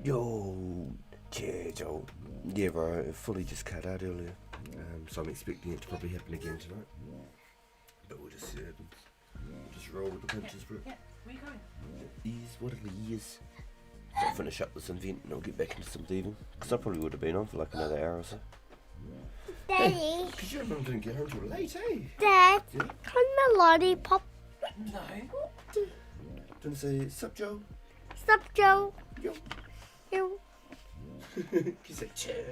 Yo, yeah, Joel. Yeah, bro, it fully just cut out earlier. So I'm expecting it to probably happen again tonight. But we'll just see what happens. We'll just roll with the punches, bro. Yeah, where you going? Ease, what are the years? So I'll finish up this event and I'll get back into some thieving. Because I probably would have been on for like another hour or so. Daddy, Because your mum didn't get home till late, eh? Dad, Yeah? can the lollipop No. Didn't say, sup, Joe? stop, Joe? Yo. You He said, chair.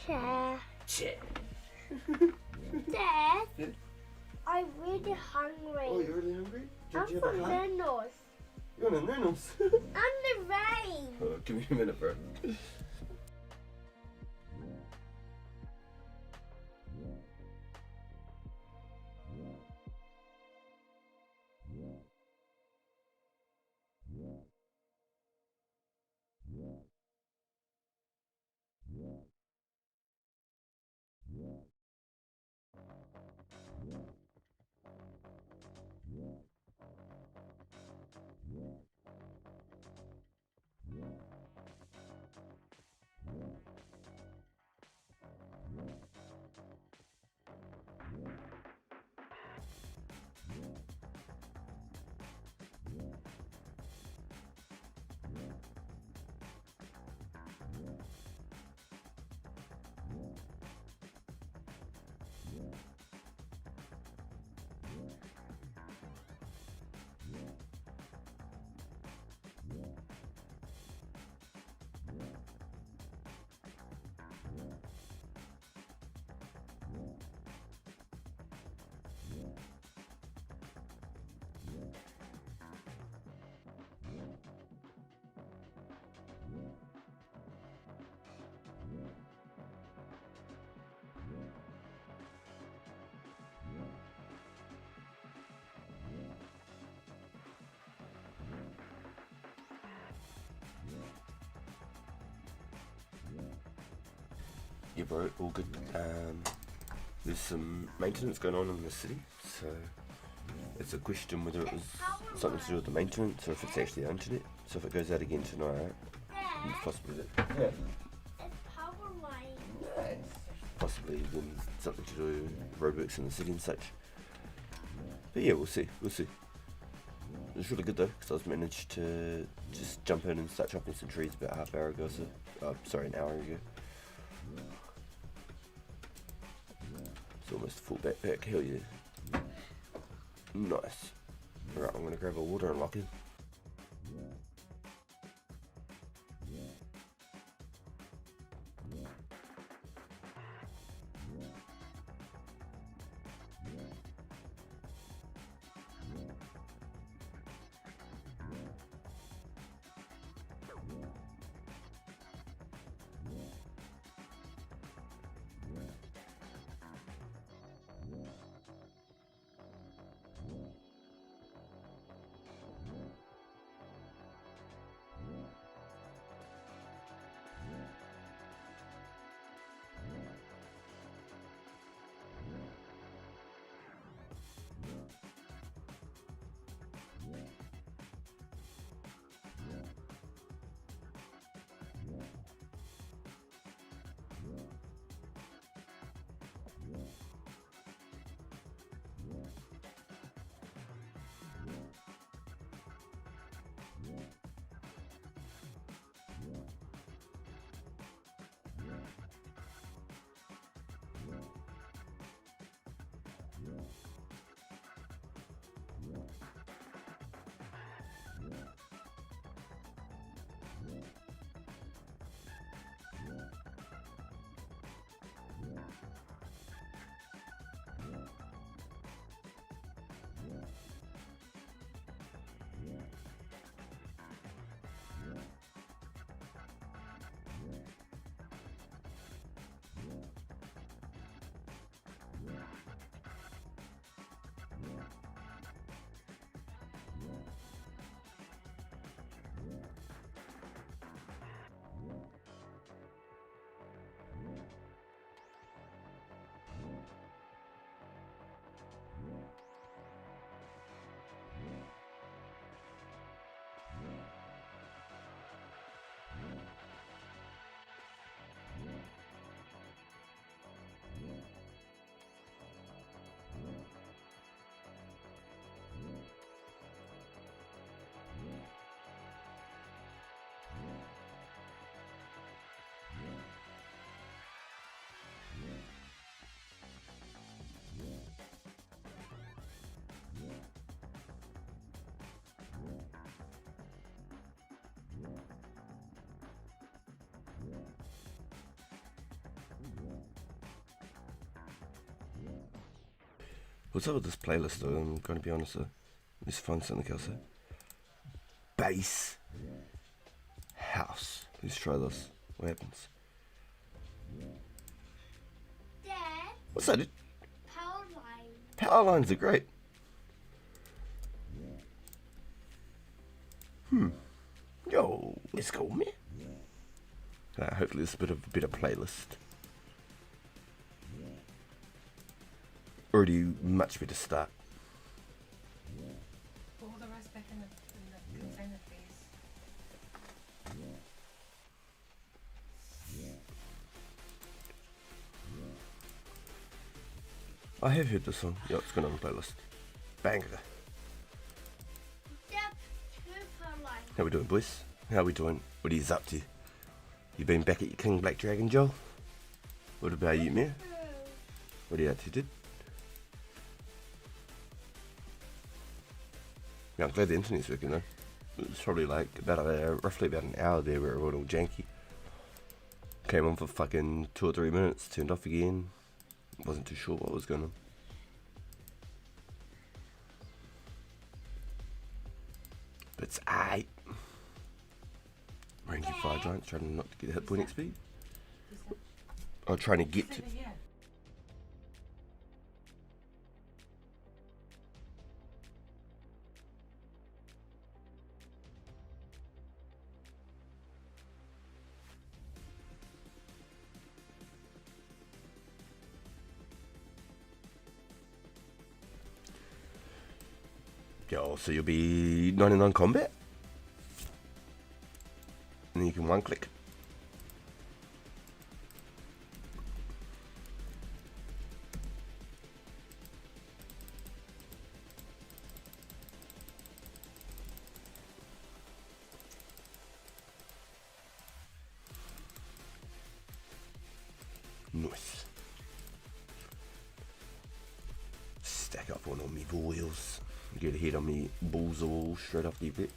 share. Chair. Dad, Yeah? I'm really hungry. Oh, you're really hungry? I'm Did you have from a pie? Reynolds. You're on a Reynolds. I'm the rain. Oh, give me a minute, bro. Yeah, bro, all good. There's some maintenance going on in the city, so it's a question whether it was something to do with the maintenance or if it's actually the internet. So if it goes out again tonight, it's possibly that. Yeah. It's power line. Possibly then something to do with roadworks in the city and such. But yeah, we'll see. We'll see. It was really good though, because I was managed to just jump in and start chopping some trees about half hour ago. So, sorry, an hour ago. It's almost a full backpack, hell yeah. Nice. Alright, I'm gonna grab a water and lock in. What's up with this playlist though? I'm going to be honest though. Let's find something else there. Bass house. Let's try this. What happens? Dad, What's that? power line. Power lines are great. Yo, let's go, man. Hopefully it's a better playlist. Already much better start. Put all the rest back in the container, please. I have heard this song. Yeah, it's going on the playlist. Banger. Dad, two power line. How we doing, boys? How we doing? What are you up to? You been back at your King Black Dragon, Joel? What about you, man? What are you up to, dude? Yeah, I'm glad the internet's working though. It was probably like roughly about an hour there where it went all janky. Came on for fucking 2 or 3 minutes, turned off again. Wasn't too sure what was going on. But it's aight. Range of fire giants, trying not to get hit point XP. I'm trying to get to. Yeah. Yo, so you'll be 99 combat? And then you can one click. Nice. Stack up on all me boils. Get a hit on me balls all straight off the rip.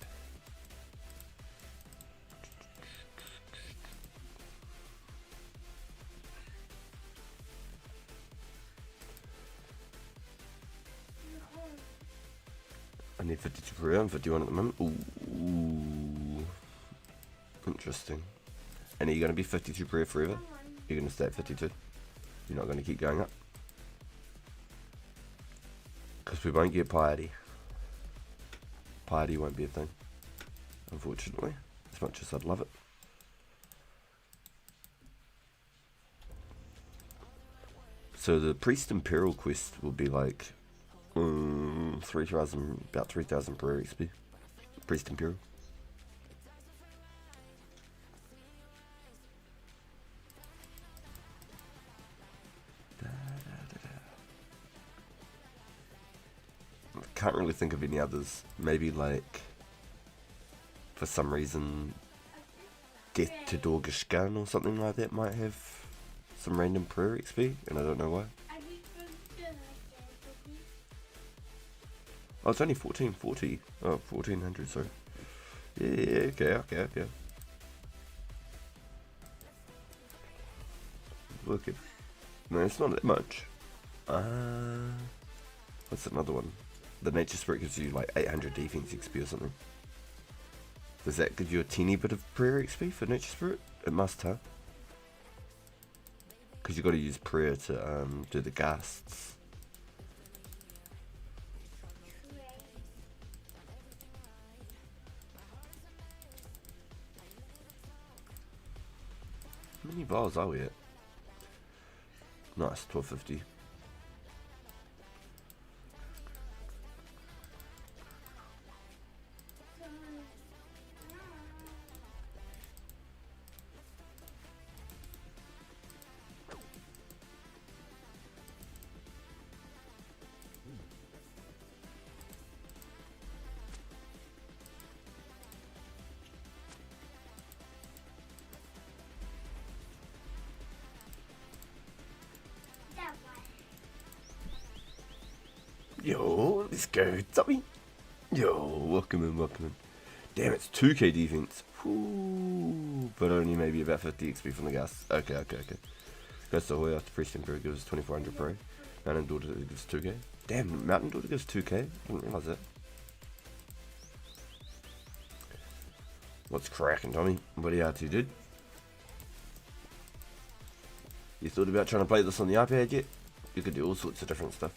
I need 52 per hour and 51 at the moment. Ooh. Interesting. And are you going to be 52 per hour forever? You're going to stay at 52? You're not going to keep going up? Because we won't get piety. Piety won't be a thing, unfortunately, as much as I'd love it. So the Priest Imperial quest will be like 3,000, about 3,000 per XP. Priest Imperial. Can't really think of any others. Maybe like, for some reason, Death to Dorgashgan or something like that might have some random prayer XP, and I don't know why. Oh, it's only 1440. Oh, 1400, sorry. Yeah, okay. Working. No, it's not that much. What's another one? The Nature Spirit gives you like 800 defense XP or something. Does that give you a teeny bit of prayer XP for Nature Spirit? It must, huh? Because you've got to use prayer to do the ghasts. How many vials are we at? Nice, 1250. Yo, let's go, Tommy. Yo, welcome in. Damn, it's 2k defense. Whew, but only maybe about 50 XP from the gas. Okay. Goes to Hoya after Priest Emperor gives 2400 pro. And in Daughter gives 2k. Damn, Mountain Daughter gives 2k? Didn't realise that. What's cracking, Tommy? What are you up to, dude? You thought about trying to play this on the iPad yet? You could do all sorts of different stuff.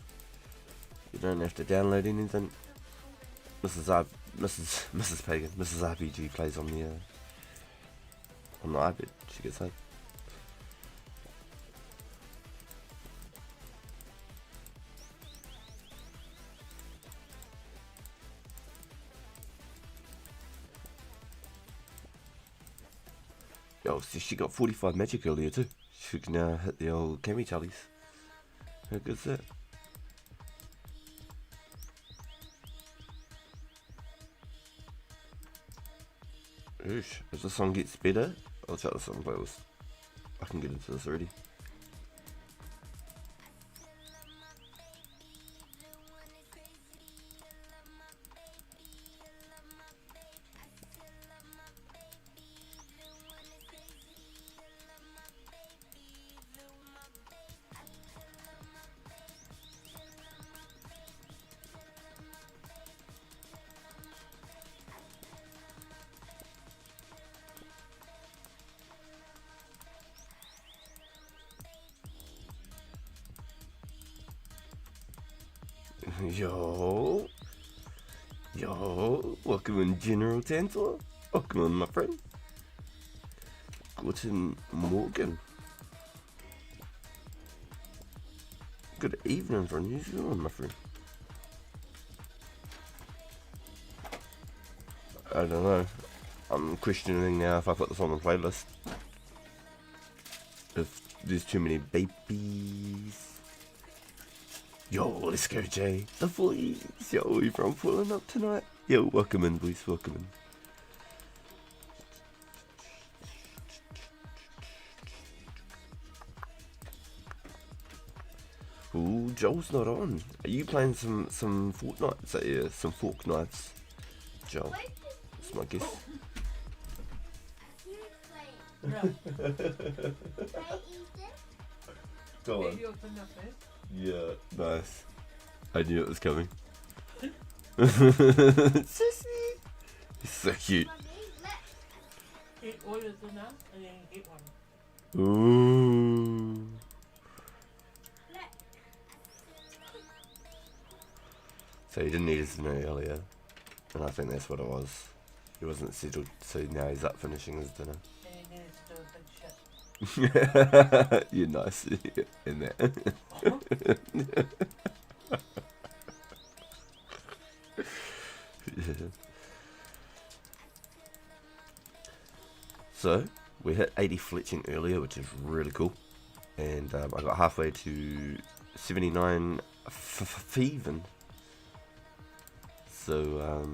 You don't have to download anything. Mrs. Pagan, Mrs. RPG plays on the iPad. She gets home. Oh, so she got 45 magic earlier too. She can now hit the old Cammy tallies. How good's that? Oosh, as the song gets better, I'll check this on playlist. I can get into this already. Yo, welcome in General Tantor. Welcome in, my friend. Guten Morgen. Good evening from New Zealand, my friend. I don't know. I'm questioning now if I put this on the playlist. If there's too many babies. Yo, let's go, Jay. The boys. Yo, everyone pulling up tonight. Yo, welcome in, boys. Welcome in. Ooh, Joel's not on. Are you playing some Fortnite? So yeah, some Fork Knives. Joel. That's my guess. Go on. Yeah, nice. I knew it was coming. Sissy! He's so cute. Eat all your dinner and then eat one. Ooh. So he didn't eat his dinner earlier, and I think that's what it was. He wasn't settled, so now he's up finishing his dinner. And he needed to do a big shit. You're nice in that. Yeah. So we hit 80 fletching earlier, which is really cool, and I got halfway to 79 thieving. So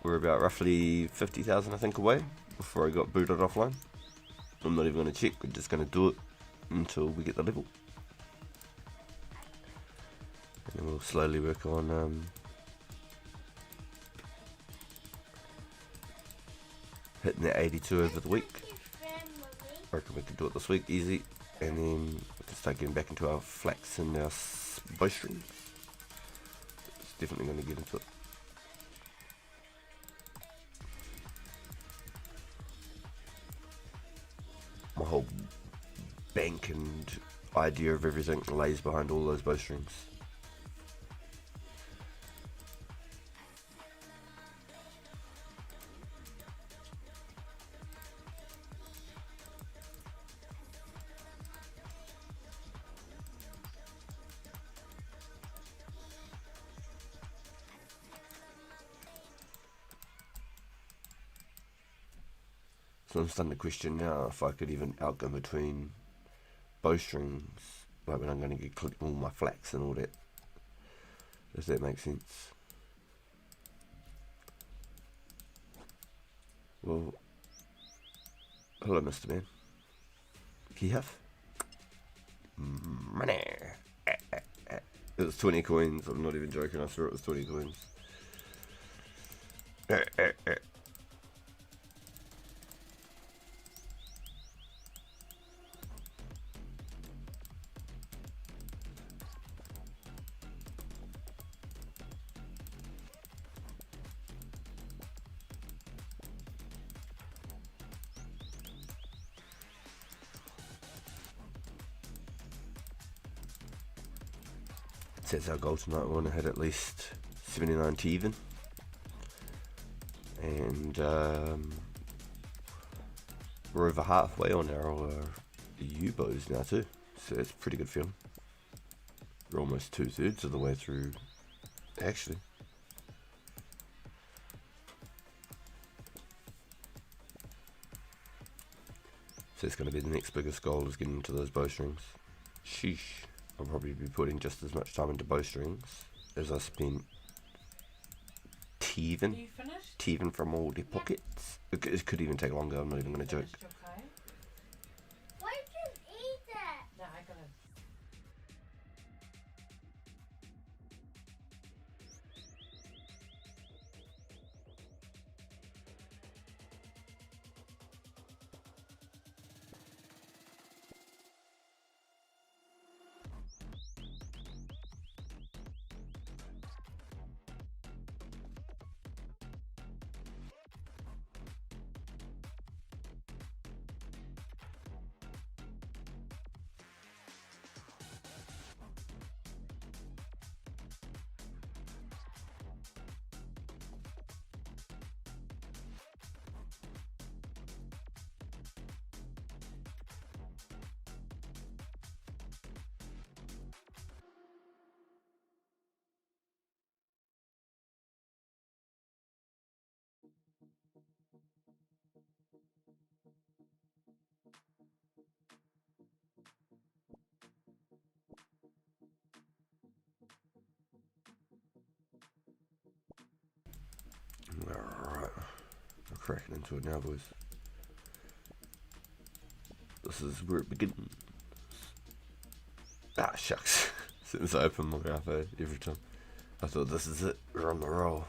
we're about roughly 50,000 I think away before I got booted offline. I'm not even going to check, we're just going to do it until we get the level. And then we'll slowly work on hitting that 82 over the week. I reckon we can do it this week, easy. And then we can start getting back into our flax and our bowstrings. It's definitely going to get into it. My whole bank and idea of everything lays behind all those bowstrings. So I'm starting to question now if I could even outgo between bowstrings, like when I'm going to get clipping all my flax and all that. Does that make sense? Well, hello, Mr. Man. Kihaf? Money. It was 20 coins. I'm not even joking. I swear it was 20 coins. says our goal tonight. We want to hit at least 79 to even. And we're over halfway on our U-bows now too. So it's a pretty good feeling. We're almost 2/3 of the way through, actually. So it's going to be the next biggest goal, is getting into those bowstrings. Sheesh. I'll probably be putting just as much time into bowstrings as I spent Are you teething finished? from all the pockets. It could even take longer, I'm not even going to joke. Finished your pie? Why just eat it? No, I got it. Alright, we're cracking into it now, boys. This is where it begins. Ah, shucks. Since I open my mouth every time. I thought, this is it, we're on the roll.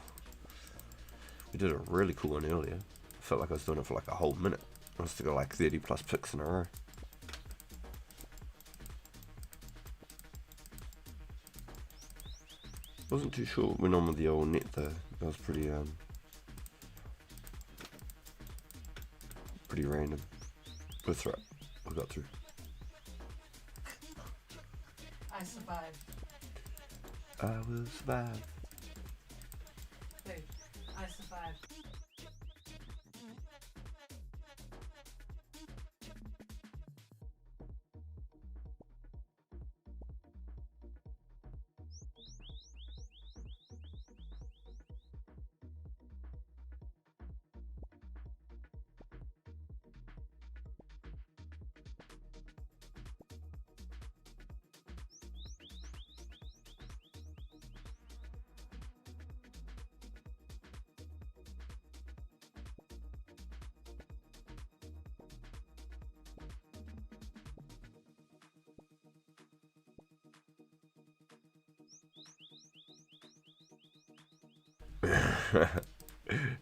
We did a really cool one earlier. I felt like I was doing it for like a whole minute. I must have got like 30 plus picks in a row. Wasn't too sure what went on with the old net though. That was pretty random. But it's right. We got through. I survived. I will survive. Dude, I survived.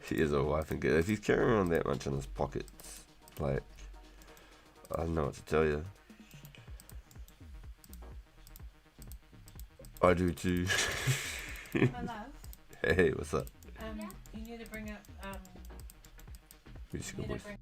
He is a wife and if he's carrying around that much in his pockets, like, I don't know what to tell you. I do too. My love, Hey, what's up? you need to bring up, Musical you need voice. to bring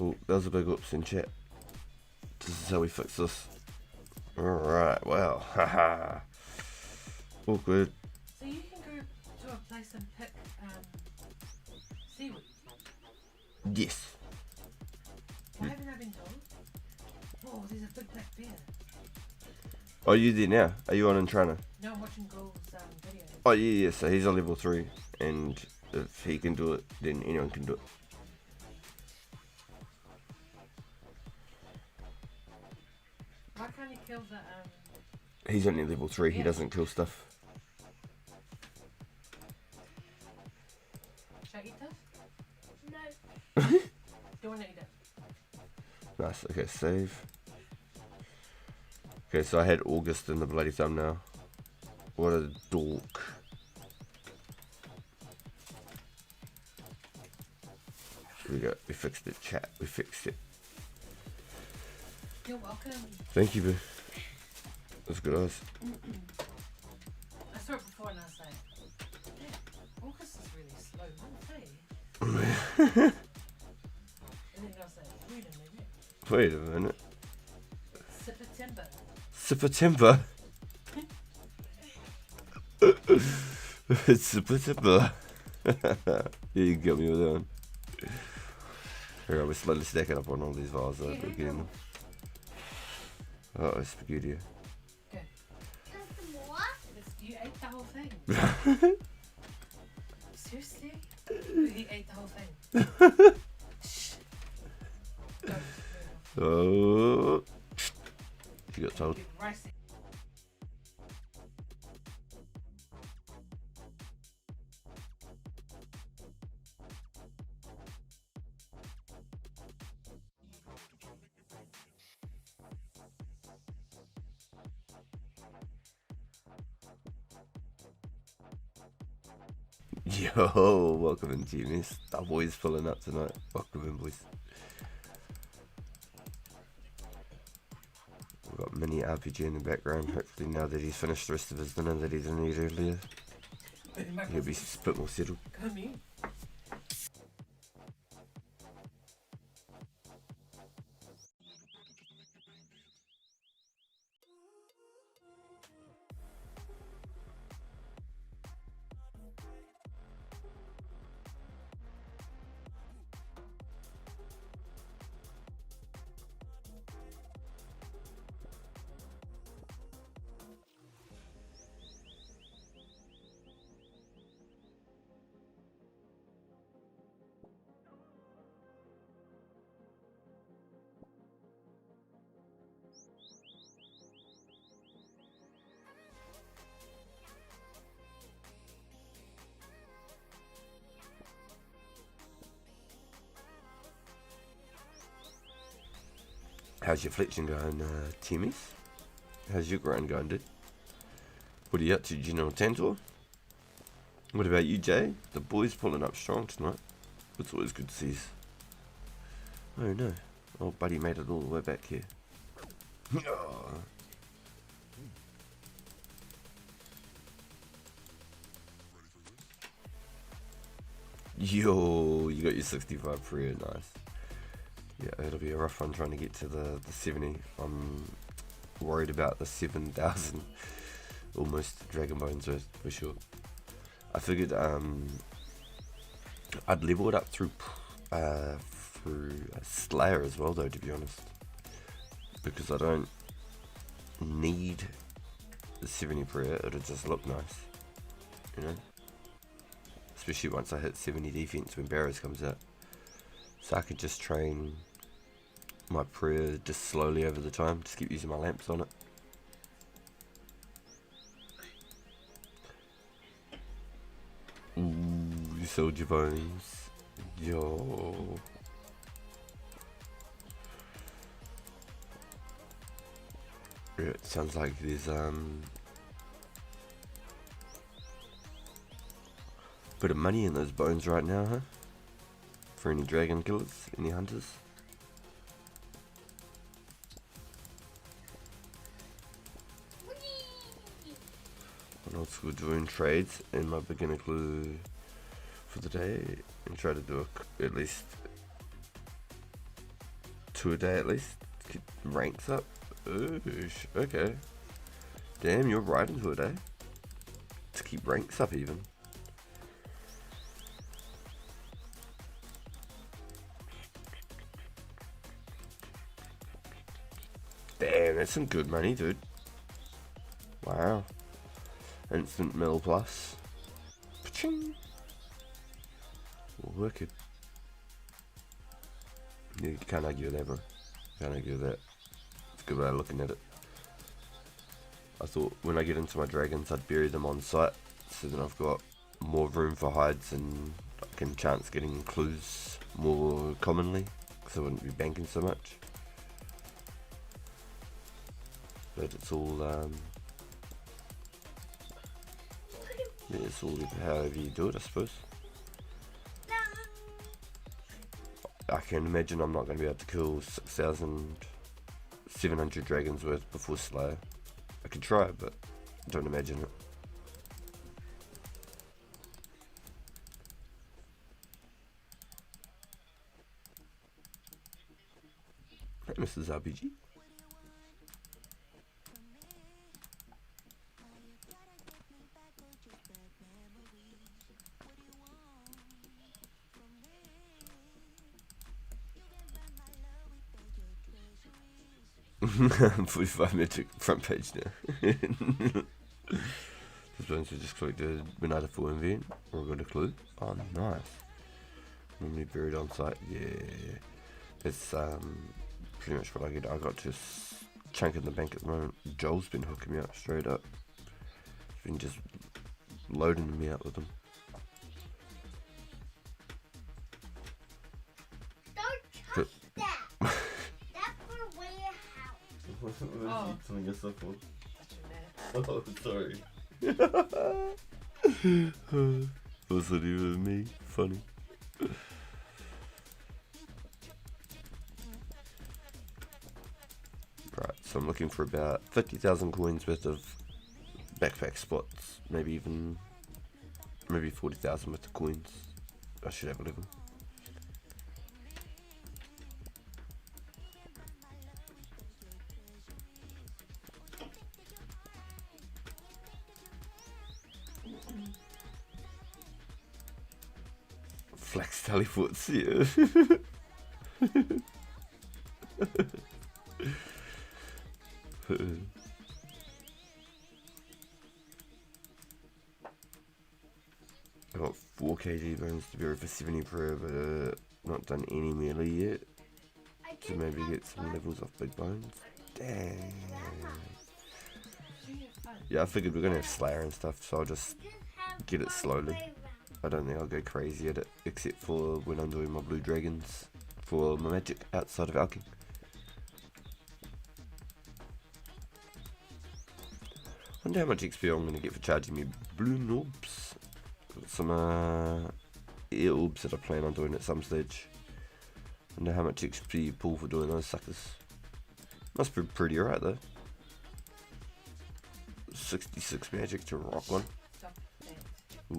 Oh, that was a big oops in chat. This is how we fix this. Alright, well, haha. Awkward. So you can go to a place and pick seaweed. Yes. Why haven't I been told? Oh, there's a big black bear. Are you there now? Are you on in Trana? No, I'm watching Gold's video. Oh, yeah, so he's on level 3, and if he can do it, then anyone can do it. Why can't he kill the He's only level 3, he Yeah. doesn't kill stuff. Should I eat this? No. Do you want to eat it? Nice, okay, save. Okay, so I had August in the bloody thumbnail. What a dork. Here we go, we fixed it, chat, we fixed it. You're welcome. Thank you, boo. That's good eyes. I saw it before and I was like, yeah, August is really slow, wouldn't say? And then I was like, wait a minute. Wait a minute. September. September. It's September. Yeah, you got me with that one. Here, we're slowly stacking up on all these vials that we're getting them. Oh, spaghetti. Good. Just more? You ate the whole thing. Seriously? You ate the whole thing. Shh. Don't. Oh. You got told. Get rice. Yo, welcome in, GMS. Our boys pulling up tonight. Welcome in, boys. We've got mini RPG in the background. Hopefully, now that he's finished the rest of his dinner that he didn't eat earlier, he'll be a bit more settled. Come in. How's your fletching going, Timmies? How's your grind going, dude? What are you up to, General Tantor? What about you, Jay? The boys pulling up strong tonight. It's always good to see. Oh no, old buddy made it all the way back here. Yo, you got your 65 prayer, nice. Yeah, it'll be a rough one trying to get to the 70. I'm worried about the 7,000 almost Dragon Bones for sure. I figured I'd level it up through Slayer as well though, to be honest, because I don't need the 70 prayer. It'll just look nice, you know, especially once I hit 70 defense when Barrows comes out, so I could just train my prayer just slowly over the time, just keep using my lamps on it. Ooh, you sold your bones. Yo. Yeah, it sounds like there's bit of money in those bones right now, huh? For any dragon killers, any hunters. And also doing trades in my beginner clue for the day, and try to do at least 2 a day at least to keep ranks up. Oosh, okay. Damn, you're right into it, eh? To keep ranks up even. Damn, that's some good money, dude. Wow. Instant mill plus. Paching. We'll work it. You can't argue with that, bro. Can't argue with that. It's a good way of looking at it. I thought when I get into my dragons, I'd bury them on site, so then I've got more room for hides and I can chance getting clues more commonly, because I wouldn't be banking so much. But it's all, yeah, it's all however you do it, I suppose. I can imagine I'm not going to be able to kill 6,700 dragons worth before Slayer. I could try, but I don't imagine it. Hey, Mrs. RPG. I'm 45 metric front page now. This one's just clicked a Benita 4 event or got a clue. Oh, nice. Normally buried on site. Yeah. It's pretty much what I get. I got just chunk in the bank at the moment. Joel's been hooking me up straight up. He's been just loading me out with them. Don't touch that. That's for warehouse. What Oh. you telling yourself for? Touching that. Oh, sorry. What's it even with me? Funny. Right, so I'm looking for about 50,000 coins worth of backpack spots. Maybe 40,000 worth of coins. I should have 11. Flex teleports, yeah. I got 4 kg bones to bury for 70 per, but not done any melee yet. To maybe get some levels off big bones. Dang. Yeah, I figured we're gonna have Slayer and stuff, so I'll just get it slowly. I don't think I'll go crazy at it, except for when I'm doing my blue dragons for my magic outside of Alking. Wonder how much XP I'm going to get for charging me blue orbs. Got some air orbs that I plan on doing at some stage. Wonder how much XP you pull for doing those suckers. Must be pretty alright though. 66 magic to rock one. Stop it. Ooh.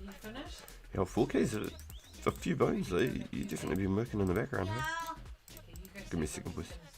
You finished? Yeah, 4K's a few bones though. You definitely been working in the background, huh? Okay, you go Give me a sit second, when boys. you finish.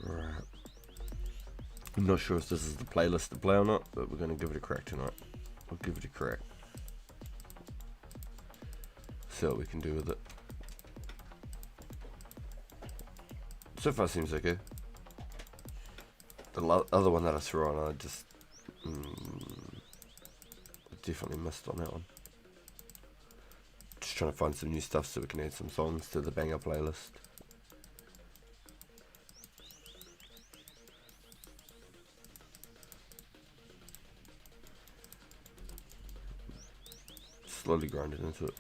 Right. I'm not sure if this is the playlist to play or not, but we're going to give it a crack tonight. We'll give it a crack. See what we can do with it. So far seems okay. The other one that I threw on, I just definitely missed on that one. Just trying to find some new stuff so we can add some songs to the banger playlist. Slowly grinding into it.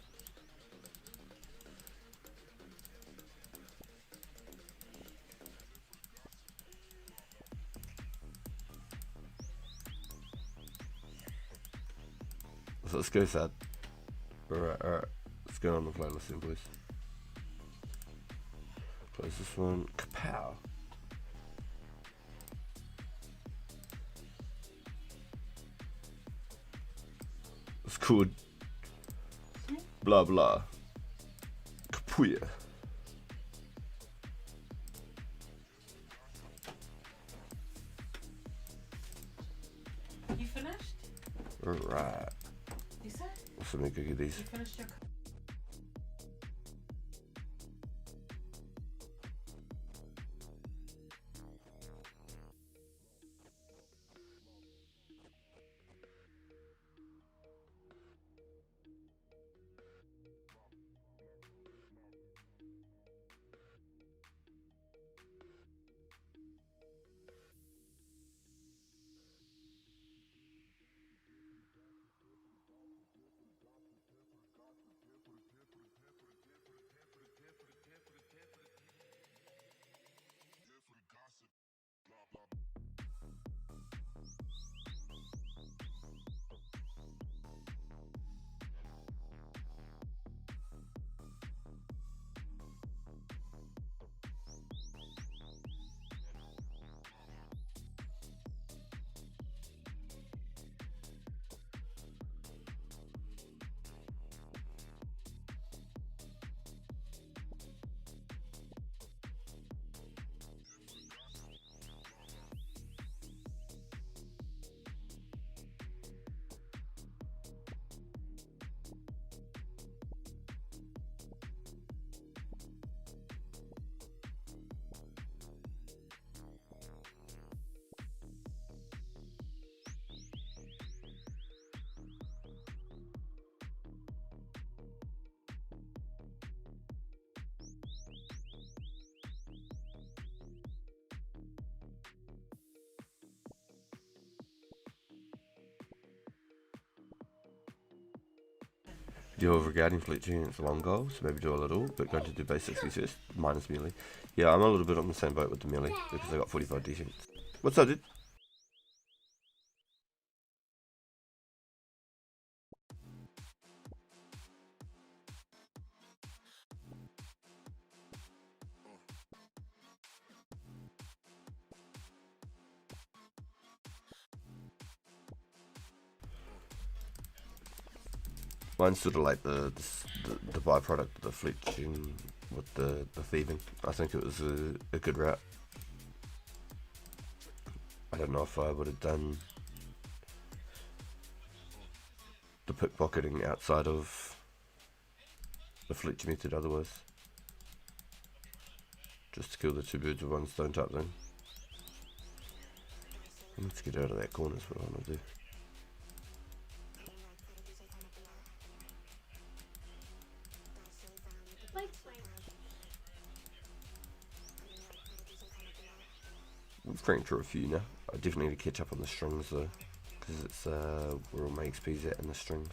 So let's go sad. Alright. Let's go on the playlist then, boys. Close this one. Kapow. It's called blah blah. Kapuya. You finished? Alright. You said? So let me go get these. You finished your. Do regarding fletching, it's a long goal, so maybe do a little, but going to do basics first, minus melee. Yeah, I'm a little bit on the same boat with the melee, because I got 45 defense. What's up, dude? Mine's sort of like the byproduct of the fletching with the thieving. I think it was a good route. I don't know if I would have done the pickpocketing outside of the fletch method otherwise. Just to kill the two birds with one stone type thing. Let's get out of that corner is what I want to do. We've cranked through a few now. I definitely need to catch up on the strings though, because it's where all my XP's at in the strings.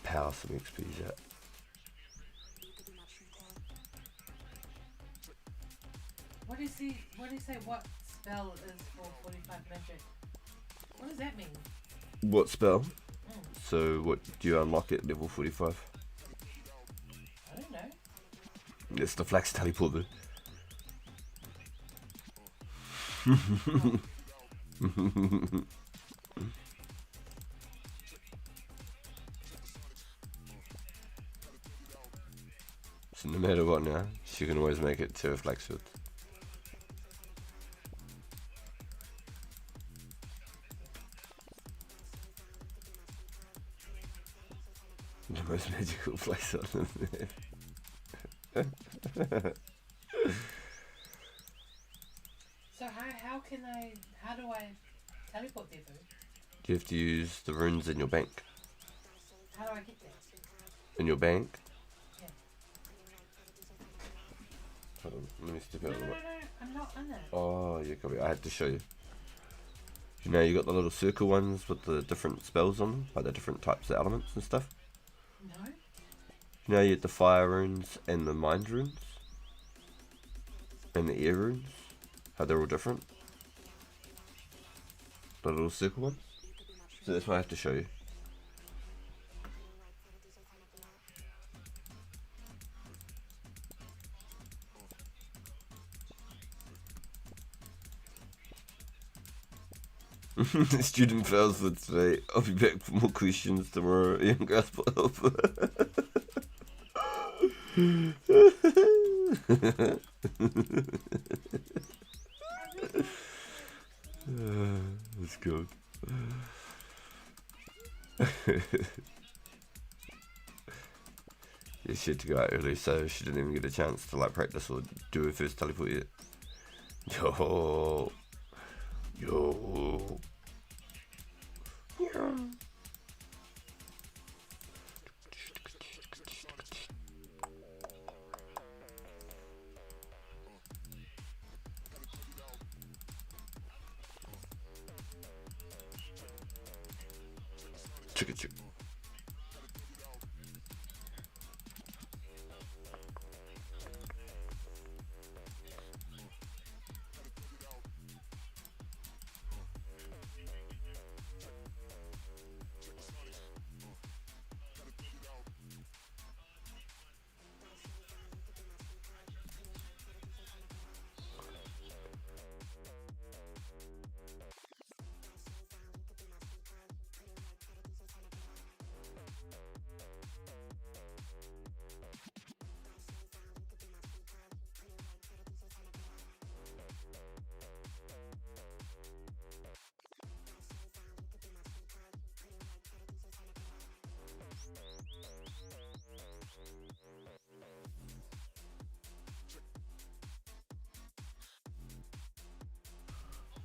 Power some XP's at. What do you see? What do you say? What spell is for 45 magic? What does that mean? What spell? So what do you unlock at level 45? I don't know. It's the flax teleport though. So no matter what now, she can always make it to a flax field. The most magical place on the map. So how do I teleport there though? You have to use the runes in your bank. How do I get there? In your bank? Yeah. Hold on, let me step out No, of the way. I'm not on it. Oh, yeah, copy. I had to show you. You know, you got the little circle ones with the different spells on them, like the different types of elements and stuff. No? You know, you had the fire runes and the mind runes, and the air runes. How they're all different. The little circle one. So that's what I have to show you. Student fails for today. I'll be back for more questions tomorrow. Young grasp will help. That's good. Yeah, she had to go out early, so she didn't even get a chance to like practice or do her first teleport yet. Yo. Yo. Chicka chick.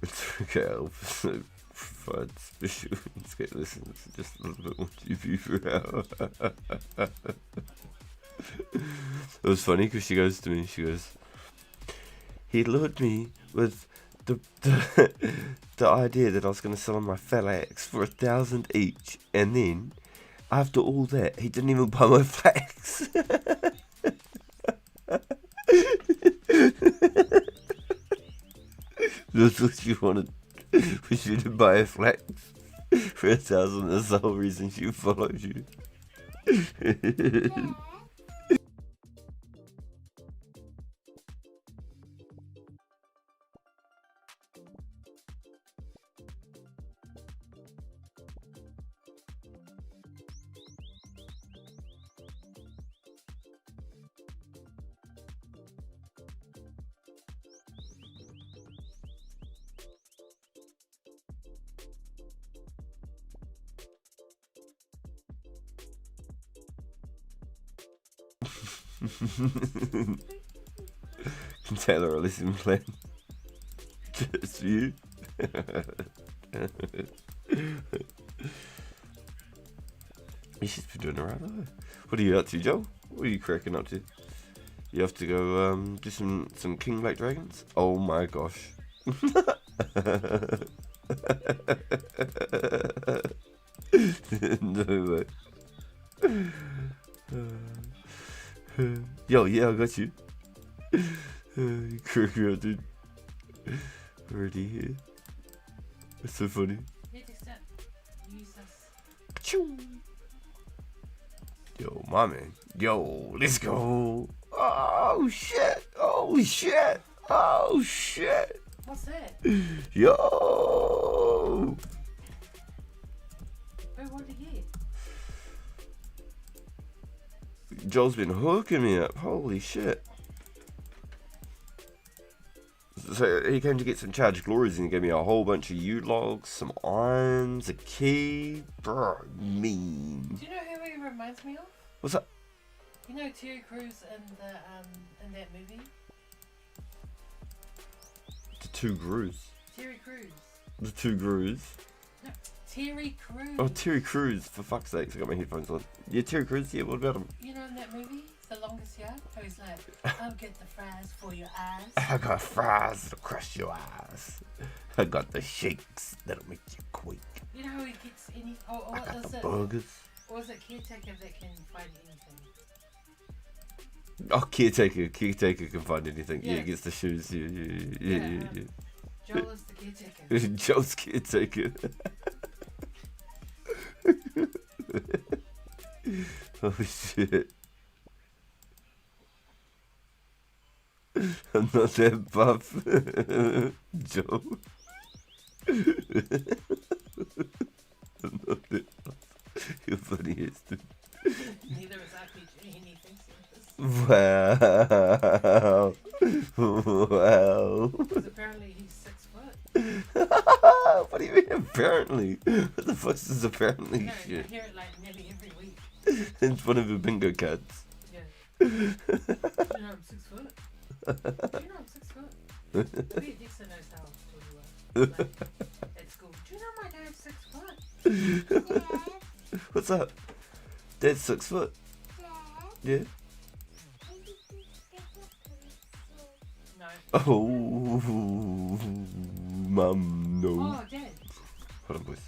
It's okay, I'll provide special Runescape lessons just a little bit more GP per hour. It was funny because she goes to me, she goes, he lured me with the idea that I was going to sell him my flags for 1,000 each, and then after all that, he didn't even buy my flags. That's what she wanted. Was you to buy her flags for 1,000. That's the whole reason she followed you. Can Taylor a lesson plan? Just you? She's been doing alright though. What are you up to, Joel? What are you cracking up to? You have to go do some King Black Dragons? Oh my gosh. No way. Yo, yeah, I got you. You crack me up, dude. Already here. It's so funny. Yo, my man. Yo, let's go. Oh shit. Oh shit. Oh shit. What's that? Yo. Wait, what did he get? Joel's been hooking me up. Holy shit. So he came to get some charged glories and he gave me a whole bunch of U-logs, some irons, a key. Bro, mean. Do you know who he reminds me of? What's that? You know Terry Crews in that movie? The two Grooves. Terry Crews. The two Grooves. No, Terry Crews. Oh, Terry Crews, for fuck's sake, I got my headphones on. Yeah, Terry Crews, yeah, what about him? You know in that movie, The Longest Yard? How he's like, I'll get the fries for your eyes. I got fries that'll crush your eyes. I got the shakes that'll make you quake. You know how he gets any... Oh, I what got is the it? burgers. Or is it Caretaker that can find anything? Oh, Caretaker can find anything. Yeah, Yeah. gets the shoes. Yeah. Joel is the caretaker. Joel's caretaker. Oh shit. I'm not that buff. Joel. I'm not that buff. You're funniest. Neither is RPG, and he thinks he is. Wow. Wow. Because apparently he's 6 foot. What do you mean apparently? What the fuck is apparently No, I shit? hear it like nearly every week. It's one of the bingo cards. Yeah. Do you know I'm 6 foot? Do you know I'm 6 foot? Maybe Dixon knows how tall you are. Like, at school. Do you know my dad's 6 foot? Dad, What's that? Dad's 6 foot. Dad, Yeah. maybe you could get a pencil. No. Oh, mum, no. Oh, Dad. Hold on, boys.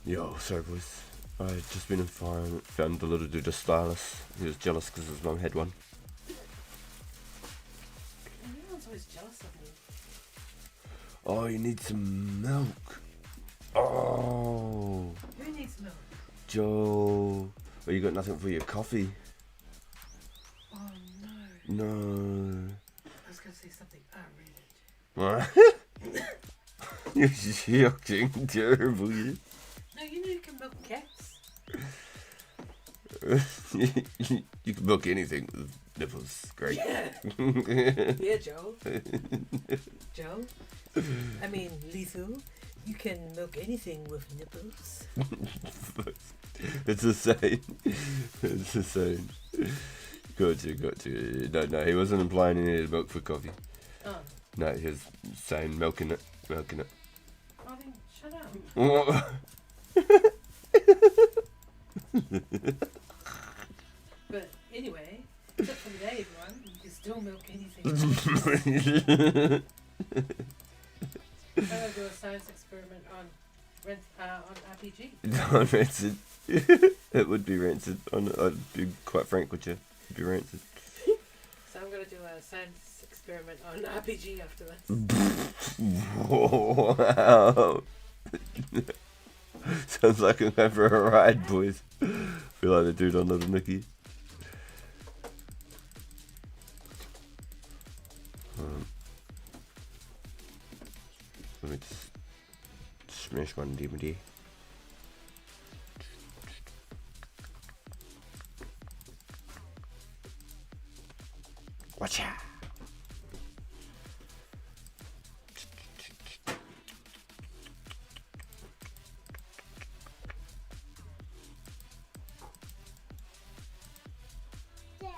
Yo, sorry boys. I just been in fire and found the little dude a stylus. He was jealous because his mum had one. Everyone's always jealous of me. Oh, you need some milk. Oh, Who needs milk? Joe. Oh, you got nothing for your coffee? Oh, no. No. I was going to say something R-rated. You're shocking, terrible. You. No, you know you can milk cats. You can milk anything with nipples. Great. Yeah. Yeah, Joe. Joe? I mean, Lethal, you can milk anything with nipples. It's the same. It's the same. Gotcha. No, he wasn't implying he needed milk for coffee. Oh. No, he was saying milking it. Oh, then shut up. But anyway, except for today, everyone, you can still milk anything. I'm going to do a science experiment on RPG. On rancid. It would be rancid. I'd be quite frank with you. It'd be rancid. So I'm going to do a science experiment on RPG after this. Wow. Sounds like I'm going for a ride, boys. Feel like the dude on Little Nicky. Let me just smash one DVD. Watch out! Dad,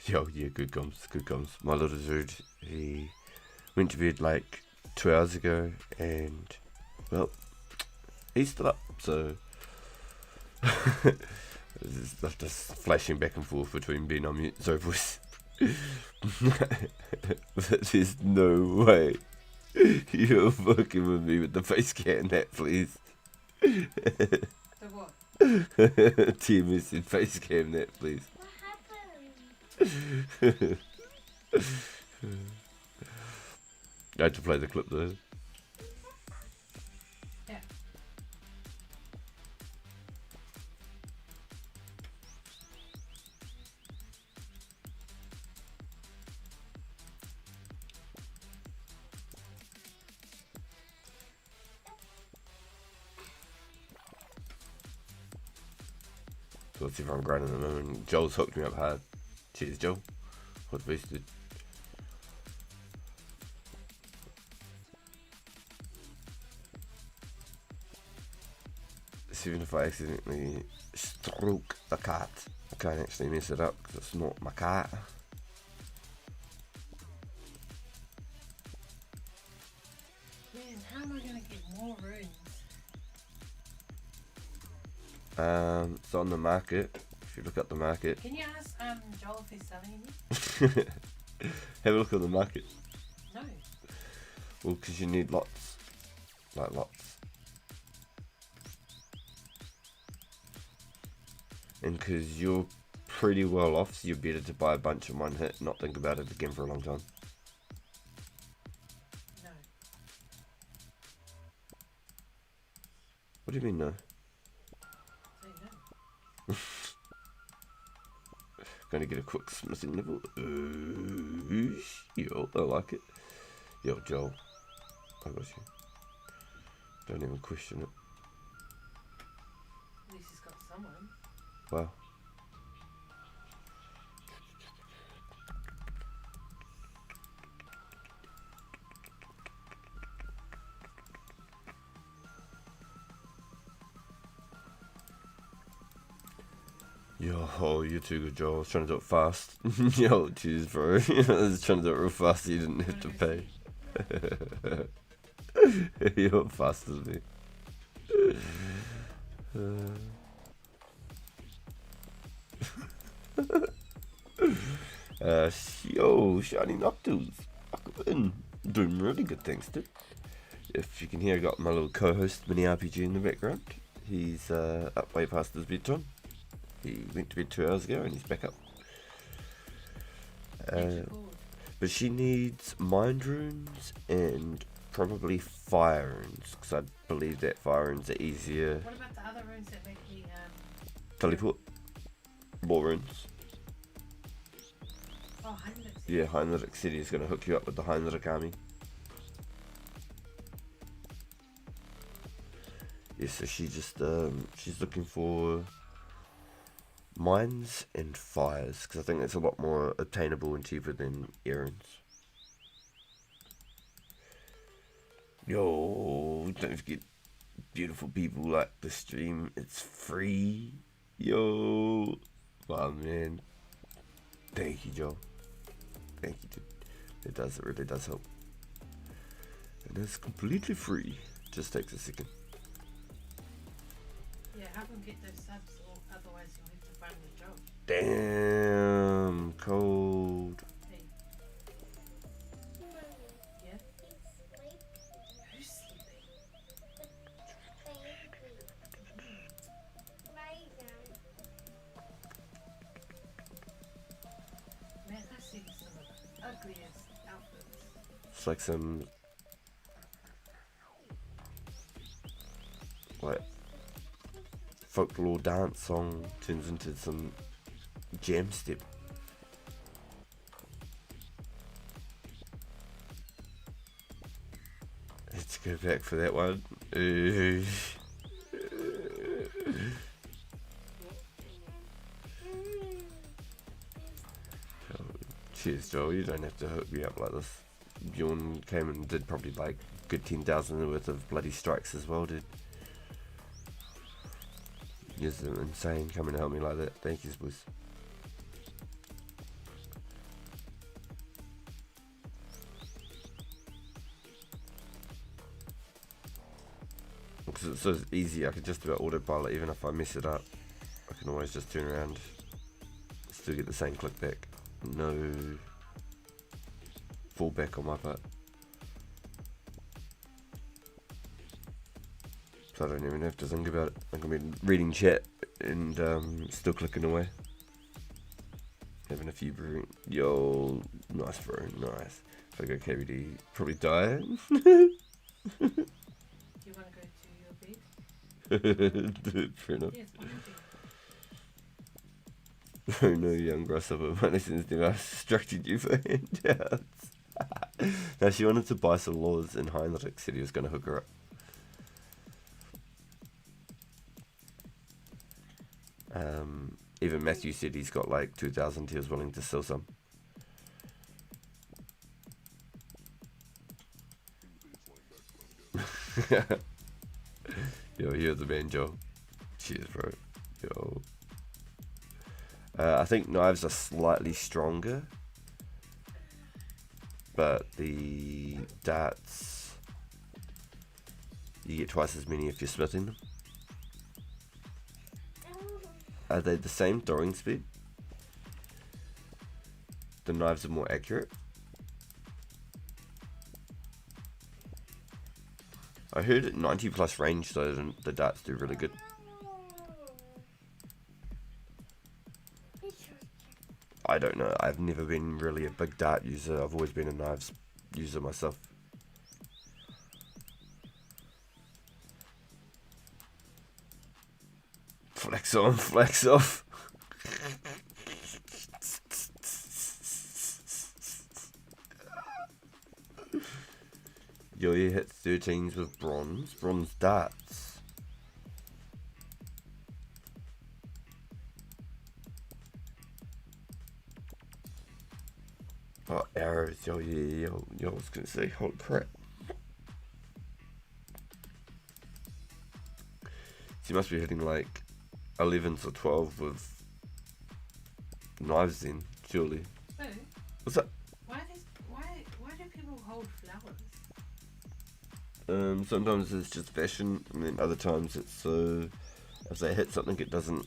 Yo, yeah, good comes, good comes. My little dude, he went to bed like 2 hours ago, and well, he's still up. So I'm just flashing back and forth between being on mute. Sorry, boys. But there's no way you're fucking with me with the face cam that, please. The what? TMS in face cam that, please. What happened? I had to play the clip though. Yeah. So let's see if I'm grinding at the moment. Joel's hooked me up hard. Cheers, Joel. Hot boosted. Even if I accidentally stroke the cat, I can't actually mess it up because it's not my cat. Man, how am I gonna get more runes? It's on the market. If you look at the market, Can you ask Joel if he's selling any? have a look at the market. No. Well, because you need lots, like lots, and because you're pretty well off, so you're better to buy a bunch in one hit, not think about it again for a long time. No. What do you mean no? Say no. Gonna get a quick smithing level. Yo, I like it. Yo, Joel, I got you. Don't even question it. At least he's got someone. Wow. Yo, oh, you're too good, Joel. I was trying to do it fast. Yo, cheers, bro. I was trying to do it real fast so you didn't have to pay. You're faster than me. Yo, Shiny Noctils. Welcome in. Doing really good things, dude. If you can hear, I got my little co-host Mini RPG in the background. He's up way past his bedtime. He went to bed 2 hours ago and he's back up. But she needs mind runes and probably fire runes, because I believe that fire runes are easier. What about the other runes that make me Teleport. More runes. oh, Heinrich. Yeah, Heinrich City is going to hook you up with the Heinrich army. Yeah, so she just she's looking for mines and fires, because I think that's a lot more obtainable and cheaper than errands. Yo, don't forget, beautiful people, like the stream, it's free. Yo, wow, man. Thank you, Joe. Thank you, dude. It really does help. And it's completely free. Just takes a second. Yeah, have them get those subs, or otherwise you'll have to find a job. Damn, cold. Hey, yeah? He's sleeping. Who's sleeping? Baby. Lie down. Man, I've seen some of the ugliest outfits. It's like some, like, folklore dance song turns into some jam step. Let's go back for that one. Cheers, Joel. You don't have to hook me up like this. Bjorn came and did probably like good 10,000 worth of bloody strikes as well, dude. You're insane coming to help me like that. Thank you, boys. Because it's so easy, I can just about autopilot. Even if I mess it up, I can always just turn around, still get the same click back. No fallback on my part. So I don't even have to think about it. I can be reading chat and still clicking away. Having a few brewing. Yo, nice bro, nice. If I go KBD, probably die. Do you want to go to your bed? Fair enough. Yes, behind you. Oh no, young grasshopper, my lessons do. I instructed you for handouts. Now she wanted to buy some laws and Heinrich said he was going to hook her up. Even Matthew said he's got like 2,000, he was willing to sell some. Yo, you're the man, Joe. Cheers, bro. Yo. I think knives are slightly stronger, but the darts, you get twice as many if you're splitting them. Are they the same throwing speed? The knives are more accurate. I heard at 90 plus range though, the darts do really good. I don't know, I've never been really a big dart user, I've always been a knives user myself. Flex on, flex off. Yo, you hit 13s with bronze darts. Oh, arrows, yo, yeah, yo, I was gonna say, holy crap. So you must be hitting like 11s or 12 with knives then, surely. Oh, What's that? why do people hold flowers? Sometimes it's just fashion, and then other times it's so if they hit something it doesn't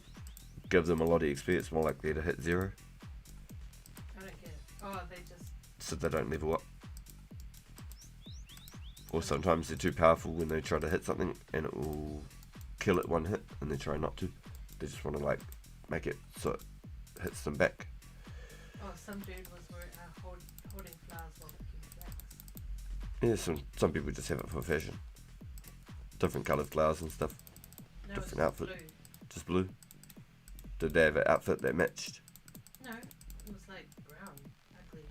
give them a lot of XP, it's more likely to hit 0. I don't get it. Oh, they just... So they don't level up. Or sometimes they're too powerful when they try to hit something and it will kill it one hit and they try not to. They just want to like make it so it hits them back. Oh, some dude was holding flowers while looking flowers. Yeah, some people just have it for fashion. Different coloured flowers and stuff. No, Different it's outfit. blue. Just blue. Did they have an outfit that matched? No, it was like brown, ugly.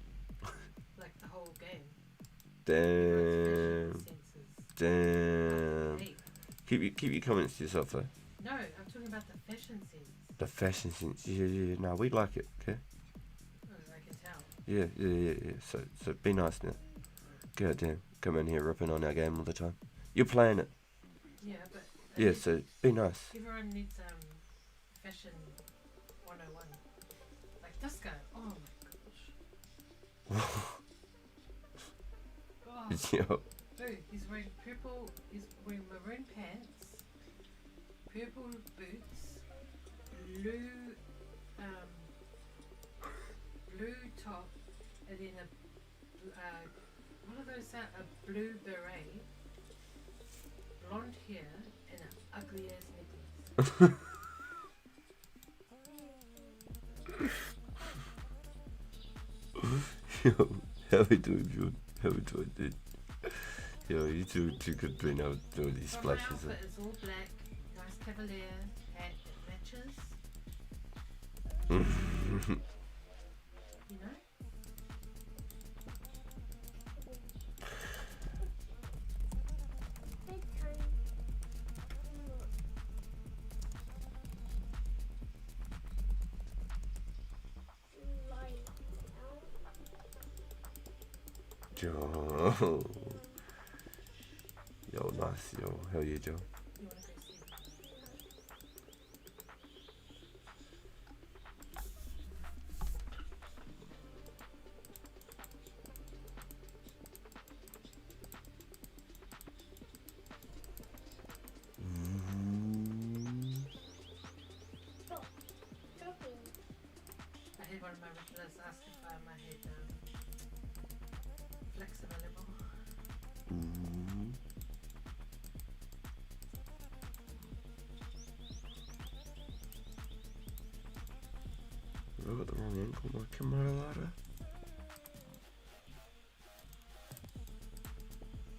Like the whole game. Damn. Damn. Hey, Keep your comments to yourself though. no, I'm talking about the fashion sense. The fashion sense. Yeah. No, we like it, okay? Oh, I can tell. Yeah. So be nice now. God damn. Come in here ripping on our game all the time. You're playing it. Yeah, but... Yeah, so be nice. Everyone needs fashion 101. Like this guy. Oh my gosh. Oh, Yo. dude, he's wearing purple. He's wearing maroon pants, purple boots, blue top, and then what are those? A blue beret, blonde hair, and an ugly ass necklace. Yo, how we doing, Bjorn? How we doing, dude? Yo, you two could bring out doing these So my splashes. outfit is all black, nice cavalier hat that matches. You know? Joe. Yo, nice, yo. Hell yeah, Joe. You wanna go see? one of my regulars asked if my head flexible level. Have I got the wrong angle, my camera ladder?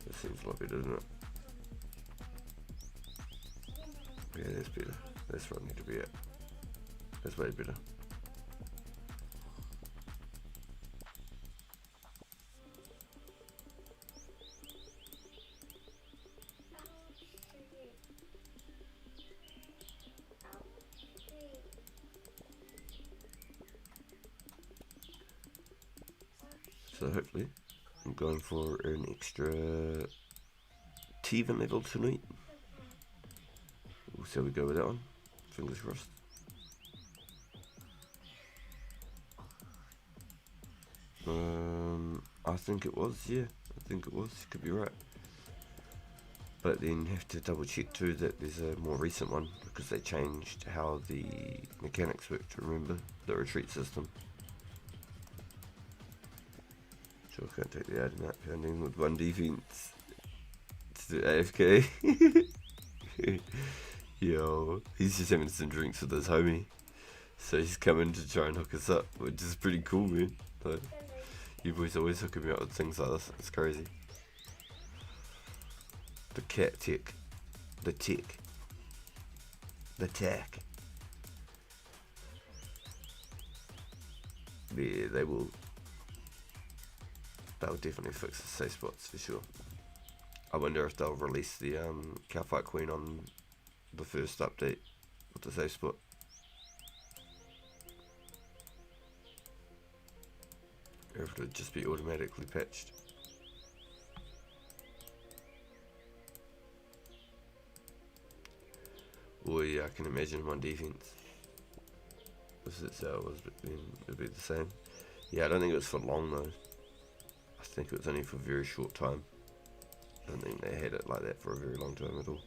That seems a lot better, doesn't it? Yeah, that's better. That's where I need to be at. That's way better. So hopefully I'm going for an extra T-event level tonight. We'll see how we go with that one. Fingers crossed. I think it was, yeah. I think it was. Could be right. But then have to double check too that there's a more recent one because they changed how the mechanics work. To remember the retreat system. Sure, can't take the ad in that pounding with one defense. It's the AFK. Yo, he's just having some drinks with his homie. So he's coming to try and hook us up, which is pretty cool, man. Like, you boys always hooking me up with things like this. It's crazy. The cat tech. The tech. The tech. Yeah, they will. They'll definitely fix the safe spots for sure. I wonder if they'll release the Cowfight Queen on the first update with the safe spot. Or if it'll just be automatically patched. Oh yeah, I can imagine one defense. This is how it was, but then it'll be the same. Yeah, I don't think it was for long though. I think it was only for a very short time. I don't think they had it like that for a very long time at all.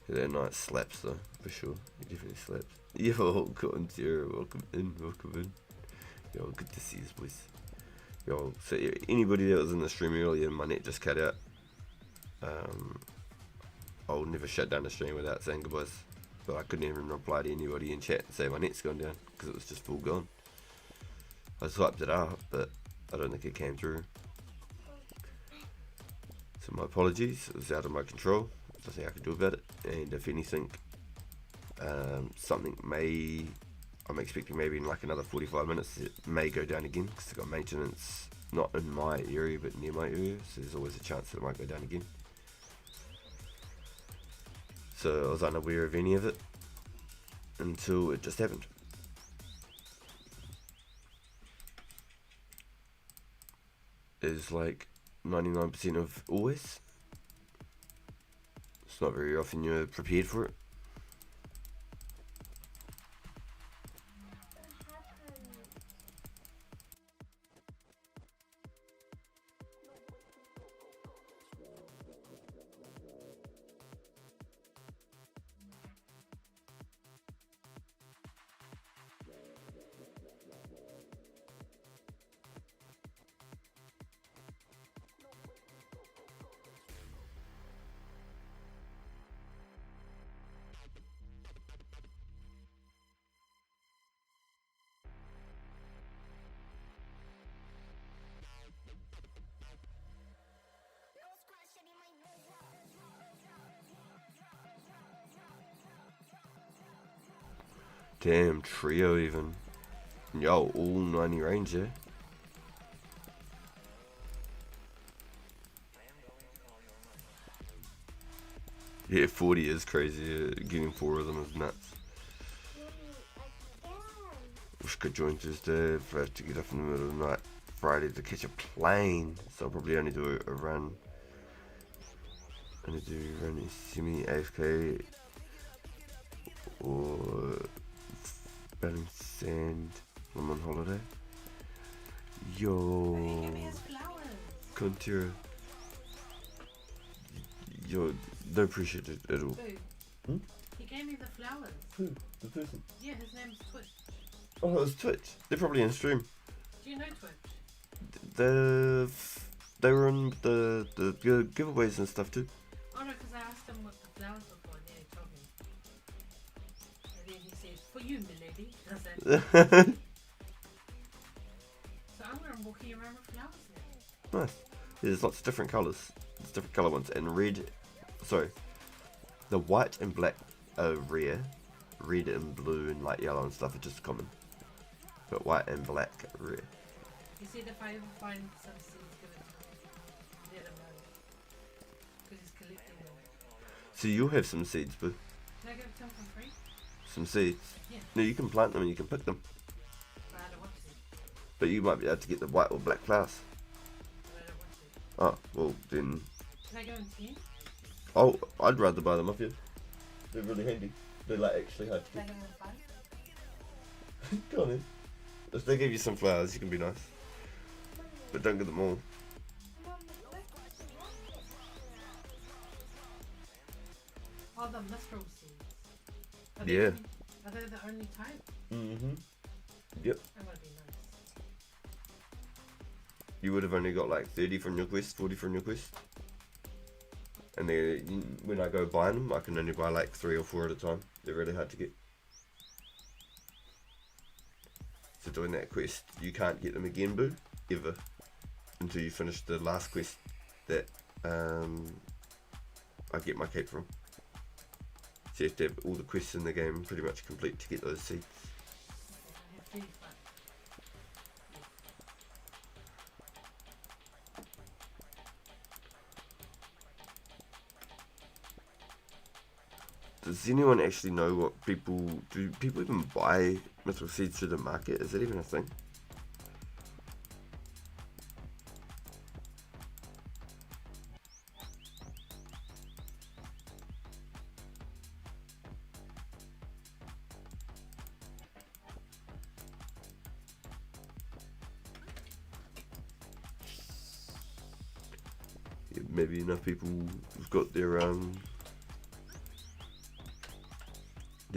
Yeah, that night slaps though, for sure. He definitely slaps. Yo, Cotton Terror, welcome in, welcome in. Yo, good to see you boys. Yo, so yeah, anybody that was in the stream earlier, my net just cut out. I'll never shut down the stream without saying goodbyes. But I couldn't even reply to anybody in chat and say my net's gone down because it was just full gone. I swiped it out, but I don't think it came through. So my apologies, it was out of my control. There's nothing I could do about it. And if anything, something may, I'm expecting maybe in like another 45 minutes it may go down again because they've got maintenance not in my area but near my area, so there's always a chance that it might go down again. So I was unaware of any of it until it just happened. It's like 99% of always. It's not very often you're prepared for it. Damn, trio even. Yo, all 90 range there. Yeah, 40 is crazy. Getting 4 of them is nuts. Wish I could join Tuesday if I have to get up in the middle of the night Friday to catch a plane. So I'll probably only do a run. Only do run a semi AFK or balance sand when I'm on holiday. Yo, He gave me his flowers. Contier. Yo, don't appreciate it at all. Who? Hmm? He gave me the flowers. Who? The person? Yeah, his name's Twitch. Oh, it was Twitch. They're probably in stream. Do you know Twitch? They were on the giveaways and stuff too. Oh no, because I asked him what the flowers were for, and then he told me. And then he said, "For you, milady." And I said, so I'm gonna walk you around with flowers now. Nice. There's lots of different colours. There's different colour ones. And red, sorry, the white and black are rare. Red and blue and light yellow and stuff are just common. But white and black are rare. He said if I ever find some seeds, give it to me. Let him know. Because he's collecting them. So you'll have some seeds, boo. Can I give it to him for free? Some seeds. Yeah. No, you can plant them and you can pick them. But I don't want to. But you might be able to get the white or black flowers. But I don't want to. Oh, well then. Can I go and see him? Oh, I'd rather buy them off you. They're really handy. They're like actually hard to Can I get. go and find? Go on then. If they give you some flowers, you can be nice. But don't get them all. Oh, the mistral seeds. Yeah. Are they the only type? Mm-hmm. Yep. I'm gonna be nice. You would have only got like 30 from your quest, 40 from your quest. And then when I go buying them, I can only buy like 3 or 4 at a time. They're really hard to get. So doing that quest, you can't get them again, boo, ever, until you finish the last quest that I get my cape from. So you have to have all the quests in the game pretty much complete to get those seeds. I have 35. Does anyone actually know what do people even buy mithril seeds through the market? Is that even a thing? Yeah, maybe enough people have got their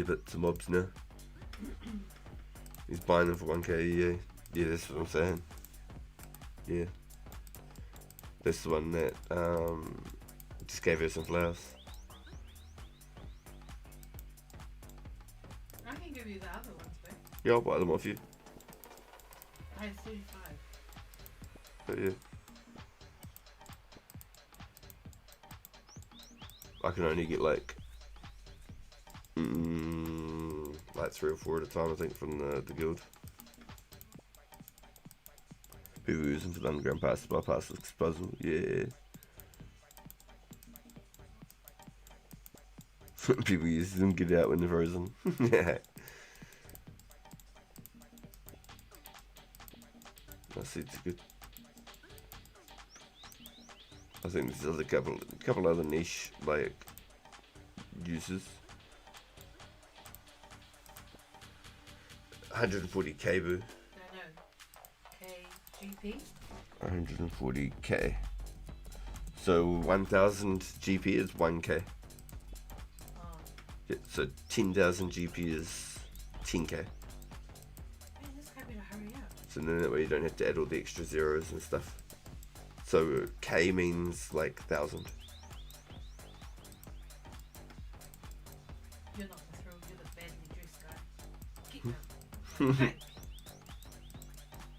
bits and mobs now. He's buying them for 1k, yeah. Yeah, that's what I'm saying. Yeah. That's the one that just gave her some flowers. I can give you the other ones back. Yeah, I'll buy them off you. I have 35. But yeah. I can only get like 3 or 4 at a time, I think, from the guild. People using for the underground pass bypass looks puzzle, yeah. People use them, get out when they're frozen. Yeah. I see, it's good. I think there's a couple other niche like uses. 140k boo. No. KGP? 140k. So 1000 GP is 1k. Oh. Yeah, so 10,000 GP is 10k. Man, this guy better hurry up. So then that way you don't have to add all the extra zeros and stuff. So k means like 1,000. You're not the thrill, you're the badly dressed guy. Get down. Hey.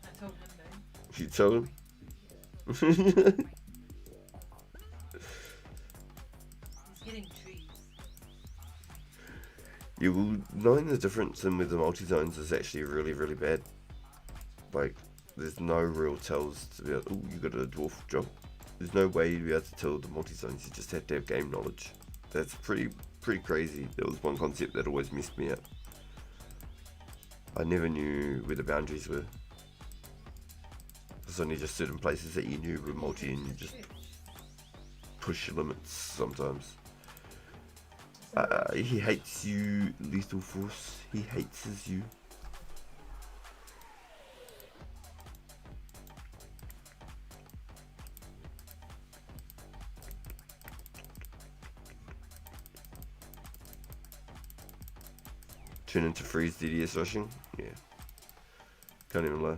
I told him though. You told him? He's getting trees. Yeah, well, knowing the difference in with the multi-zones is actually really, really bad. Like, there's no real tells to be able, oh, you got a dwarf job. There's no way you'd be able to tell the multi-zones, you just have to have game knowledge. That's pretty crazy. There was one concept that always messed me up. I never knew where the boundaries were. There's only just certain places that you knew were multi and you just push your limits sometimes. He hates you, Lethal Force. He hates you. turn into freeze DDS rushing. Yeah. Can't even lie.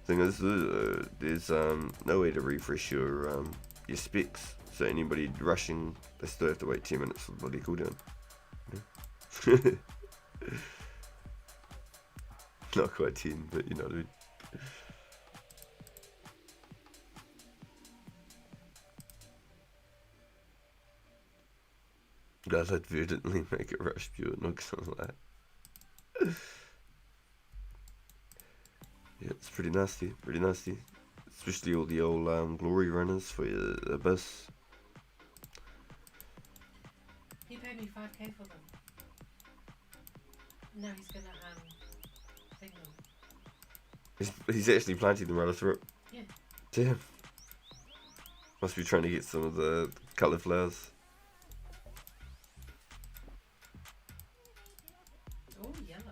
Thing is, there's no way to refresh your specs. So anybody rushing, they still have to wait 10 minutes for the bloody cooldown. Yeah. Not quite 10, but you know what I mean. Guys, I'd verdantly make it rush pure, not gonna lie. Yeah, it's pretty nasty, pretty nasty. Especially all the old glory runners for your Abyss. He paid me 5k for them. Now he's gonna thing them. He's actually planting them right through it. Yeah. Damn. Must be trying to get some of the coloured flowers. Oh, yellow.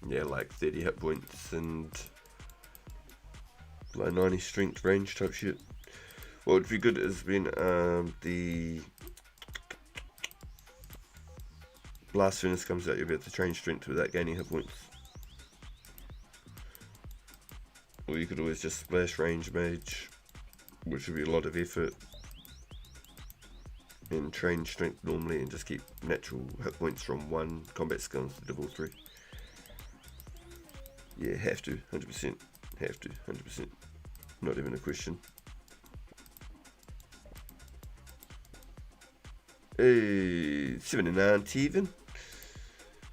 Yeah, like 30 hit points and like 90 strength range type shit. What would be good is when the blast furnace comes out, you'll be able to train strength without gaining hit points. Or you could always just splash range mage, which would be a lot of effort, and train strength normally and just keep natural hit points from 1 combat skill instead of all 3. Yeah, have to, 100%. Have to, 100%. Not even a question. Hey, 79 Teven.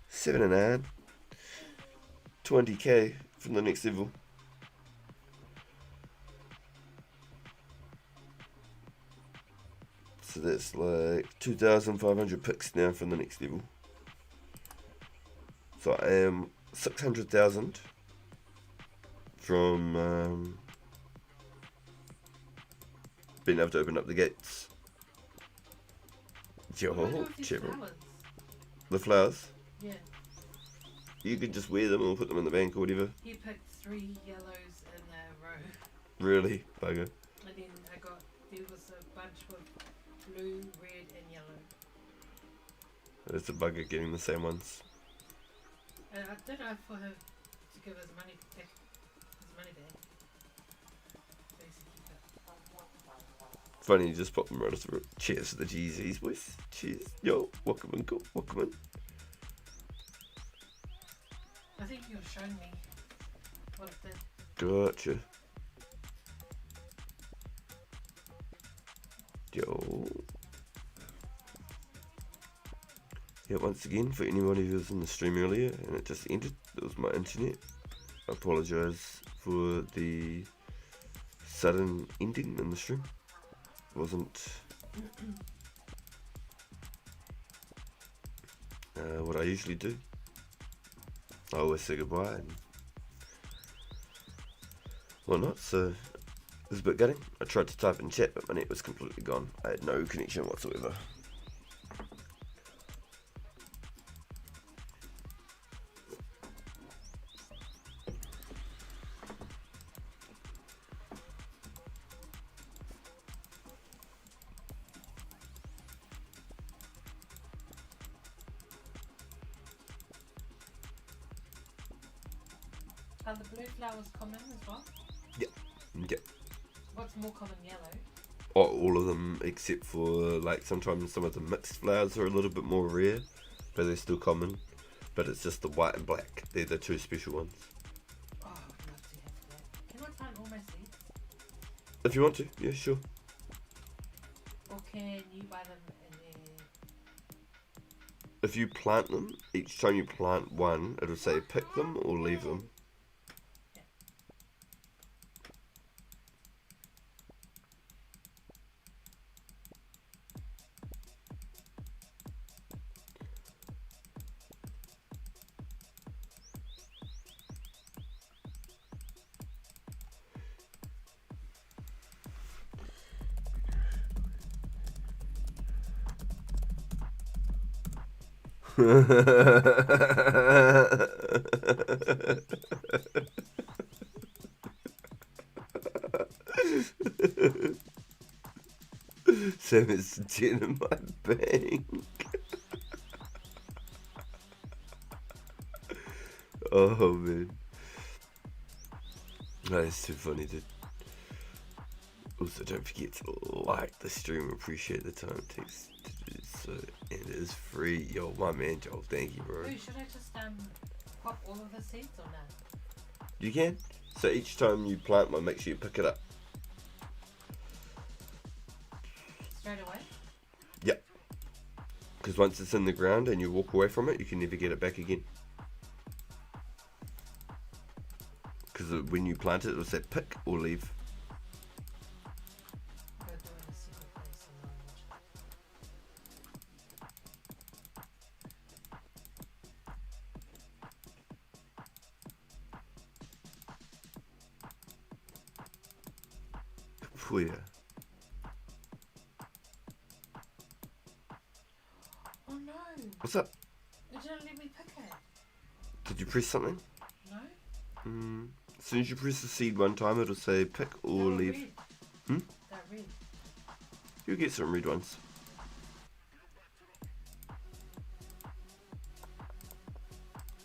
79. 20k from the next level. So that's like 2,500 picks now from the next level. So I am 600,000 from being able to open up the gates. Yo, What do I do with these Chibble. flowers? The flowers, Yeah. you can just wear them or put them in the bank or whatever. He picked 3 yellows in a row. Really, bugger. And then there was a bunch with blue, red, and yellow. It's a bugger getting the same ones. And I did ask for him to give his money back. So he said keep it. Funny, you just pop them right through. Cheers to the GZs, boys. Cheers. Yo, welcome in, cool. Welcome in. I think you were showing me what it did. Gotcha. Yo. Yeah, once again, for anybody who was in the stream earlier and it just ended, it was my internet. I apologise for the sudden ending in the stream. It wasn't what I usually do. I always say goodbye and whatnot, so it was a bit gutting. I tried to type in chat, but my net was completely gone. I had no connection whatsoever. Are the blue flowers common as well? Yeah. What's more common, yellow? All of them except for like sometimes some of the mixed flowers are a little bit more rare, but they're still common. But it's just the white and black. They're the 2 special ones. Oh, I'd love to have that. Can I plant all my seeds? If you want to, yeah, sure. Or can you buy them and then... If you plant them, each time you plant one, it'll say pick them or leave them. Sam is sitting in my bank. Oh man. That is too funny, dude. Also, don't forget to like the stream. Appreciate the time it takes to do so. And it is free. Yo, my man, Joel. Thank you, bro. Ooh, should I just pop all of the seeds or not? You can. So each time you plant one, make sure you pick it up. Straight away? Yep. Because once it's in the ground and you walk away from it, you can never get it back again. Because when you plant it, it'll say pick or leave. Go do it in a secret place and then watch Oh yeah. it. Oh no! What's up? It didn't let me pick it. Did you press something? No? As soon as you press the seed one time, it'll say pick or They were leave. red. Hmm? They're red. You'll get some red ones.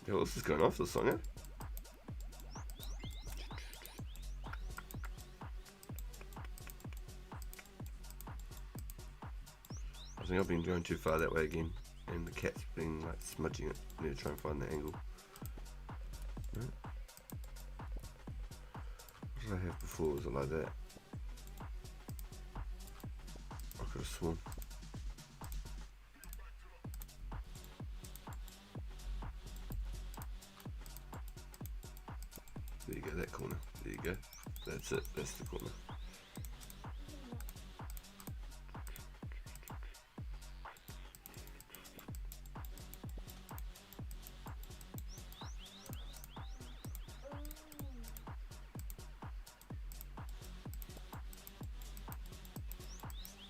Yo, this is going off this song, eh? I think I've been going too far that way again, and the cat's been like smudging it. I need to try and find the angle. Right. What did I have before? Was it like that? I could have sworn. There you go, that corner. There you go. That's it. That's the corner.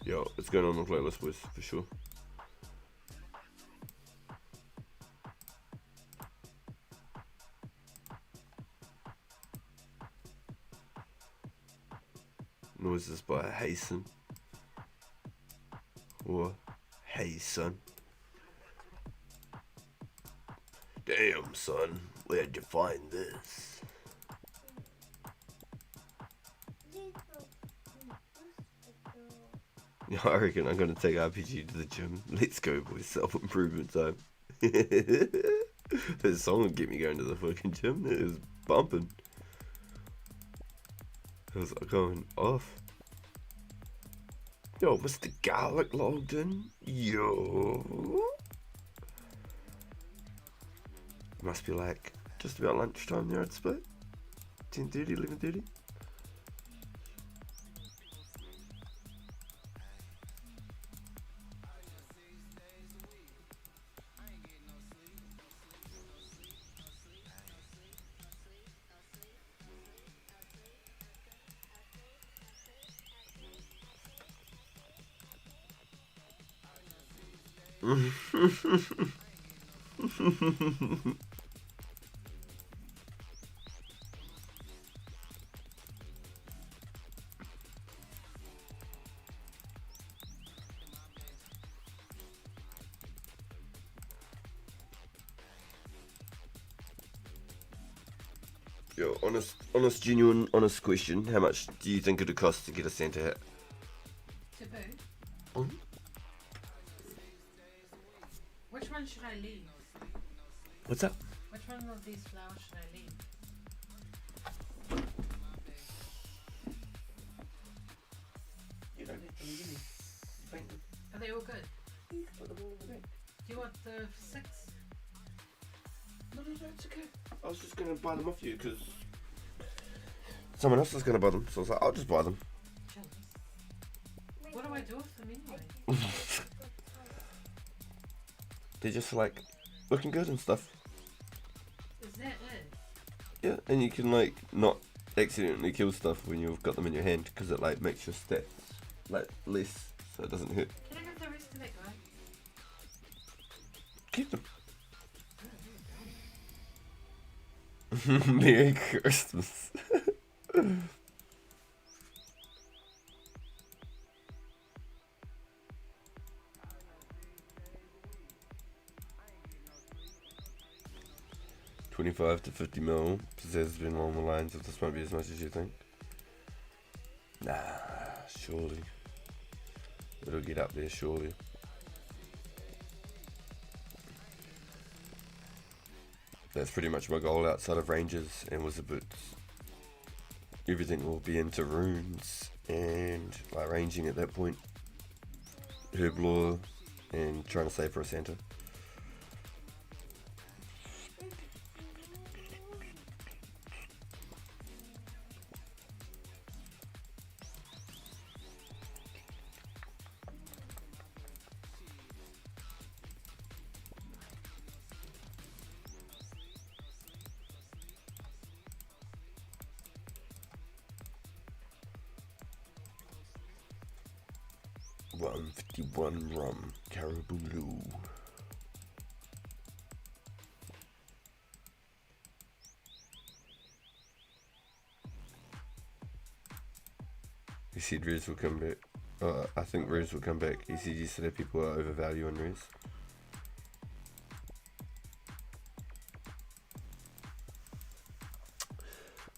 Yo, it's going on the playlist, boys, for sure. Noises by Hasten. Or Hey Son. Damn, son, where'd you find this? Yeah, I reckon I'm gonna take RPG to the gym. Let's go, boys. Self-improvement time. This song will get me going to the fucking gym. It is bumping. It was going off. Yo, Mr. Garlic logged in. Yo. Must be like just about lunchtime there at Split. 10:30, 11:30. Yo, honest, genuine, honest question. How much do you think it'd cost to get a Santa hat? Taboo? Mhm. Which one should I leave? What's up? Which one of these flowers should I leave? You don't have to leave any. Are they all good? Put them all in the bag. Do you want the 6? No, it's okay. I was just gonna buy them off you because someone else was gonna buy them, so I was like, I'll just buy them. Jealous. What do I do with them anyway? They're just like looking good and stuff. Is that it? Yeah, and you can like not accidentally kill stuff when you've got them in your hand because it like makes your stats like less, so it doesn't hurt. Can I have the rest of that guy? Keep them. Merry Christmas. $25 to $50 mil. Says it's been along the lines of this won't be as much as you think. Nah, surely. It'll get up there, surely. That's pretty much my goal outside of Rangers and Wizard Boots. Everything will be into runes and like ranging at that point. Herblore and trying to save for a Santa. $151 rum, Caribou. He said Rez will come back. I think Rez will come back. He said yesterday people are overvaluing Rez.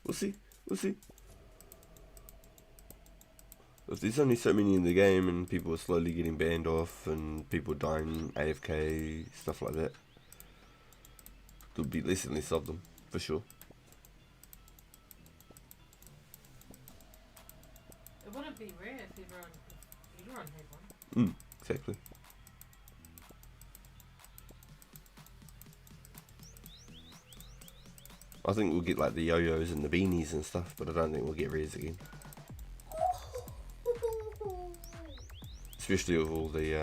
We'll see. We'll see. If there's only so many in the game and people are slowly getting banned off and people dying AFK, stuff like that, there'll be less and less of them, for sure. It wouldn't be rare if everyone had one. Exactly. I think we'll get like the yo-yos and the beanies and stuff, but I don't think we'll get rares again. Especially with all the,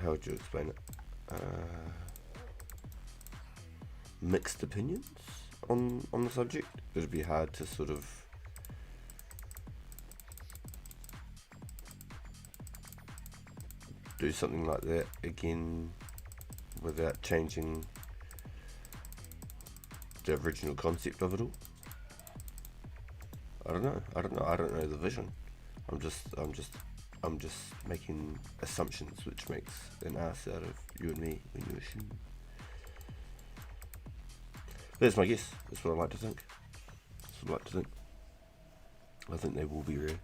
how would you explain it? Mixed opinions on the subject. It'd be hard to sort of do something like that again without changing the original concept of it all. I don't know the vision. I'm just making assumptions, which makes an ass out of you and me when you assume. That's my guess. That's what I like to think. I think they will be rare.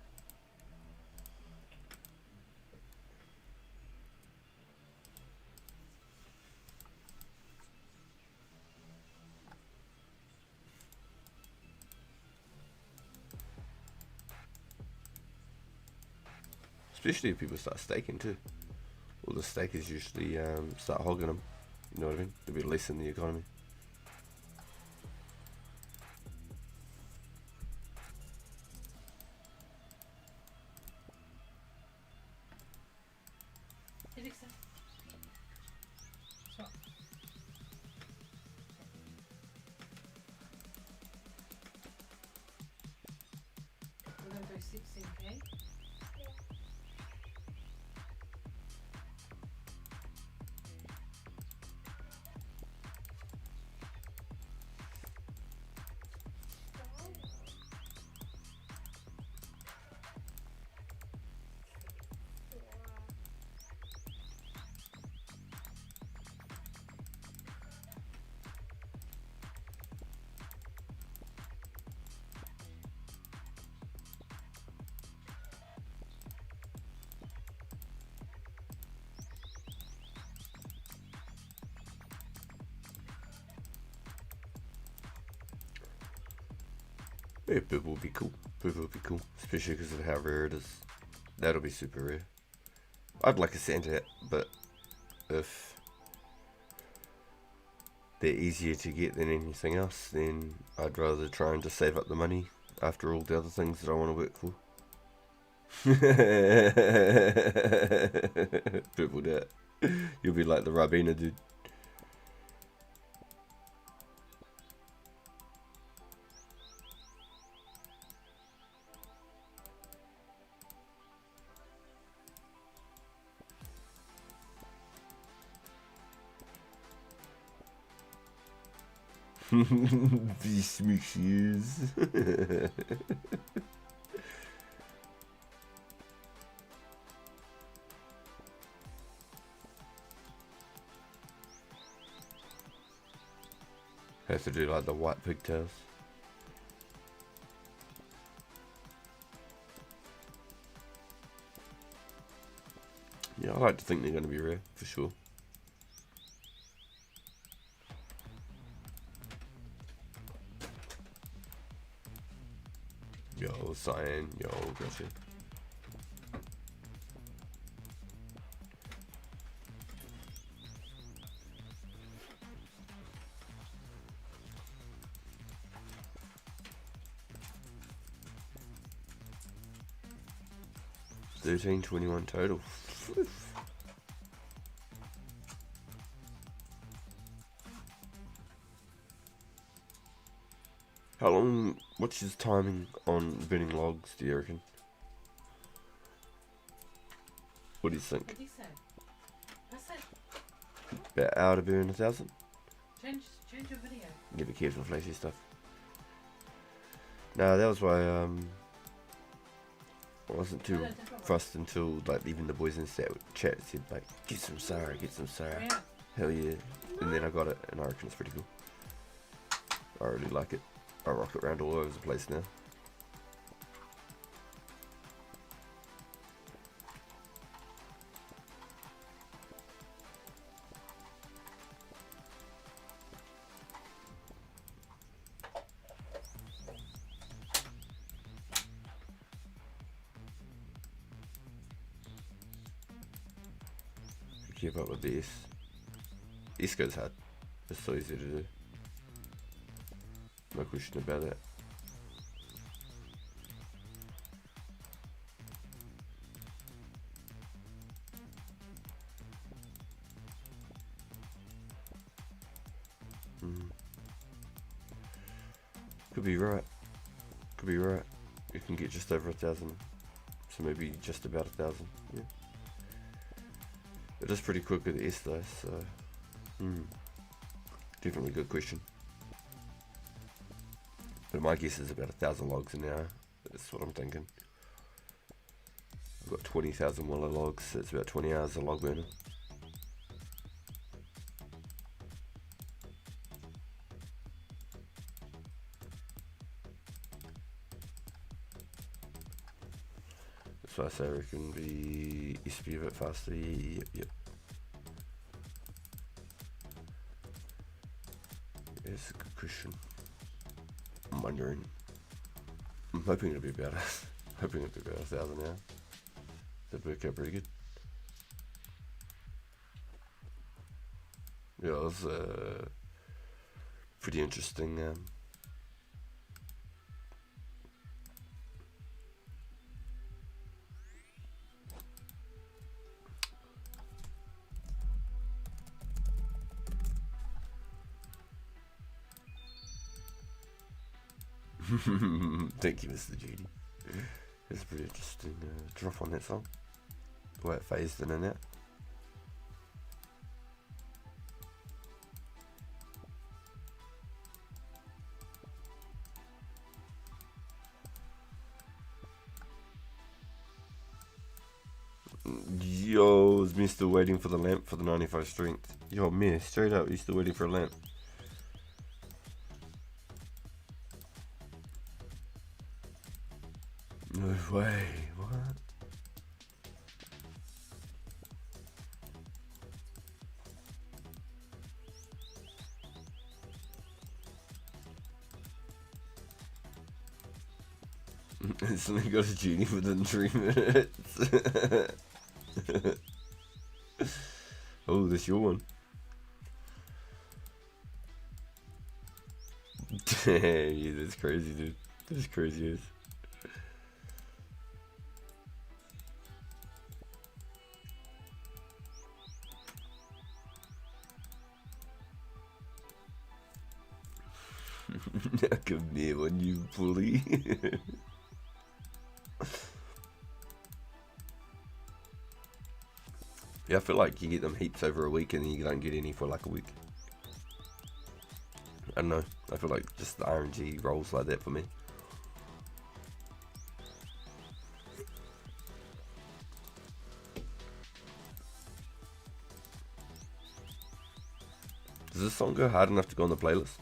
Especially if people start staking too. Well, the stakers usually start hogging them. You know what I mean? There'll be less in the economy. Swap. We're going to do 16k. Yeah, purple will be cool. Purple will be cool, especially because of how rare it is. That'll be super rare. I'd like a Santa hat, but if they're easier to get than anything else, then I'd rather try and just save up the money after all the other things that I want to work for. Purple hat. You'll be like the Rabina dude. These mixes. Have to do like the white pigtails. Yeah, I like to think they're going to be rare, for sure. Yo, cyan, yo, gotcha. $13.21 total. How long? What's his timing on burning logs? Do you reckon? What do you think? What did he say? I said, About hour to burn 1,000? change your video. Yeah, be careful, flashy stuff. No, that was why I wasn't too fussed until like even the boys in the chat said like, get some Sarah, get some Sarah. Yeah. Hell yeah. And then I got it and I reckon it's pretty cool. I really like it. I rock it around all over the place now. Keep up with this. This goes hard. It's so easy to do. No question about it. Could be right. Could be right. You can get just over 1,000. So maybe just about 1,000. Yeah. It is pretty quick with the S though, so definitely a good question. But my guess is about 1,000 logs an hour. That's what I'm thinking. I've got 20,000 willow logs, so it's about 20 hours of log burner. So I say I reckon the SP a bit faster. Yep. It's a good question. I'm wondering. I'm hoping it'll be about hoping it'll be about 1,000 now. That'd work out pretty good. Yeah, it was pretty interesting. Thank you, Mr. GD. It's a pretty interesting drop on that song. The way it phased in and out. Yo, is me still waiting for the lamp for the 95 strength? Yo, me, straight up, you still waiting for a lamp? No way, what? Instantly got a genie within 3 minutes. Oh, that's your one. Yeah, that's crazy, dude. That's crazy as. Come here when you bully. Yeah, I feel like you get them heaps over a week and then you don't get any for like a week. I don't know. I feel like just the RNG rolls like that for me. Does this song go hard enough to go on the playlist?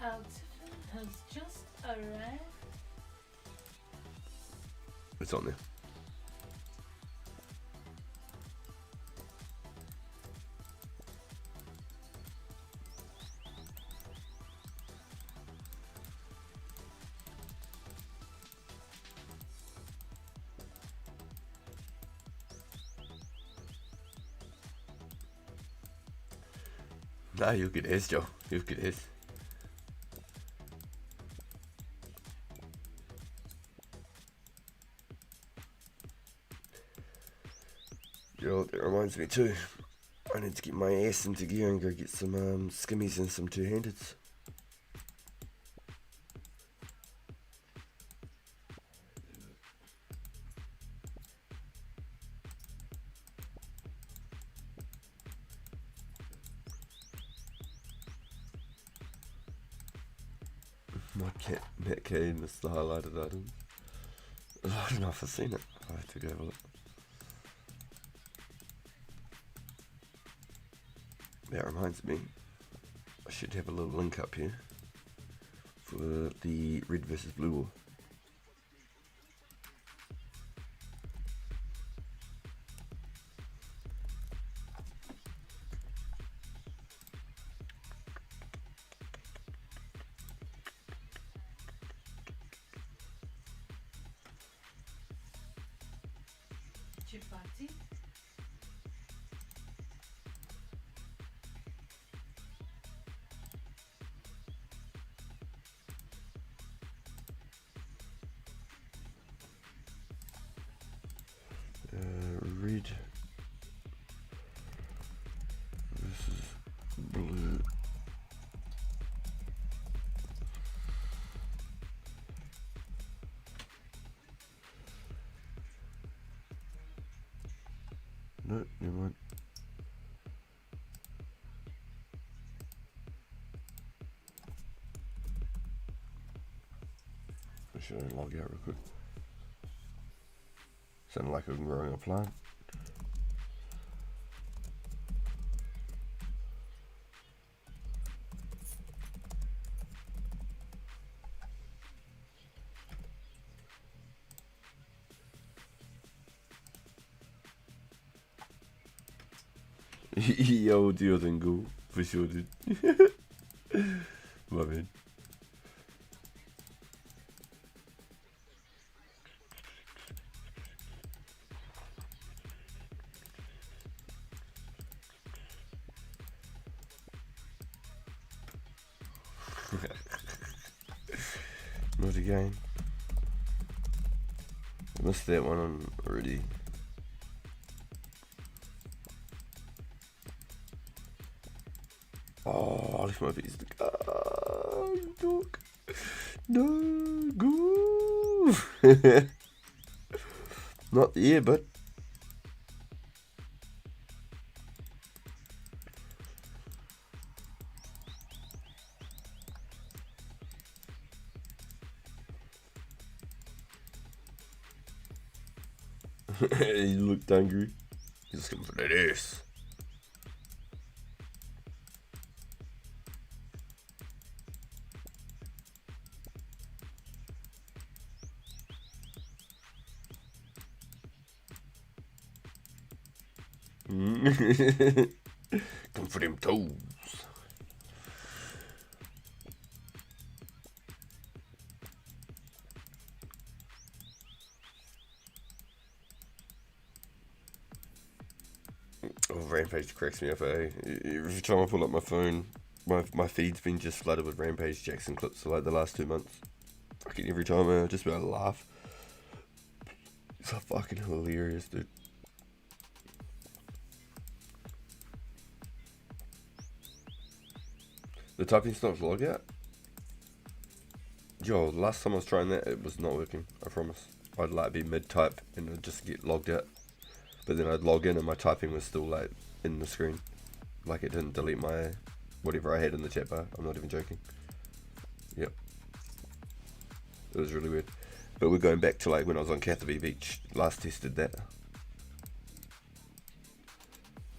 Our tiffin has just arrived. It's on there. Nah, you'll get his, Joe. You'll get his. Yo, that reminds me too. I need to get my ass into gear and go get some skimmies and some two-handeds. Matt Kane is the highlighted item. I don't know if I've seen it. I have to go have a look. That reminds me, I should have a little link up here for the red versus blue war. Chapati. Red versus blue. No, never mind. I should log out real quick. Sounded like I'm growing a plant. Yo, deal then go for sure, dude. My man. Not again. I missed that one on already. Oh, I left my piece to go. You dog. No, go. Not there, but. He looked angry. He's just coming for that ass. Come for them toes. Oh, Rampage cracks me up, eh? Every time I pull up my phone, my feed's been just flooded with Rampage Jackson clips for like the last 2 months. Fucking every time, I just be able to laugh. It's so fucking hilarious, dude. The typing stopped log out? Yo, last time I was trying that, it was not working, I promise. I'd like be mid-type and it'd just get logged out. But then I'd log in and my typing was still like in the screen. Like it didn't delete my whatever I had in the chat bar. I'm not even joking. Yep. It was really weird. But we're going back to like when I was on Catherby Beach. Last tested that.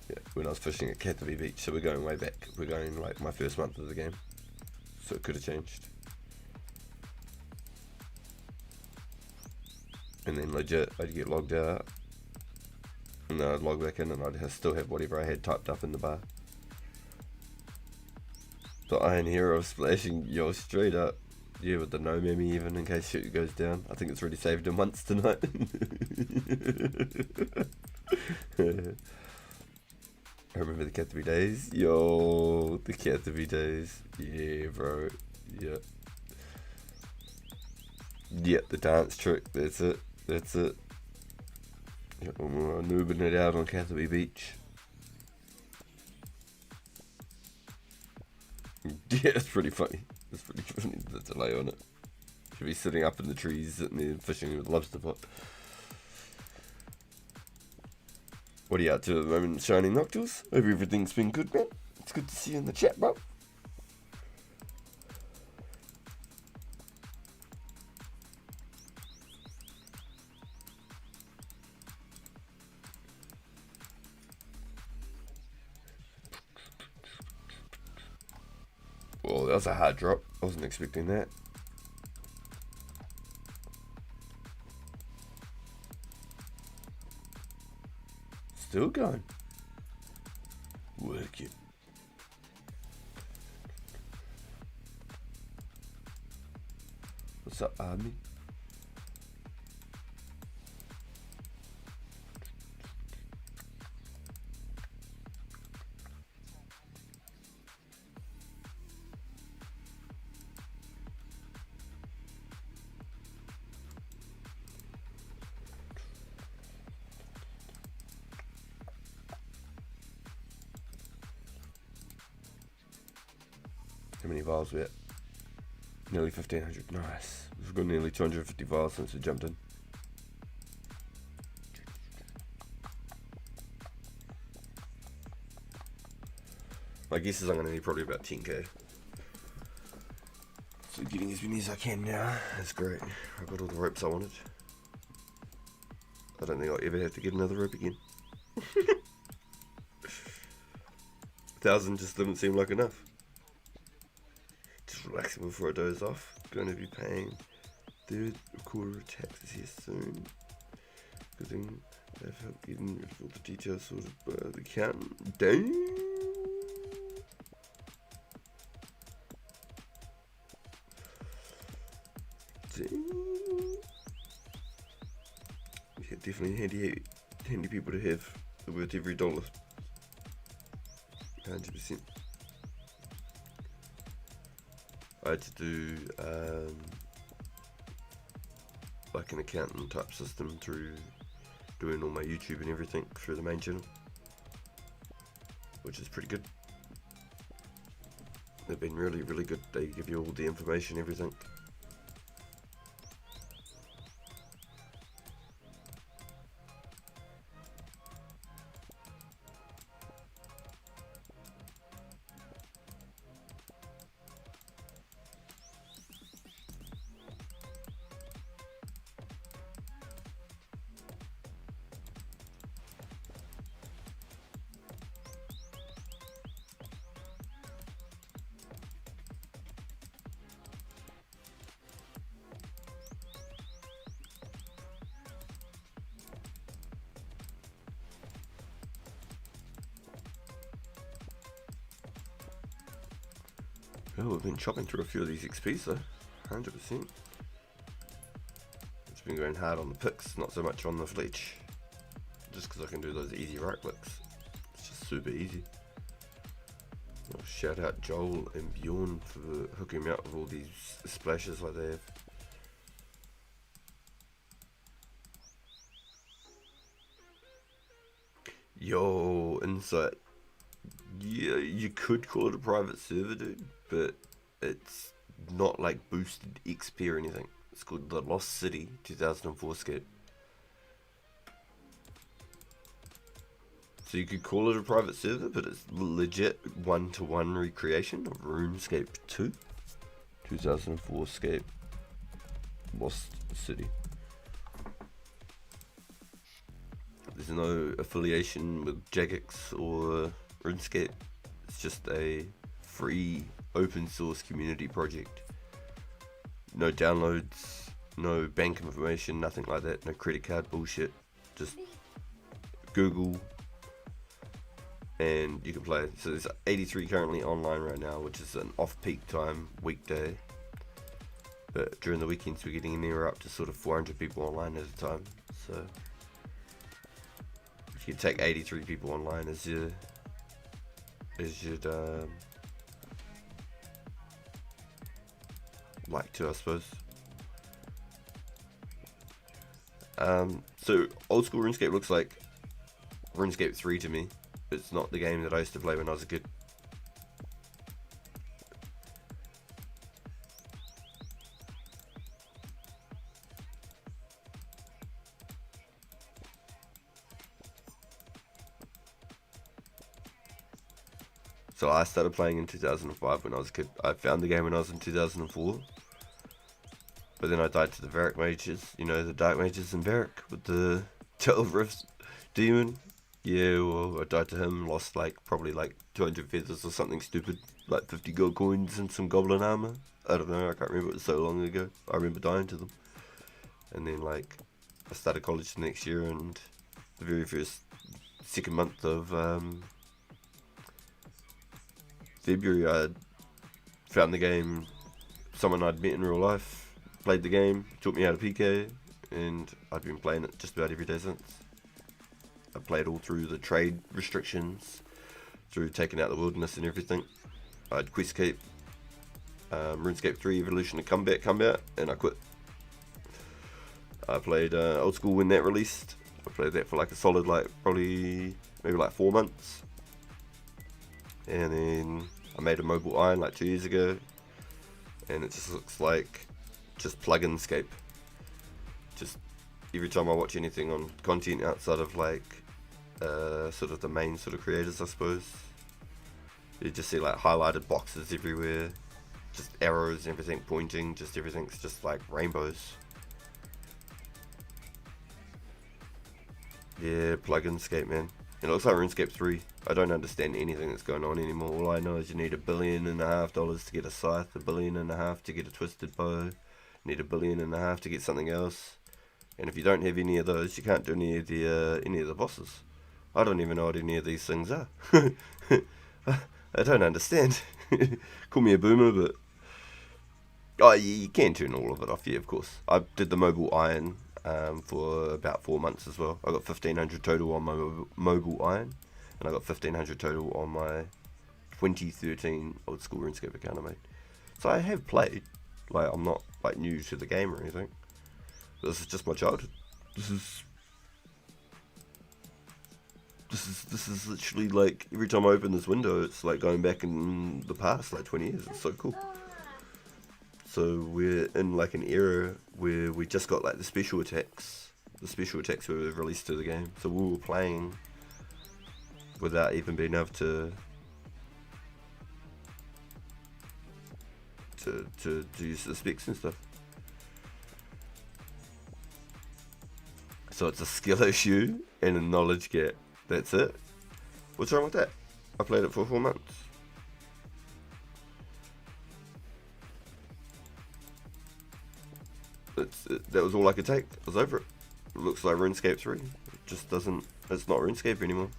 Yeah, when I was fishing at Catherby Beach. So we're going way back. We're going like my first month of the game. So it could have changed. And then legit, I'd get logged out. And then I'd log back in and I'd still have whatever I had typed up in the bar. The Iron Hero splashing, yo, straight up. Yeah, with the no mammy even in case shit goes down. I think it's already saved him once tonight. I remember the Catherby days. Yo, the Catherby days. Yeah, bro. Yeah. Yeah, the dance trick. That's it. That's it. Yeah, we're noobing it out on Catherby Beach. Yeah, it's pretty funny. It's pretty funny, the delay on it. Should be sitting up in the trees sitting there fishing with lobster pot. What are you up to at the moment, Shining Noctules? Hope everything's been good, man. It's good to see you in the chat, bro. Well, that was a hard drop. I wasn't expecting that. Still going. Work it. What's up, Army? How many vials we at? Nearly 1500. Nice. We've got nearly 250 vials since we jumped in. My guess is I'm going to need probably about 10k. So getting as many as I can now. That's great. I've got all the ropes I wanted. I don't think I'll ever have to get another rope again. 1,000 just didn't seem like enough. Just relaxing before I doze off. Going to be paying third quarter of taxes here soon. Good thing they've helped getting rid of all the details sorted by the accountant. Dang! Yeah, definitely handy people to have. They're worth every dollar. 100%. I had to do like an accountant type system through doing all my YouTube and everything through the main channel, which is pretty good. They've been really, really good. They give you all the information, everything. Oh, we've been chopping through a few of these XPs though, 100%. It's been going hard on the picks, not so much on the fletch. Just because I can do those easy right clicks. It's just super easy. Well, shout out Joel and Bjorn for hooking me up with all these splashes like they have. Yo, Insight. Yeah, you could call it a private server, dude, but it's not like boosted XP or anything. It's called the Lost City 2004 Scape. So you could call it a private server, but it's legit one-to-one recreation of RuneScape 2. 2004 Scape Lost City. There's no affiliation with Jagex or RuneScape. It's just a free open source community project. No downloads, no bank information, nothing like that, no credit card bullshit. Just Google and you can play. So there's 83 currently online right now, which is an off-peak time weekday. But during the weekends we're getting near up to sort of 400 people online at a time. So if you take 83 people online as you'd like to, I suppose. So old school RuneScape looks like RuneScape 3 to me. It's not the game that I used to play when I was a kid. So I started playing in 2005 when I was a kid. I found the game when I was in 2004. But then I died to the Varric mages. You know, the Dark Mages in Varric with the 12 Rifts demon. Yeah, well, I died to him, lost probably 200 feathers or something stupid. Like 50 gold coins and some goblin armor. I don't know, I can't remember, it was so long ago. I remember dying to them. And then I started college the next year, and the very second month of February I found the game. Someone I'd met in real life played the game, taught me how to PK, and I'd been playing it just about every day since. I played all through the trade restrictions, through taking out the wilderness and everything. I had Questcape, RuneScape 3 Evolution to come out, and I quit. I played Old School when that released. I played that for a solid maybe 4 months. And then I made a mobile iron 2 years ago, and it just looks like just plug-in-scape. Just every time I watch anything on content outside of sort of the main sort of creators, I suppose, you just see highlighted boxes everywhere, just arrows and everything pointing, just everything's just rainbows. Yeah, plug-in-scape, man. It looks like RuneScape 3. I don't understand anything that's going on anymore. All I know is you need $1.5 billion to get a scythe, $1.5 billion to get a twisted bow, you need $1.5 billion to get something else. And if you don't have any of those, you can't do any of the bosses. I don't even know what any of these things are. I don't understand. Call me a boomer, but oh, you can turn all of it off. Yeah, of course. I did the mobile iron for about 4 months as well. I got 1,500 total on my mobile iron, and I got 1,500 total on my 2013 old school RuneScape account I made. So I have played. I'm not new to the game or anything. This is just my childhood. This is literally every time I open this window, it's going back in the past 20 years. It's so cool. So we're in an era where we just got the special attacks. The special attacks were released to the game. So we were playing without even being able to use the specs and stuff. So it's a skill issue and a knowledge gap. That's it. What's wrong with that? I played it for 4 months. That was all I could take. I was over it. It looks like RuneScape 3. It just doesn't. It's not RuneScape anymore.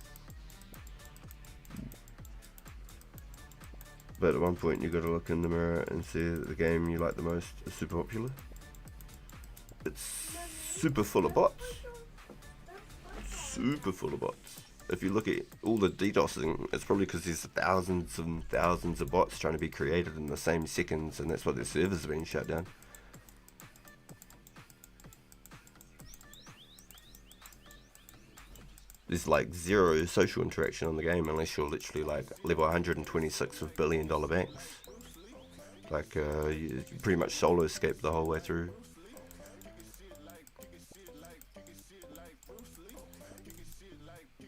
But at one point you got to look in the mirror and see that the game you like the most is super popular. It's super full of bots. Super full of bots. If you look at all the DDoSing, it's probably because there's thousands and thousands of bots trying to be created in the same seconds, and that's why their servers are being shut down. There's zero social interaction on the game unless you're literally level 126 with $1 billion banks. You pretty much solo escape the whole way through.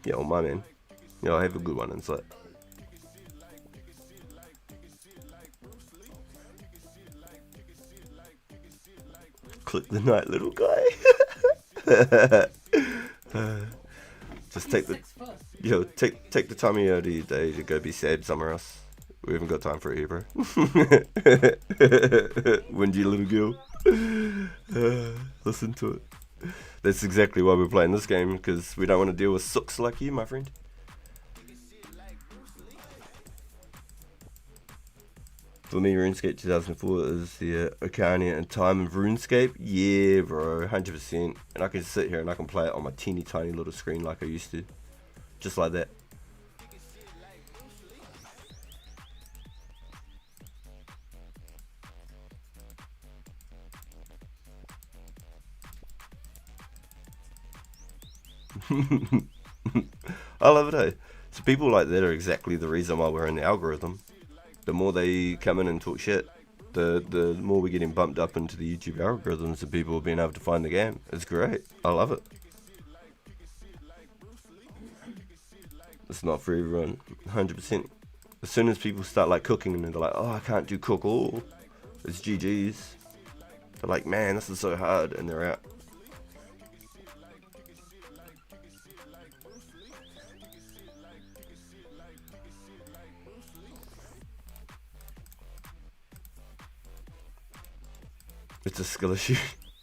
Yeah, well, my man. Yeah, have a good one, Insight. Click the night, little guy. Just take the 6 foot. take the time out of your day to go be sad somewhere else. We haven't got time for it here, bro. Windy little girl. Listen to it. That's exactly why we're playing this game, because we don't want to deal with sooks like you, my friend. For me, RuneScape 2004 is the Ocarina and time of RuneScape. Yeah, bro, 100%. And I can sit here and I can play it on my teeny tiny little screen like I used to. Just like that. I love it, eh? So people like that are exactly the reason why we're in the algorithm. The more they come in and talk shit, the more we're getting bumped up into the YouTube algorithms and people being able to find the game. It's great. I love it. It's not for everyone, 100%. As soon as people start like cooking and they're like, oh, I can't do cook all, it's GG's. They're like, man, this is so hard, and they're out. It's a skill issue.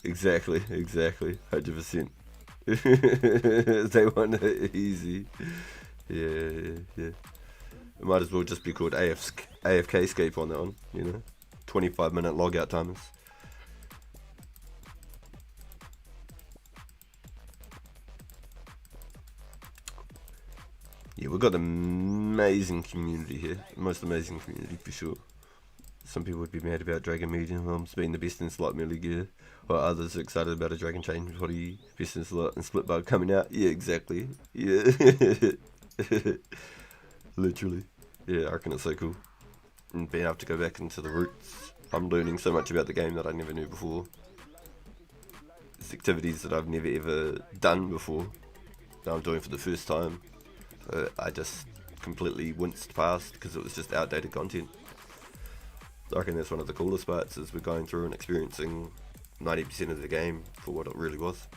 Exactly, 100%. They want it easy. Yeah. It might as well just be called AFK-scape on that one, 25-minute logout timers. Yeah, we've got an amazing community here. Most amazing community for sure. Some people would be mad about Dragon Medium Arms being the best in slot melee gear, while others are excited about a Dragon Chain body, best in slot, and Split Bug coming out. Yeah, exactly. Yeah. Literally. Yeah, I reckon it's so cool. And being able to go back into the roots. I'm learning so much about the game that I never knew before. It's activities that I've never ever done before, that I'm doing for the first time. I just completely winced past because it was just outdated content. I reckon that's one of the coolest parts, is we're going through and experiencing 90% of the game for what it really was.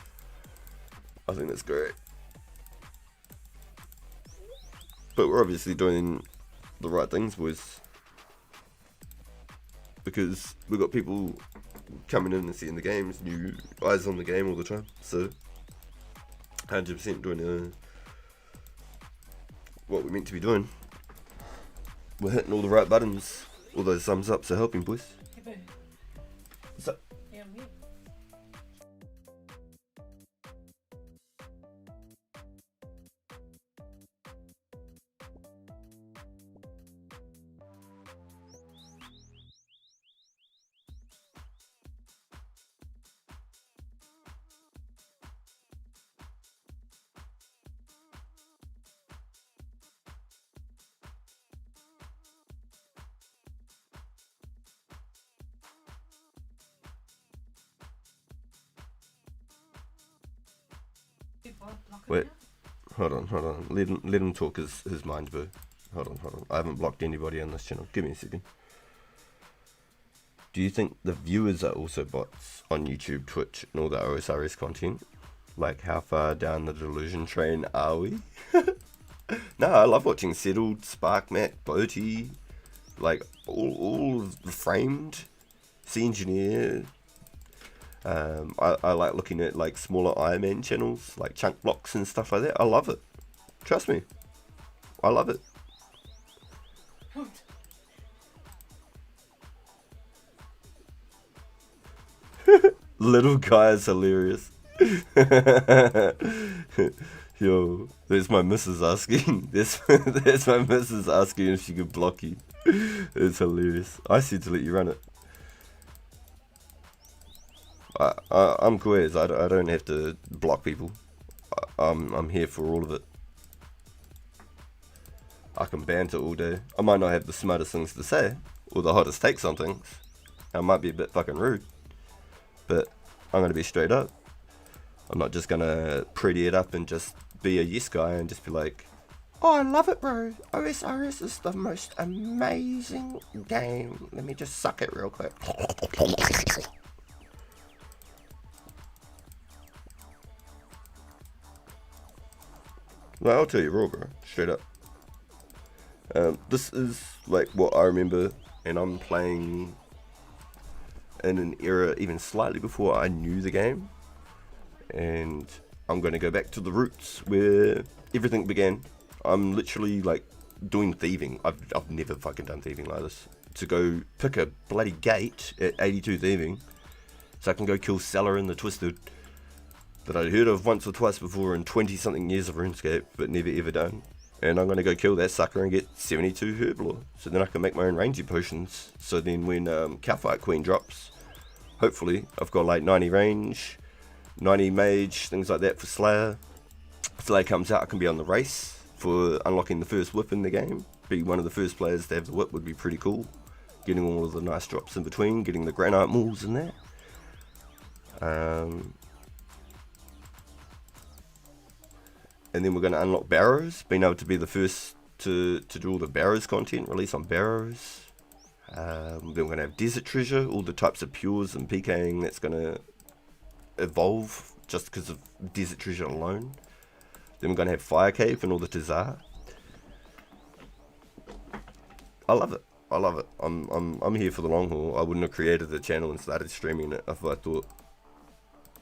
I think that's great. But we're obviously doing the right things, boys. Because we've got people coming in and seeing the games, new eyes on the game all the time. So, 100% doing what we're meant to be doing. We're hitting all the right buttons. All those thumbs ups are helping, boys. Hey, boo. What's up? Yeah, I'm mute. Wait. Hold on. Let him talk his mind, boo. Hold on. I haven't blocked anybody on this channel. Give me a second. Do you think the viewers are also bots on YouTube, Twitch, and all the OSRS content? Like, how far down the delusion train are we? No, I love watching Settled, Spark Mac, Boaty, like all of the Framed, C-Engineer. I like looking at like smaller Iron Man channels, like Chunk Blocks and stuff like that. I love it. Trust me. I love it. Little guy is hilarious. Yo, there's my missus asking. There's my missus asking if she could block you. It's hilarious. I said to let you run it. I'm cool as I don't have to block people. I'm here for all of it. I can banter all day. I might not have the smartest things to say or the hottest takes on things. I might be a bit fucking rude, but I'm gonna be straight up. I'm not just gonna pretty it up and just be a yes guy and just be like, Oh, I love it, bro. OSRS is the most amazing game. Let me just suck it real quick. Well, I'll tell you raw, bro. Straight up. This is like what I remember, and I'm playing in an era even slightly before I knew the game. And I'm going to go back to the roots where everything began. I'm literally like doing thieving. I've never fucking done thieving like this. To go pick a bloody gate at 82 thieving so I can go kill Cellar in the Twisted that I'd heard of once or twice before in 20 something years of RuneScape but never ever done. And I'm going to go kill that sucker and get 72 Herblore. So then I can make my own rangey potions. So then when Cowfight Queen drops, hopefully I've got like 90 range, 90 mage, things like that for Slayer. Slayer comes out, I can be on the race for unlocking the first whip in the game. Be one of the first players to have the whip would be pretty cool. Getting all of the nice drops in between, getting the granite mauls in there. And then we're going to unlock Barrows, being able to be the first to do all the Barrows content, release on Barrows. Then we're going to have Desert Treasure, all the types of pures and PKing that's going to evolve just because of Desert Treasure alone. Then we're going to have Fire Cave and all the Tazar. I love it. I love it. I'm here for the long haul. I wouldn't have created the channel and started streaming it if I thought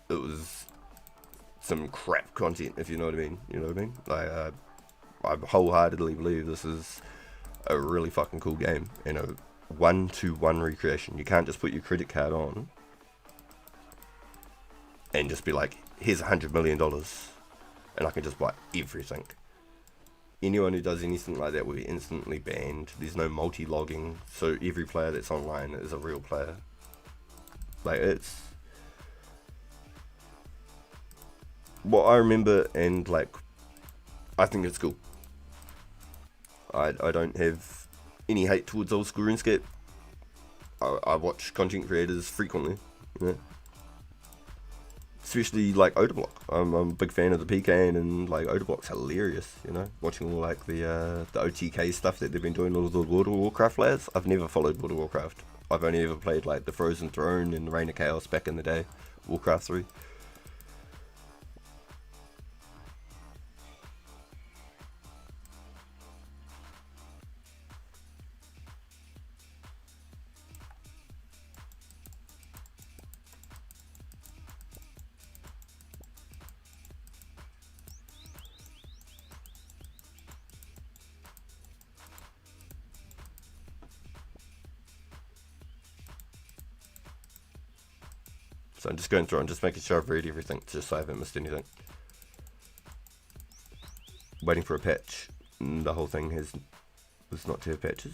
it was some crap content, if you know what I mean. You know what I mean? Like, I wholeheartedly believe this is a really fucking cool game and a 1-to-1 recreation. You can't just put your credit card on and just be like, here's $100 million and I can just buy everything. Anyone who does anything like that will be instantly banned. There's no multi-logging, so every player that's online is a real player. Like, it's what I remember, and like, I think it's cool. I don't have any hate towards old school RuneScape. I watch content creators frequently, you know? Especially like Odablock. I'm a big fan of the PK, and like Odablock's hilarious, you know. Watching all like the OTK stuff that they've been doing, all the World of Warcraft lads. I've never followed World of Warcraft. I've only ever played like the Frozen Throne and the Reign of Chaos back in the day, Warcraft 3. So I'm just going through and just making sure I've read everything, just so I haven't missed anything. Waiting for a patch. The whole thing has not to have patches.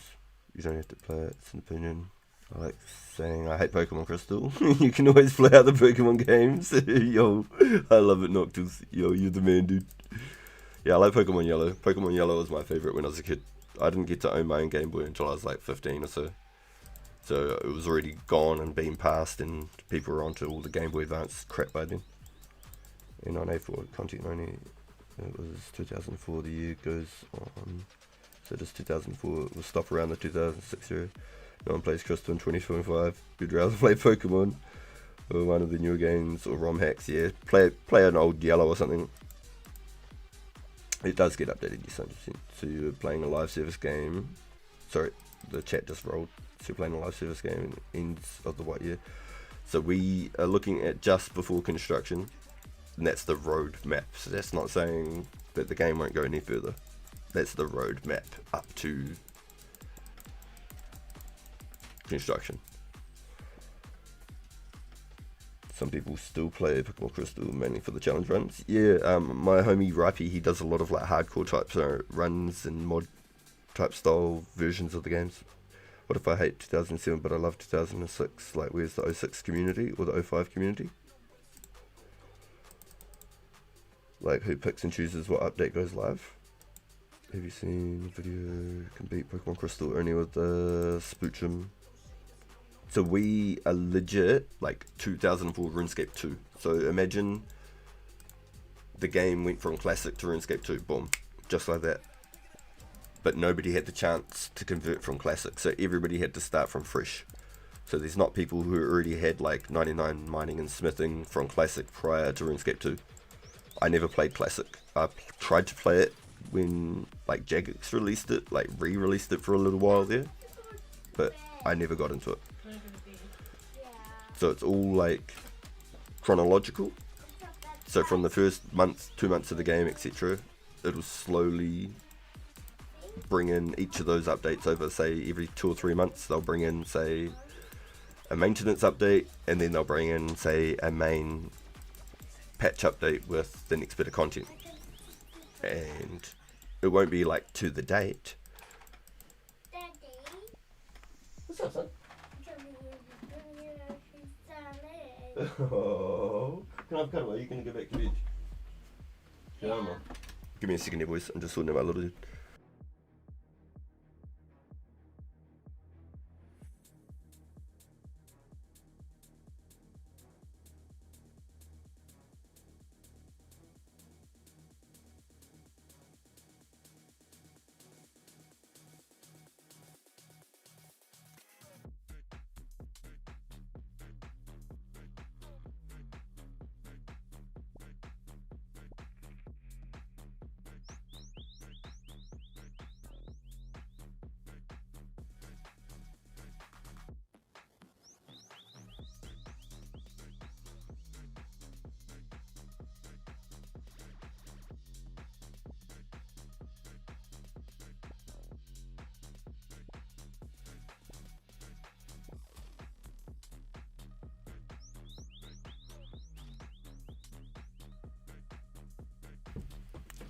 You don't have to play it, it's an opinion. I like saying I hate Pokemon Crystal. You can always play out the Pokemon games. Yo, I love it, Noctis. Yo, you're the man, dude. Yeah, I like Pokemon Yellow. Pokemon Yellow was my favourite when I was a kid. I didn't get to own my own Game Boy until I was like 15 or so. So it was already gone and being passed, and people were onto all the Game Boy Advance crap by then. And on A4 content only, it was 2004, the year goes on. So just 2004, it will stop around the 2006 era. No one plays Crystal in 2025. You'd rather play Pokemon or one of the newer games or ROM hacks, yeah. Play an old Yellow or something. It does get updated, yes, 100%. So you're playing a live service game. Sorry, the chat just rolled. So you're playing a live service game in ends of the what year. So we are looking at just before construction, and that's the road map. So that's not saying that the game won't go any further. That's the road map up to construction. Some people still play Pokemon Crystal mainly for the challenge runs. Yeah, my homie Ripey, he does a lot of like hardcore type runs and mod type style versions of the games. What if I hate 2007 but I love 2006? Like, where's the 06 community or the 05 community? Like, who picks and chooses what update goes live? Have you seen the video can beat Pokemon Crystal only with the Spoochum? So we are legit like 2004 RuneScape 2. So imagine the game went from Classic to RuneScape 2, boom, just like that. but nobody had the chance to convert from classic, so everybody had to start from fresh. So there's not people who already had like 99 mining and smithing from classic prior to RuneScape 2. I never played classic. I tried to play it when like Jagex released it, like re-released it for a little while there, but I never got into it. Can I go to bed? So it's all like chronological. So from the first month, 2 months of the game, etc., it'll slowly bring in each of those updates over, say, every 2 or 3 months. They'll bring in, say, a maintenance update, and then they'll bring in, say, a main patch update with the next bit of content. And it won't be like to the date. Daddy, What's up, son? can we Oh, can I have a cuddle? Are you going to go back to bed? Yeah, I'm on. Give me a second here, boys. I'm just sorting out my little dude.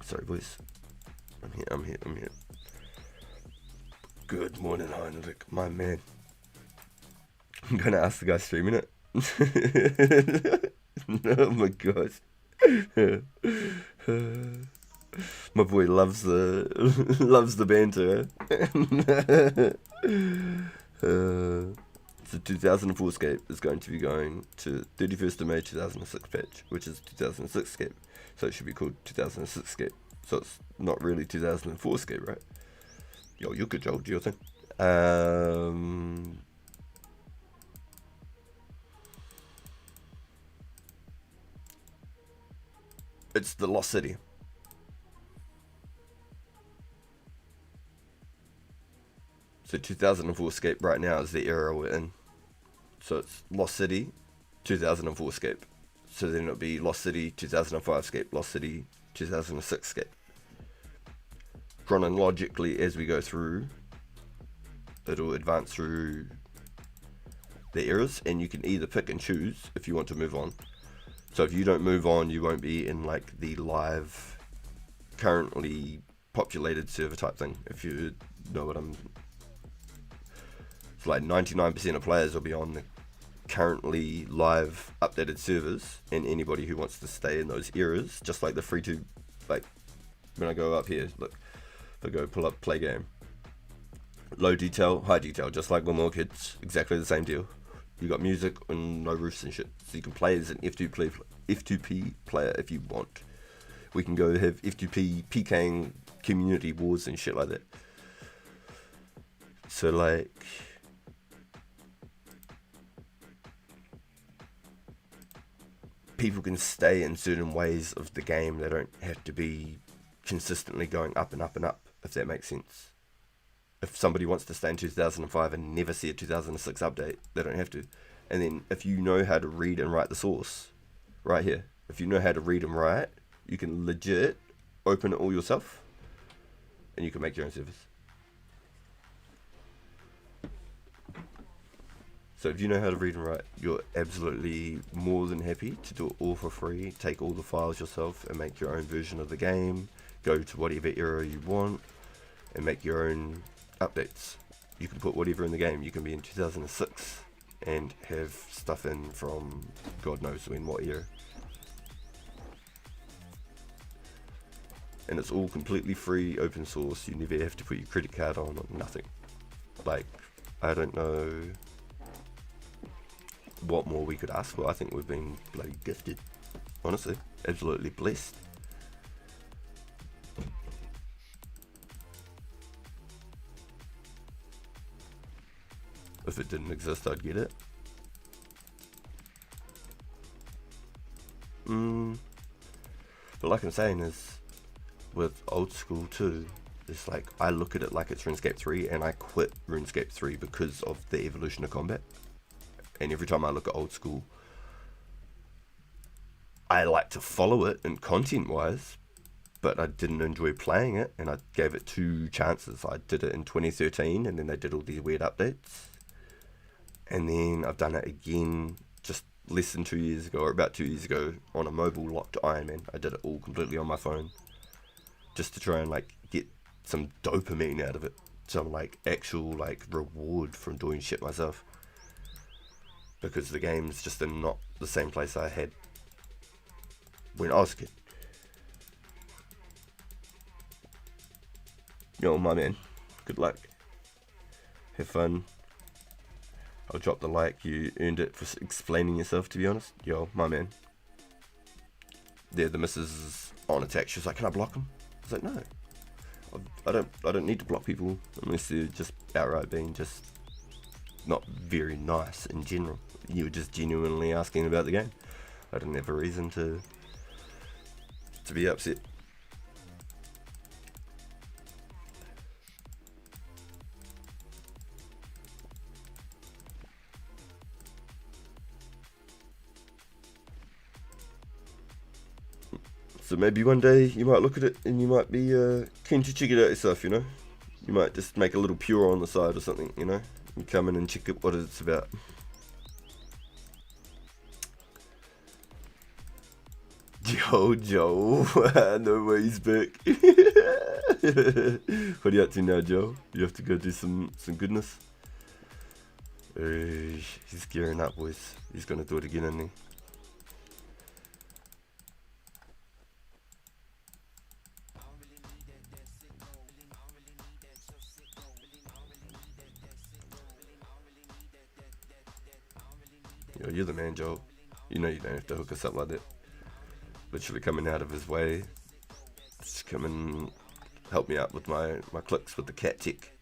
Sorry, boys. I'm here. Good morning, Heinrich, my man. I'm gonna ask the guy streaming it. Oh my gosh. My boy loves the banter. So 2004 Scape is going to be going to 31st of May 2006 patch, which is 2006 Scape. So it should be called 2006 Scape. So it's not really 2004 Scape, right? Yo, you're good, Joel. Do your thing. It's the Lost City. So 2004 Scape right now is the era we're in. So it's Lost City, 2004 Scape. So then it'll be Lost City, 2005 Scape, Lost City, 2006 Scape. Chronologically, as we go through, it'll advance through the eras, and you can either pick and choose if you want to move on. So if you don't move on, you won't be in like the live, currently populated server type thing, if you know what I'm... It's like 99% of players will be on the currently live updated servers, and anybody who wants to stay in those eras, just like the free to, like when I go up here, look, if I go pull up play game, low detail, high detail, just like when we were kids, exactly the same deal. You got music and no roofs and shit, so you can play as an F2P player if you want. We can go have F2P PKing community wars and shit like that. So like, people can stay in certain ways of the game. They don't have to be consistently going up and up and up, if that makes sense. If somebody wants to stay in 2005 and never see a 2006 update, they don't have to. And then if you know how to read and write the source, right here, if you know how to read and write, you can legit open it all yourself, and you can make your own servers. So if you know how to read and write, you're absolutely more than happy to do it all for free, take all the files yourself and make your own version of the game, go to whatever era you want and make your own updates. You can put whatever in the game. You can be in 2006 and have stuff in from God knows when, what year. And it's all completely free, open source. You never have to put your credit card on or nothing. Like, I don't know what more we could ask for. I think we've been bloody gifted, honestly, absolutely blessed. if it didn't exist, I'd get it. But like I'm saying is, with old school too, it's like I look at it like it's RuneScape 3, and I quit RuneScape 3 because of the evolution of combat. And every time I look at old school, I like to follow it in content wise, but I didn't enjoy playing it, and I gave it 2 chances. I did it in 2013, and then they did all these weird updates, and then I've done it again just less than 2 years ago, or about 2 years ago, on a mobile locked Iron Man. I did it all completely on my phone, just to try and like get some dopamine out of it, some like actual like reward from doing shit myself, because the game's just in not the same place I had when I was a kid. Yo, my man, good luck, have fun. I'll drop the like, you earned it for explaining yourself, to be honest. Yo, my man. There, the missus is on attack. She was like, can I block him? I was like, no. I don't need to block people unless they're just outright being just not very nice in general. You were just genuinely asking about the game. I didn't have a reason to be upset. So maybe one day you might look at it and you might be keen to check it out yourself, you know? You might just make a little pure on the side or something, you know? You come in and check out what it's about. Joe. No way he's back. What are you up to now, Joe? You have to go do some goodness? He's gearing up, boys. He's gonna do it again, isn't he? Yo, you're the man, Joe. You know you don't have to hook us up like that. Literally coming out of his way. Just come and help me out with my clicks with the cat tick.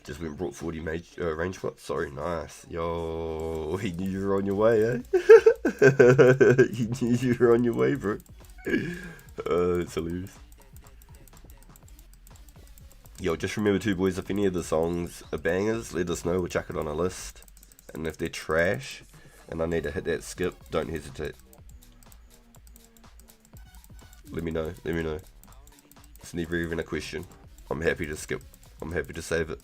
Just went and brought 40 range spots. Sorry, nice. Yo, he knew you were on your way, eh? He knew you were on your way, bro. It's hilarious. Yo, just remember too, boys, if any of the songs are bangers, let us know, we'll chuck it on a list. And if they're trash, and I need to hit that skip, don't hesitate. Let me know. It's never even a question. I'm happy to skip. I'm happy to save it.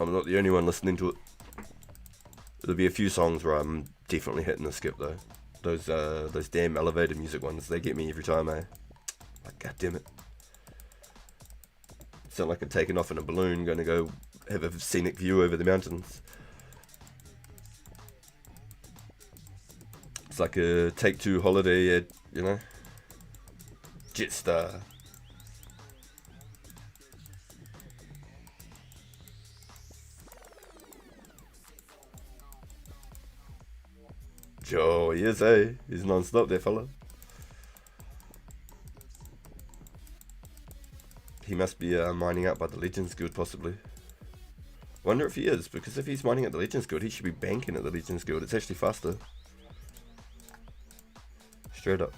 I'm not the only one listening to it. There'll be a few songs where I'm definitely hitting the skip though. Those damn elevator music ones, they get me every time, eh? Like, god damn it. Sound like I'm taking off in a balloon, gonna go have a scenic view over the mountains. It's like a Take-Two holiday ad, you know? Jetstar. Joe, he is, eh? He's non-stop there, fella. He must be mining out by the Legends Guild, possibly. Wonder if he is, because if he's mining at the Legends Guild, he should be banking at the Legends Guild. It's actually faster. Straight up.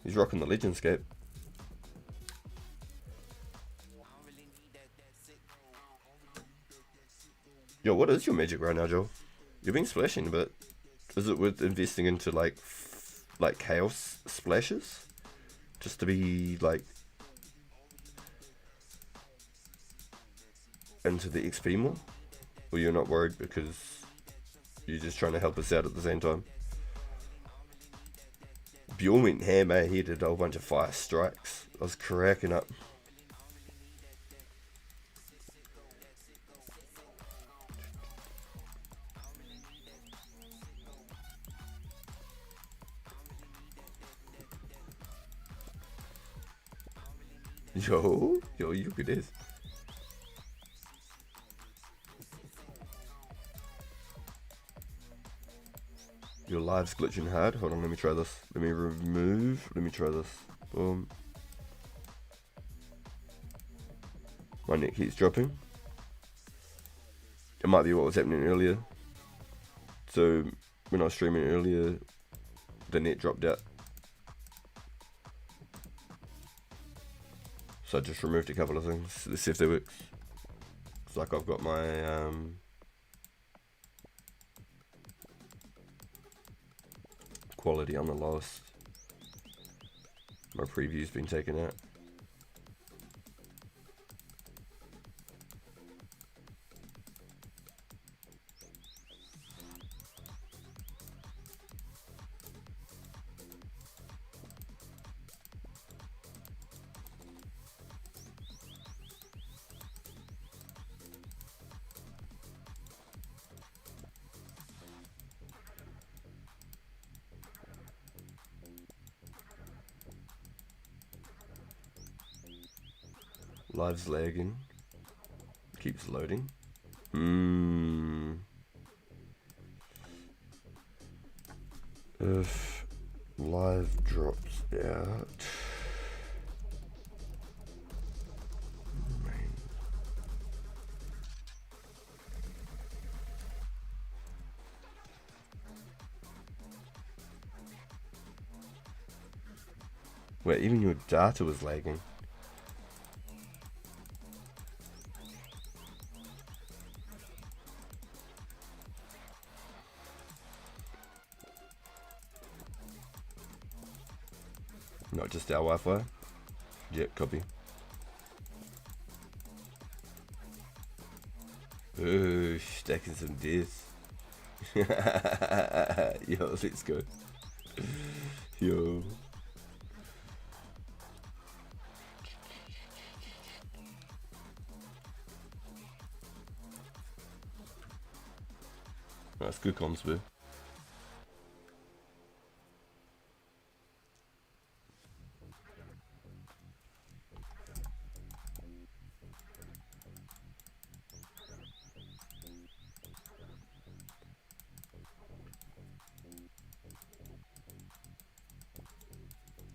He's rocking the Runescape. Yo, what is your magic right now, Joe? You've been splashing, but is it worth investing into like chaos splashes? Just to be like into the XP more? Or you're not worried because you're just trying to help us out at the same time? Bjorn went ham, eh? He did a whole bunch of fire strikes. I was cracking up. Yo, you look at this. Your live's glitching hard. Hold on, let me try this. Let me remove. Let me try this. Boom. My net keeps dropping. It might be what was happening earlier. So when I was streaming earlier, the net dropped out. So I just removed a couple of things. Let's see if they work. It's like I've got my quality on the lowest. My preview's been taken out. Live's lagging. Keeps loading. If live drops out. Wait, even your data was lagging. Not just our Wi-Fi. Yep, copy. Ooh, stacking some deaths. Yo, let's go. Yo. That's good comms, bro.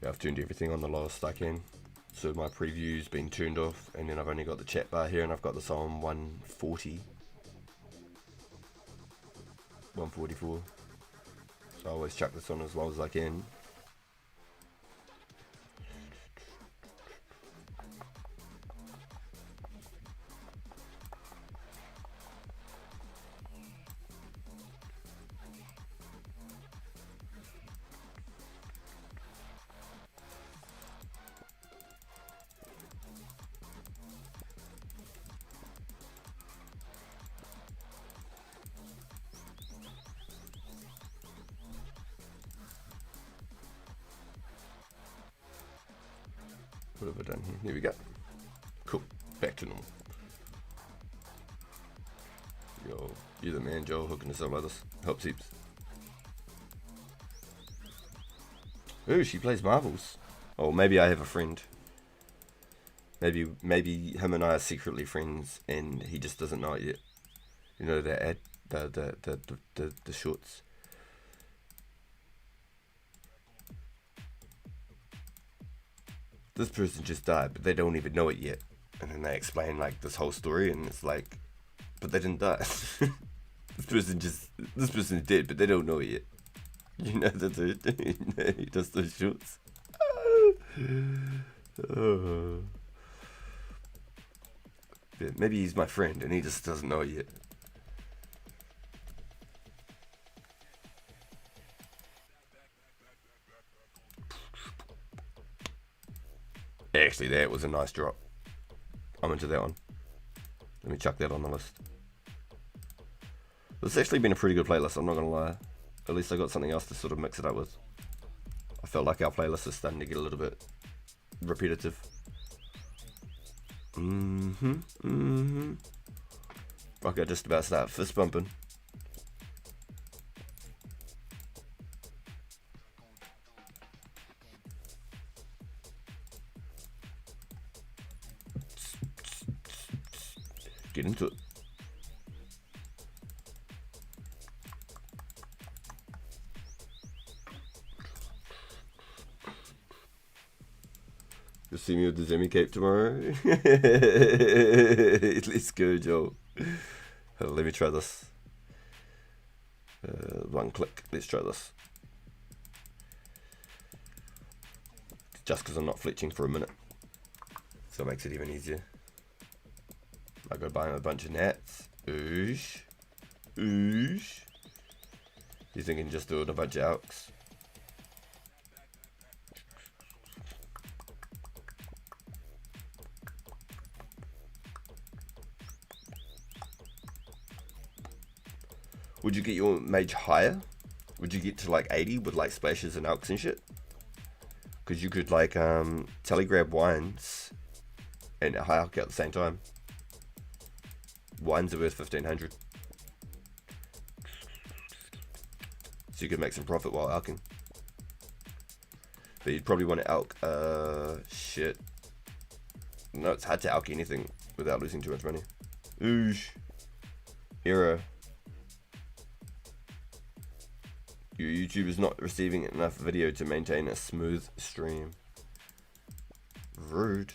Yeah, I've turned everything on the lowest I can. So my preview's been turned off, and then I've only got the chat bar here, and I've got this on 140. 144. So I always chuck this on as well as I can. What have I done here? There we go. Cool. Back to normal. Yo, you're the man, Joe, hooking us up like this. Helps heaps. Ooh, she plays marbles. Oh, maybe I have a friend. Maybe him and I are secretly friends, and he just doesn't know it yet. You know that ad, the shorts. This person just died, but they don't even know it yet. And then they explain like this whole story, and it's like, but they didn't die. This person's dead, but they don't know it yet. You know that he does those shorts. Yeah, maybe he's my friend, and he just doesn't know it yet. Actually, that was a nice drop. I'm into that one. Let me chuck that on the list. This has actually been a pretty good playlist, I'm not going to lie. At least I got something else to sort of mix it up with. I felt like our playlist is starting to get a little bit repetitive. Fuck, I just about start fist bumping. Get into it. You'll see me with the Zemi cape tomorrow. Let's go, Joe. Let me try this. One click. Let's try this. Just because I'm not fletching for a minute. So it makes it even easier. I go buy him a bunch of nats. Oosh. Oosh. You thinking just doing a bunch of elks? Would you get your mage higher? Would you get to like 80 with like splashes and elks and shit? Because you could like telegrab wines and high elk at the same time. Wines are worth 1500. So you could make some profit while elking. But you'd probably want to elk, shit. No, it's hard to elk anything without losing too much money. Oosh. Hero. Your YouTube is not receiving enough video to maintain a smooth stream. Rude.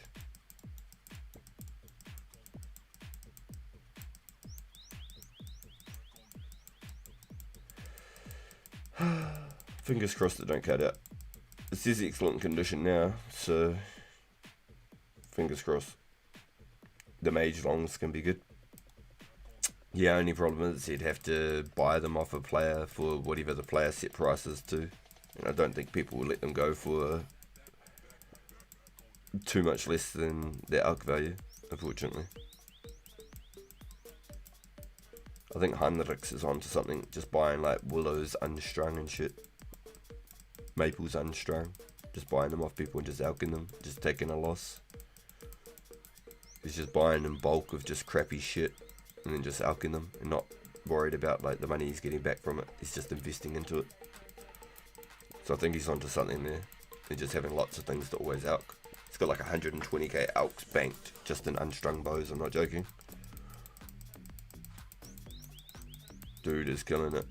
Fingers crossed it don't cut out. It says excellent condition now, so fingers crossed. The mage longs can be good. Yeah, only problem is you'd have to buy them off a player for whatever the player set prices to. And I don't think people will let them go for too much less than their elk value, unfortunately. I think Heinrichs is onto something, just buying like willows unstrung and shit. Maples unstrung. Just buying them off people and just elking them, just taking a loss. He's just buying in bulk of just crappy shit and then just elking them and not worried about like the money he's getting back from it. He's just investing into it. So I think he's onto something there. He's just having lots of things to always elk. He's got like 120k elks banked just in unstrung bows, I'm not joking. Dude is killing it.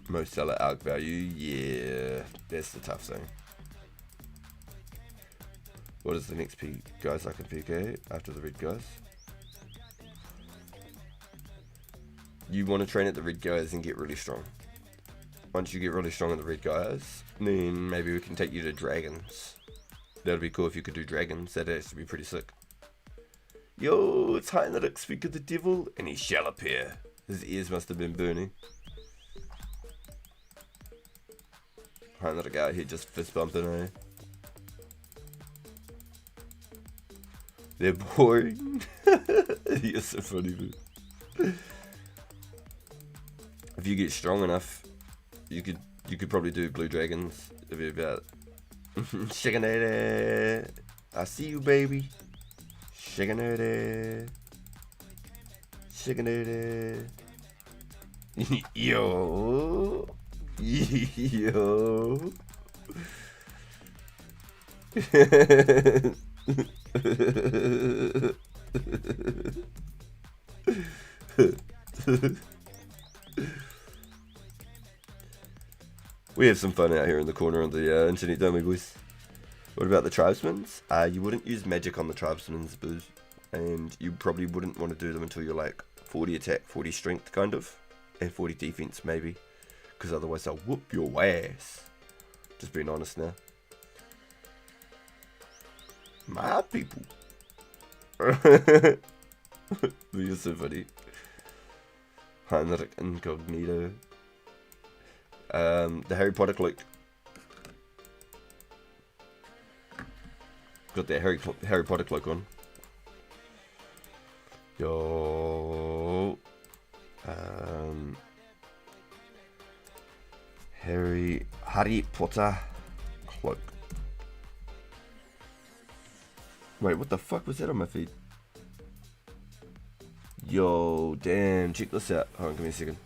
Most seller elk value, yeah, that's the tough thing. What is the next guys I can PK after the red guys? You want to train at the red guys and get really strong. Once you get really strong at the red guys, then maybe we can take you to dragons. That'd be cool if you could do dragons. That'd actually be pretty sick. Yo, it's Heinrich, speak of the devil, and he shall appear. His ears must have been burning. Heinrich out here just fist bumping, eh? They're boring. You're so funny, man. If you get strong enough, you could probably do blue dragons. It'd be about Shiganade. I see you, baby. Shiganade. Shiganade. Yo. Yo. We have some fun out here in the corner on the internet, don't we, boys? What about the tribesmen? You wouldn't use magic on the tribesmen, booze. And you probably wouldn't want to do them until you're like 40 attack, 40 strength, kind of. And 40 defense, maybe. Because otherwise they'll whoop your ass. Just being honest now. My people. You're so funny. Heinrich Incognito. The Harry Potter cloak. Got that Harry Potter cloak on. Yo. Harry Potter cloak. Wait, what the fuck was that on my feed? Yo, damn, check this out. Hold on, give me a second.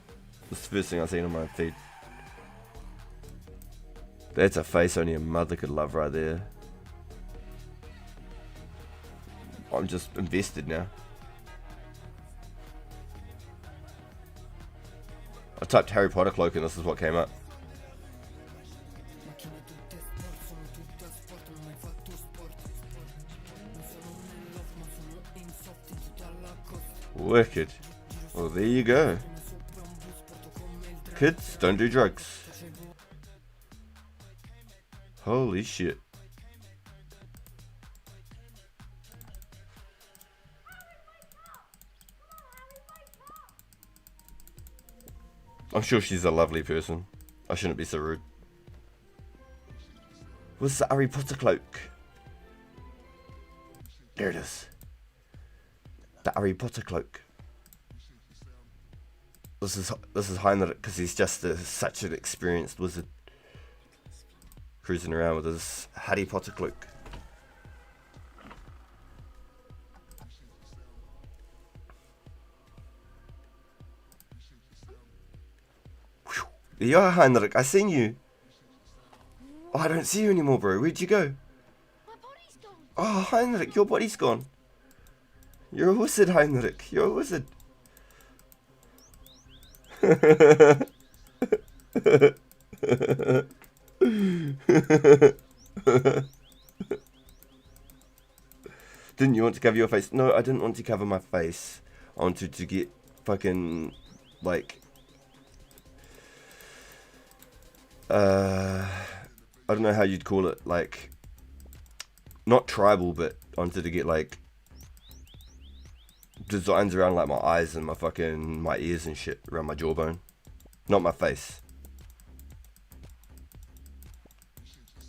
This is the first thing I've seen on my feed. That's a face only a mother could love right there. I'm just invested now. typed Harry Potter cloak and this is what came up. Wicked. Well, there you go. Kids, don't do drugs. Holy shit. I'm sure she's a lovely person. I shouldn't be so rude. What's the Harry Potter cloak? There it is. The Harry Potter cloak. This is Heinrich because he's just such an experienced wizard. Cruising around with his Harry Potter cloak. Yeah, Heinrich, I seen you. Oh, I don't see you anymore, bro. Where'd you go? My body's gone. Oh, Heinrich, your body's gone. You're a wizard, Heinrich. You're a wizard. Didn't you want to cover your face? No, I didn't want to cover my face. I wanted to get fucking, like, I don't know how you'd call it, like, not tribal, but I wanted to get, like, designs around, like, my eyes and my ears and shit around my jawbone. Not my face.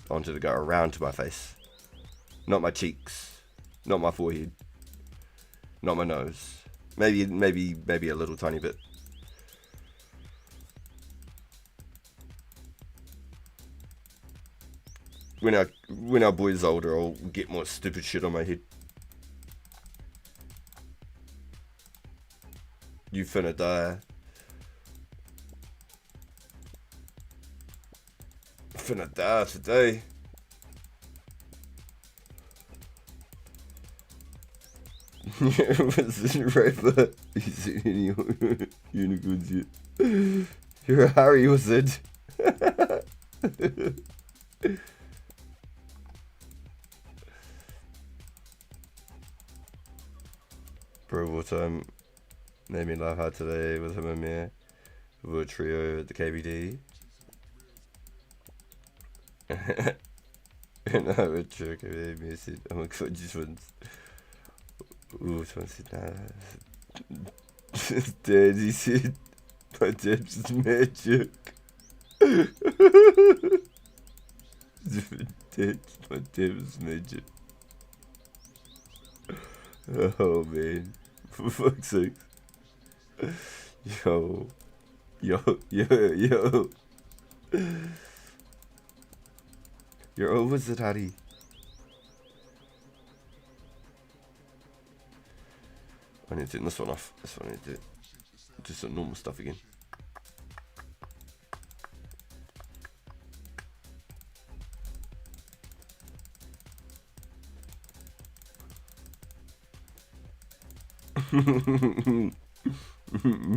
I wanted to go around to my face. Not my cheeks. Not my forehead. Not my nose. Maybe a little tiny bit. When our boy's older, I'll get more stupid shit on my head. You finna die. Finna die today. Wizard Raper. You seen any unicorns yet? You're a Harry wizard. Bro, what made me laugh hard today with him and me. We were a trio at the KBD. And I would trick away me said, oh my god, just once. Ooh, someone said, nah. Dad, he said, my dad's magic. My dad's magic. Oh man, for fuck's sake. Yo. You're a wizard, Harry. I need to turn this one off. This one I need to do some normal stuff again.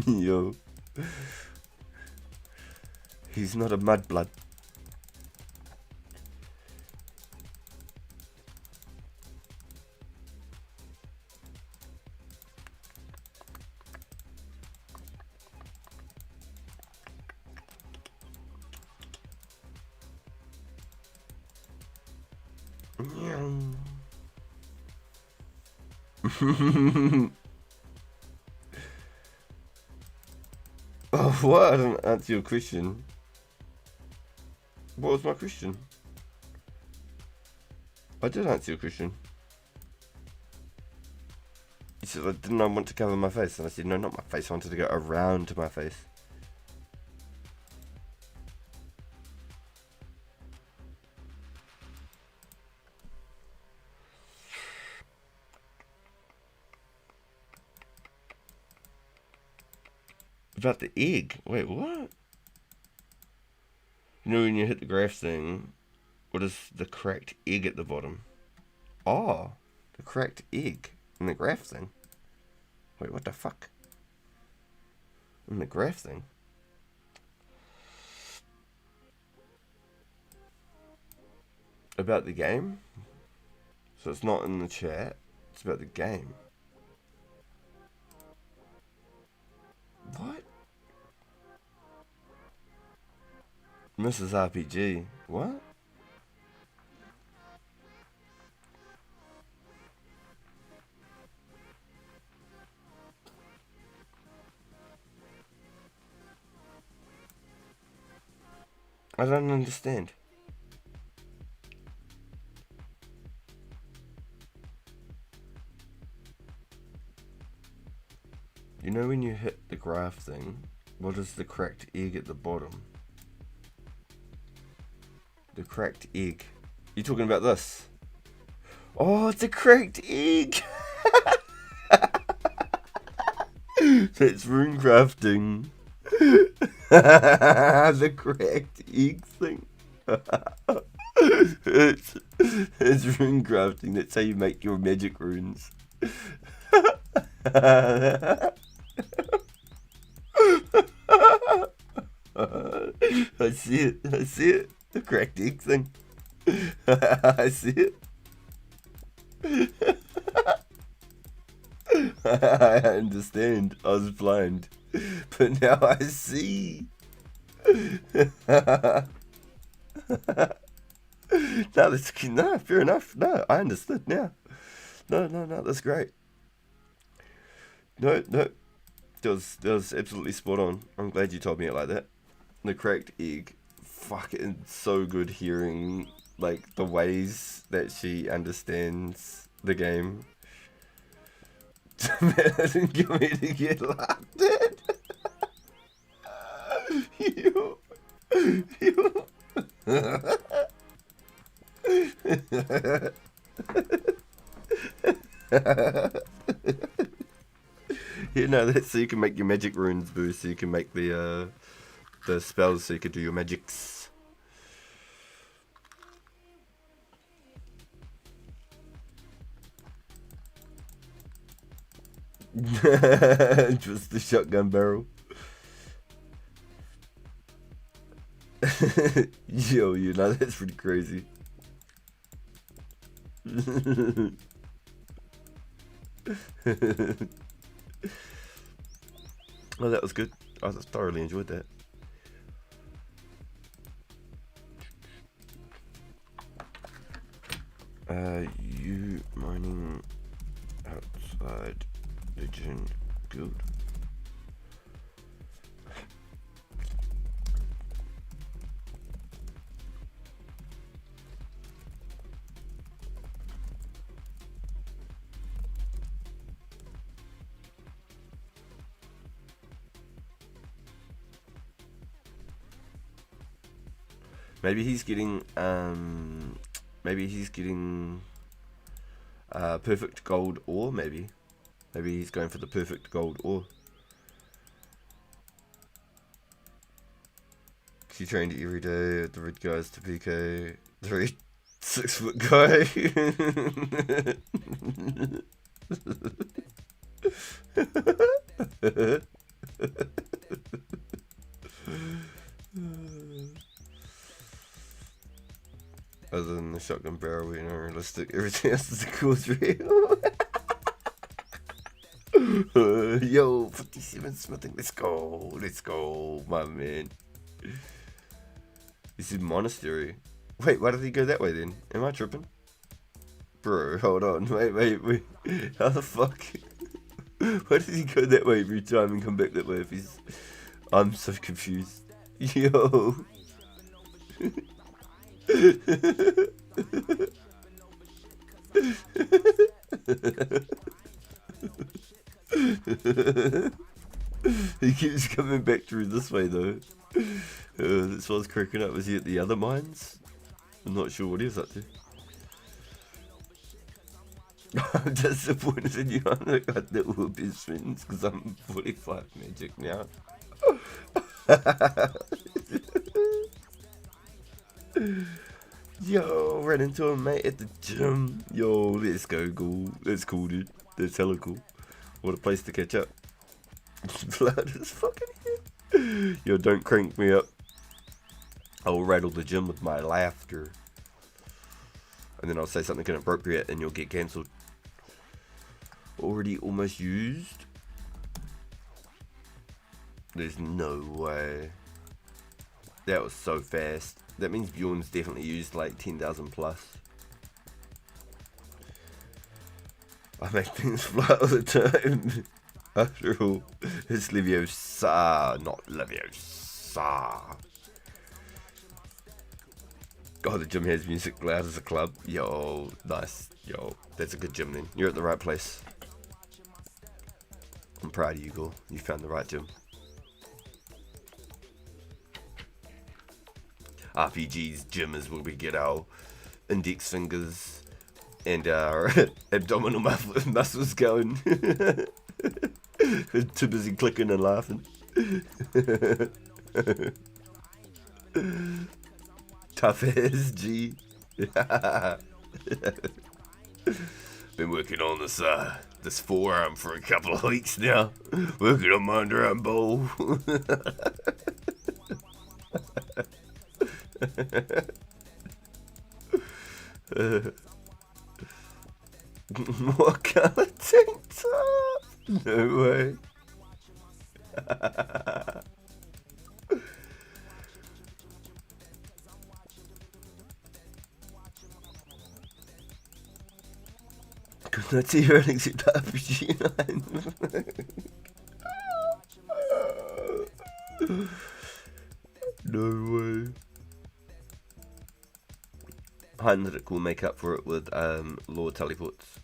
Yo. He's not a mudblood. Oh, what? I didn't answer your question. What was my question? I did answer your question. You said, didn't I want to cover my face? And I said, no, not my face. I wanted to go around to my face. About the egg. Wait, what? You know when you hit the graph thing, what is the cracked egg at the bottom? Oh, the cracked egg in the graph thing. Wait, what the fuck? In the graph thing? About the game? So it's not in the chat. It's about the game. What? Mrs. RPG. What? I don't understand. You know when you hit the graph thing, what is the cracked egg at the bottom? The cracked egg. You talking about this? Oh, it's a cracked egg! That's rune crafting. The cracked egg thing. it's rune crafting. That's how you make your magic runes. I see it. I see it. The cracked egg thing. I see it. I understand. I was blind. But now I see. No, fair enough. No, I understood now. No, that's great. No. That was absolutely spot on. I'm glad you told me it like that. The cracked egg. Fuck, it's so good hearing, like, the ways that she understands the game. Doesn't give me to get laughed at. You. You know, that's so you can make your magic runes, boo. So you can make the spells, so you can do your magics. Just the shotgun barrel. Yo, you know, that's pretty crazy. Oh, that was good. I thoroughly enjoyed that. You mining outside Legend Guild? Maybe he's getting perfect gold ore. Maybe he's going for the perfect gold ore. She trained every day at the red guys to PK the red 6 foot guy. Other than the shotgun barrel being unrealistic, everything else is cool as real. Yo, 57 smithing, let's go, my man. This is monastery. Wait, why did he go that way then? Am I tripping? Bro, hold on, wait. How the fuck? Why did he go that way every time and come back that way if he's... I'm so confused. Yo. He keeps coming back through this way though. That's why I was cracking up. Was he at the other mines? I'm not sure what he was up to. I'm disappointed in you. I'm like, I thought we were best friends because I'm 45 magic now. Yo, ran into a mate at the gym. Yo, let's go, cool. That's cool, dude. That's hella cool. What a place to catch up. Blood is fucking here. Yo, don't crank me up. I will rattle the gym with my laughter. and then I'll say something inappropriate and you'll get cancelled. Already almost used? There's no way. That was so fast. That means Bjorn's definitely used like 10,000 plus. I make things fly all the time. After all, it's Leviosa, not Leviosa. God, the gym has music loud as a club. Yo, nice. Yo, that's a good gym then. You're at the right place. I'm proud of you, Gore. You found the right gym. RPG's gym is where we get our index fingers and our abdominal muscles going. Too busy clicking and laughing. Tough as G. Been working on this forearm for a couple of weeks now. Working on my underarm bowl. What colour tank top? No way. Could not see her exit RPG 9. No way. Heinrich will make up for it with Lord Teleports.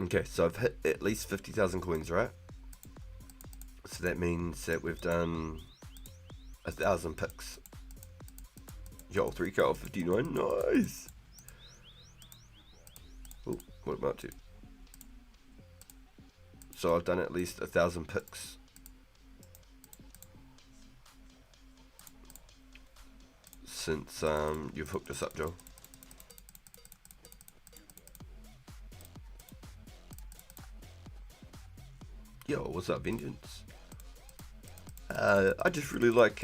Okay, so I've hit at least 50,000 coins, right? So that means that we've done 1,000 picks. Yo, 3k off 59, nice! Oh, what am I up to? So I've done at least 1,000 picks. Since you've hooked us up, Joe. Yo, what's up, Vengeance? I just really like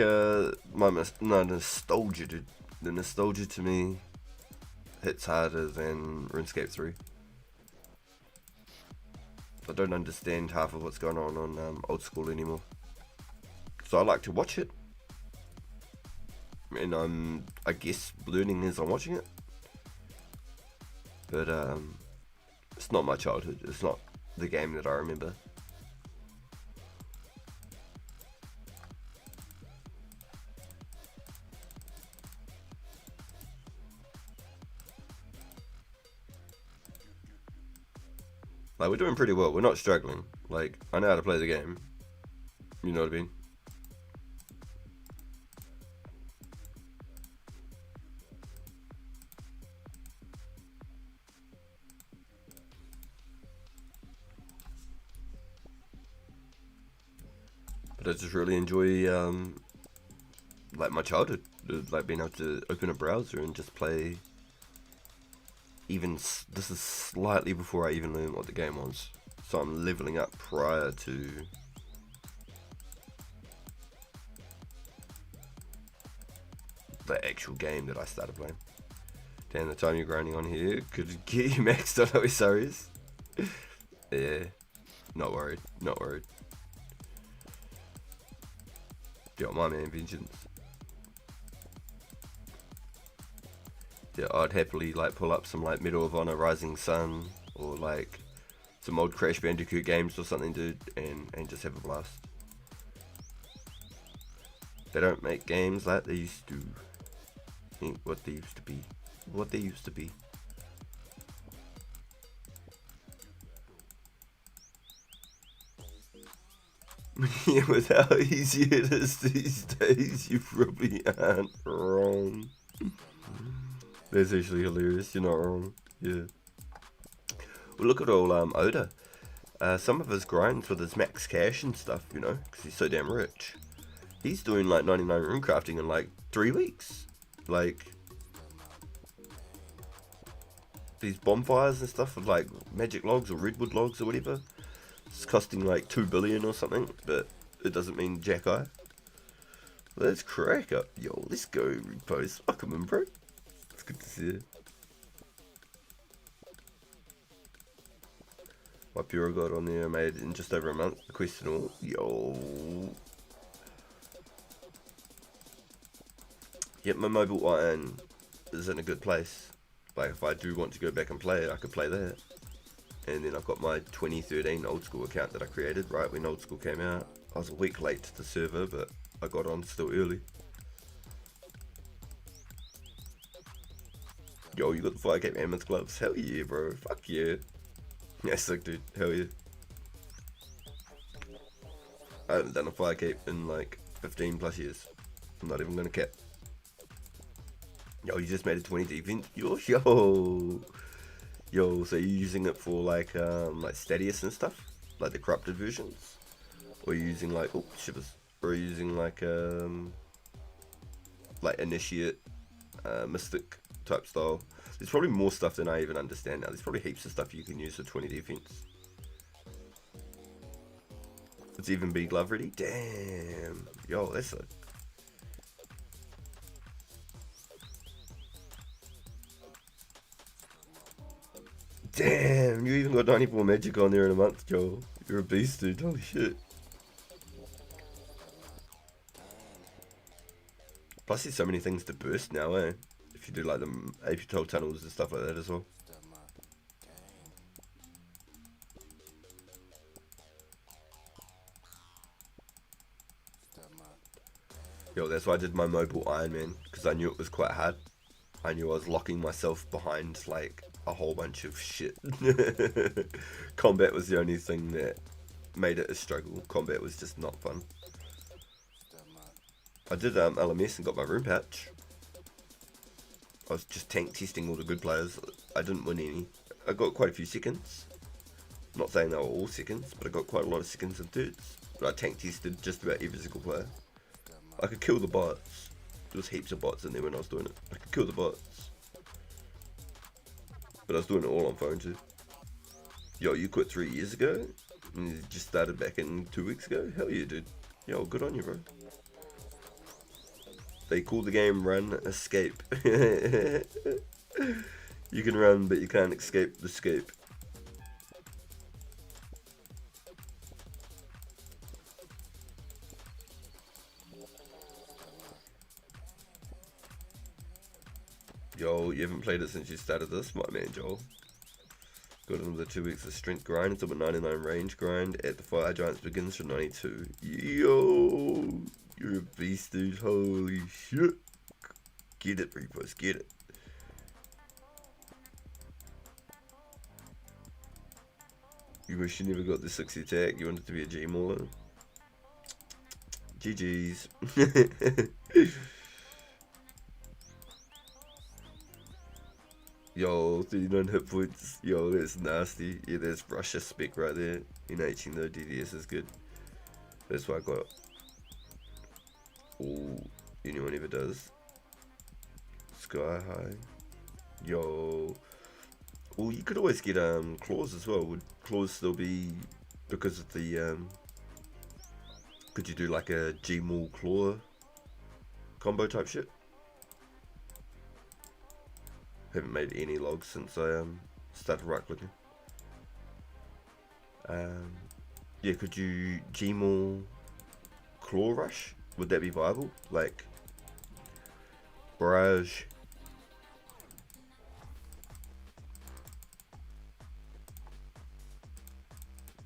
my nostalgia. The nostalgia to me hits harder than Runescape 3. I don't understand half of what's going on old school anymore. So I like to watch it. And I'm, I guess, learning as I'm watching it. But it's not my childhood. It's not the game that I remember. Like, we're doing pretty well. We're not struggling. Like, I know how to play the game. You know what I mean? But I just really enjoy, like, my childhood. Like, being able to open a browser and just play. Even this is slightly before I even learned what the game was, so I'm leveling up prior to the actual game that I started playing. Damn, the time you're grinding on here could get you maxed on OSRs. Yeah, not worried, not worried. Yo, my man, Vengeance. Yeah, I'd happily like pull up some like Medal of Honor Rising Sun or like some old Crash Bandicoot games or something, dude, and just have a blast. They don't make games like they used to. Ain't what they used to be. What they used to be. Yeah, with how easy it is these days, you probably aren't wrong. That's actually hilarious. You're not wrong. Yeah. Well, look at all Oda. Some of his grinds with his max cash and stuff, you know, because he's so damn rich. He's doing like 99 rune crafting in like 3 weeks. Like, these bonfires and stuff with like magic logs or redwood logs or whatever. It's costing like 2 billion or something, but it doesn't mean jack eye. Let's crack up. Yo, let's go, repost. Welcome in, bro. It's good to see you. My Puro got on there, made in just over a month. Questionable. Yo. Yep, my mobile iron is in a good place. Like, if I do want to go back and play it, I could play that. And then I've got my 2013 old school account that I created right when old school came out. I was a week late to the server, but I got on still early. Yo, you got the Firecape Mammoth gloves? Hell yeah, bro. Fuck yeah. Yeah, sick, dude. Hell yeah. I haven't done a Firecape in like 15 plus years. I'm not even gonna cap. Yo, you just made a 20 defense? Yo, so you're using it for like Stadius and stuff? Like the corrupted versions? Or you're using like, oh, shivers. Or you're using like Initiate, Mystic type style. There's probably more stuff than I even understand now. There's probably heaps of stuff you can use for 20 defense. It's even big glove ready? Damn. Yo, that's a... Damn, you even got 94 magic on there in a month, Joel. You're a beast, dude. Holy shit. Plus there's so many things to burst now, eh? If you do like the AP12 tunnels and stuff like that as well. Yo, that's why I did my mobile Iron Man, because I knew it was quite hard. I knew I was locking myself behind like a whole bunch of shit. Combat was the only thing that made it a struggle. Combat was just not fun. I did LMS and got my rune pouch. I was just tank testing all the good players. I didn't win any. I got quite a few seconds. Not saying they were all seconds, but I got quite a lot of seconds and thirds. But I tank tested just about every single player. I could kill the bots. There was heaps of bots in there when I was doing it. I could kill the bots. But I was doing it all on phone too. Yo, you quit 3 years ago? And you just started back in 2 weeks ago? Hell yeah, dude. Yo, good on you, bro. They call the game Run Escape. You can run, but you can't escape the scape. Yo, you haven't played it since you started this, my man, Joel. Got another 2 weeks of strength grind until the 99 range grind at the Fire Giants begins from 92. Yo, you're a beast, dude. Holy shit. Get it, Reapers, get it. You wish you never got the 60 attack. You wanted to be a G-Mauler. GG's. Yo, 39 hit points. Yo, that's nasty. Yeah, there's Russia spec right there. In 18 though, DDS is good. That's what I got. Oh, anyone ever does. Sky high. Yo. Well, you could always get claws as well. Would claws still be because of the could you do like a G-Maul claw combo type shit? Haven't made any logs since I started right clicking. Yeah, could you G-Maul claw rush? Would that be viable? Like barrage.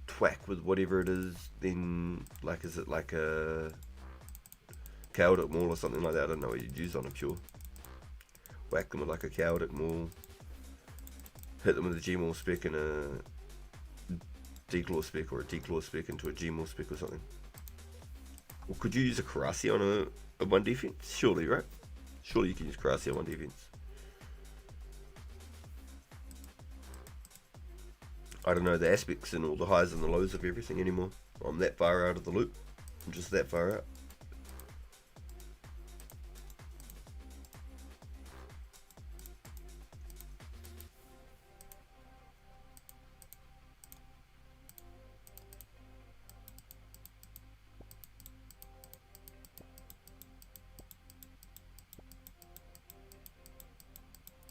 Twack with whatever it is, then like is it like a Chaotic Maul or something like that? I don't know what you'd use on a pure. Whack them with like a Chaotic Maul, hit them with a G-Maul spec and a Declaw spec, or a Declaw spec into a G-Maul spec or something. Or could you use a Karasi on a 1 defense? Surely, right? Surely you can use Karasi on 1 defense. I don't know the aspects and all the highs and the lows of everything anymore. I'm that far out of the loop. I'm just that far out.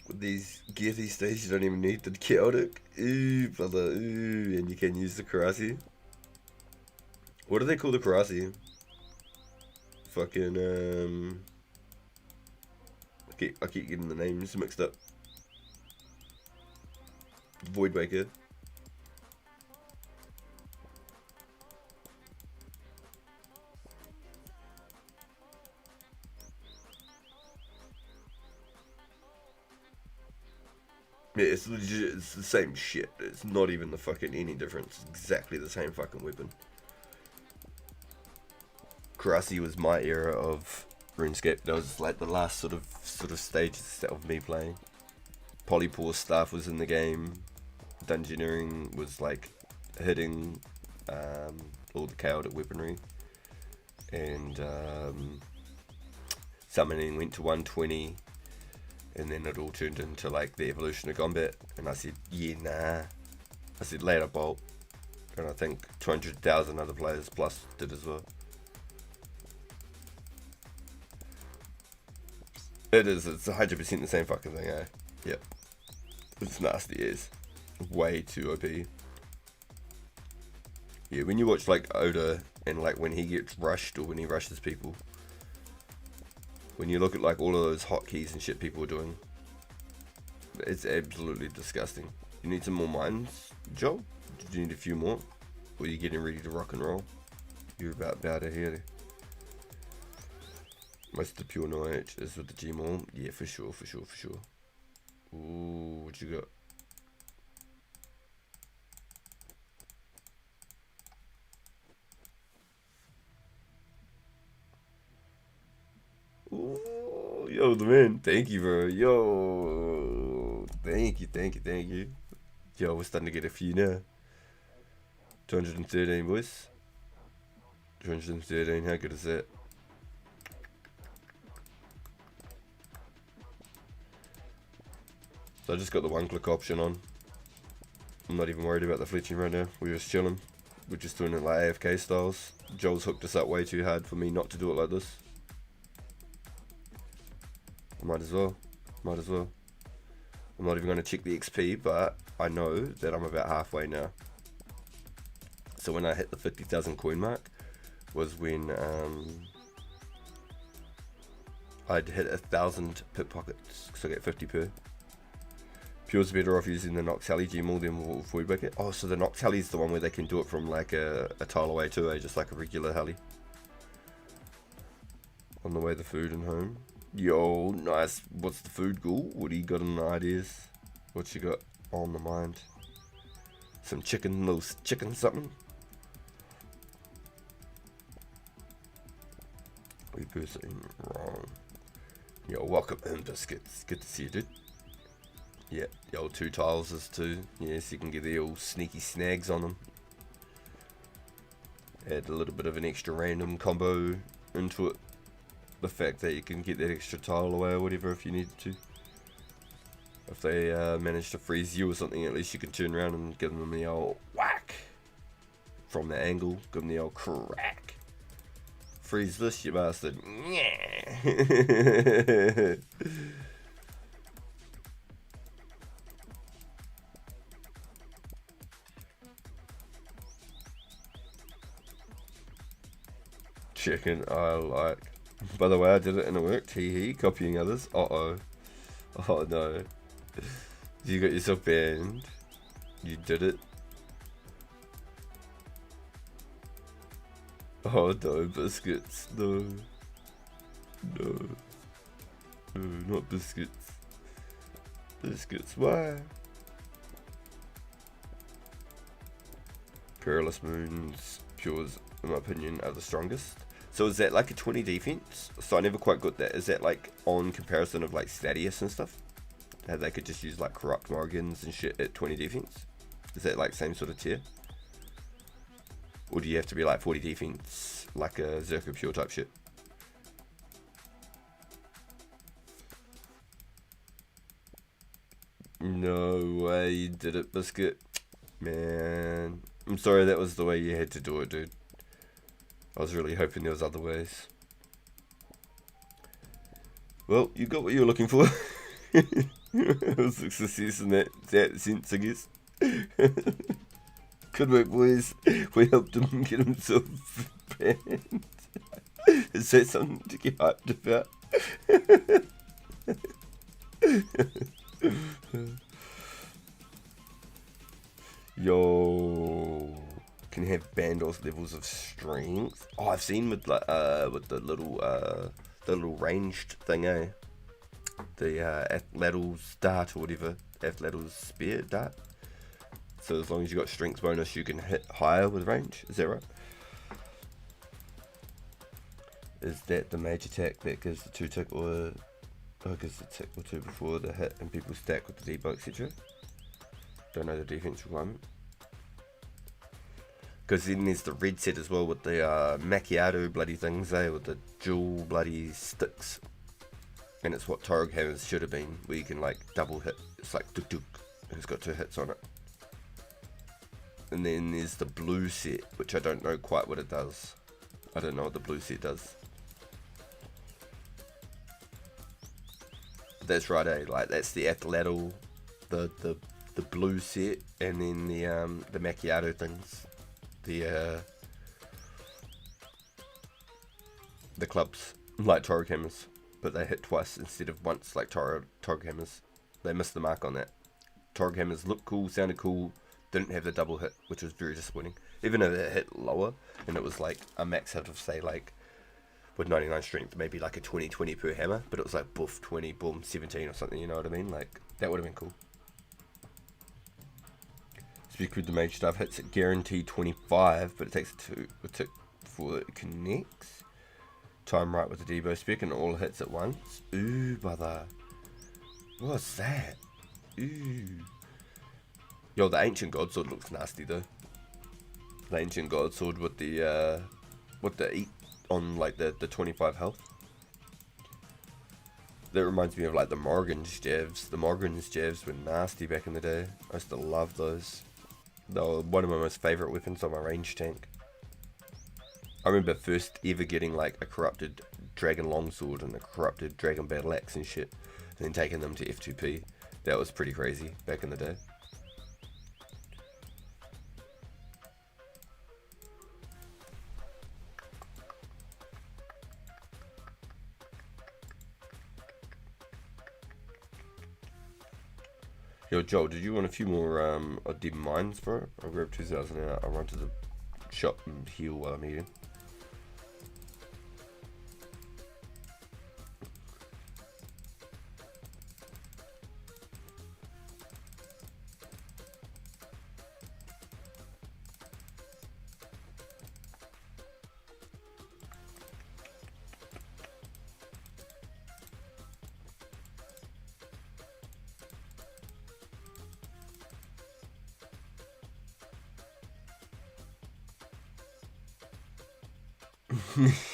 With these gear these days, you don't even need the chaotic. Ooh, brother, ooh, and you can use the karate. What do they call the karate? Fucking, I keep getting the names mixed up. Voidwaker. Yeah, it's legit, it's the same shit. It's not even the fucking any difference. It's exactly the same fucking weapon. Karate was my era of RuneScape. That was like the last sort of stages of me playing. Polypore stuff was in the game. Dungeoneering was like hitting all the chaotic weaponry. And summoning went to 120. And then it all turned into like the evolution of combat. And I said, yeah, nah. I said later, Bolt. And I think 200,000 other players plus did as well. It is, it's 100% the same fucking thing, eh? Yep. It's nasty as. Way too OP. Yeah, when you watch like Oda and like when he gets rushed or when he rushes people. When you look at like all of those hotkeys and shit people are doing. It's absolutely disgusting. You need some more mines, Joel? Do you need a few more? Or are you getting ready to rock and roll? You're about to hear. Most of the pure knowledge is with the Gmail. Yeah, for sure. Ooh, what you got? Ooh, yo, the man. Thank you, bro. Yo, thank you. Yo, we're starting to get a few now. 213, boys. 213, how good is that? So I just got the one-click option on. I'm not even worried about the fletching right now. We're just chilling. We're just doing it like AFK styles. Joel's hooked us up way too hard for me not to do it like this. I might as well. I'm not even going to check the XP, but I know that I'm about halfway now. So when I hit the 50,000 coin mark was when I'd hit 1,000 pickpockets, so I get 50 per. Pure's better off using the Noctally Gmail than Voidwaker. Oh, so the Noctally's the one where they can do it from like a tile away too, just like a regular heli. On the way the food and home. Yo, nice. What's the food, Ghoul? What do you got in the ideas? What you got on the mind? Some chicken, little chicken something? We person wrong. Yo, welcome in, Biscuits. Good to see you, dude. Yeah, the old 2 tiles is too. Yes, you can get the old sneaky snags on them. Add a little bit of an extra random combo into it. The fact that you can get that extra tile away or whatever if you need to. If they manage to freeze you or something, at least you can turn around and give them the old whack. From the angle, give them the old crack. Freeze this, you bastard. Chicken I like. By the way, I did it and it worked. Hee, copying others. Oh no. You got yourself banned. You did it. Oh no, Biscuits. No, not Biscuits. Biscuits, why? Perilous Moons, Pures, in my opinion, are the strongest. So is that like a 20 defense? So I never quite got that. Is that like on comparison of like Stadius and stuff? How they could just use like Corrupt Morgans and shit at 20 defense? Is that like same sort of tier? Or do you have to be like 40 defense, like a Zerka Pure type shit? No way you did it, Biscuit. Man, I'm sorry that was the way you had to do it, dude. I was really hoping there was other ways. Well, you got what you were looking for. It was a success in that sense, I guess. Good work, boys. We helped him get himself banned. Is that something to get hyped about? Yo, can you have Bandor's levels of strength? Oh, I've seen with the little ranged thing, eh? The Athletal's dart or whatever, Athletal's spear dart. So as long as you got strength bonus, you can hit higher with range. Is that right? Is that the mage attack that gives the 2 tick or gives the tick or 2 before the hit and people stack with the debug, etc.? Don't know the defense requirement. Because then there's the red set as well with the macchiato bloody things, eh? With the dual bloody sticks. And it's what Torg Hammers should have been, where you can like double hit. It's like duk duk, and it's got 2 hits on it. And then there's the blue set, which I don't know quite what it does. I don't know what the blue set does. But that's right, eh? Like that's the Athletal, the blue set, and then the macchiato things, the clubs like Torg Hammers, but they hit twice instead of once like Torg Hammers. They missed the mark on that. Torg Hammers looked cool, sounded cool, didn't have the double hit, which was very disappointing. Even though it hit lower, and it was like a max out of say like with 99 strength, maybe like a 20 per hammer, but it was like boof 20, boom 17 or something. You know what I mean? Like that would have been cool. Speak with the mage stuff, hits at guaranteed 25, but it takes a tick before it connects. Time right with the Debo spec and all hits at once. Ooh, brother. What's that? Ooh. Yo, the Ancient Godsword looks nasty though. The Ancient Godsword with the eat on like the 25 health. That reminds me of like the Morgan's jabs. The Morgan's jabs were nasty back in the day. I used to love those. They were one of my most favourite weapons on my range tank. I remember first ever getting like a corrupted Dragon Longsword and a corrupted Dragon Battle Axe and shit, and then taking them to F2P. That was pretty crazy back in the day. Yo, Joel, did you want a few more dead mines, bro? I'll grab 2,000 out. I'll run to the shop and heal while I'm eating.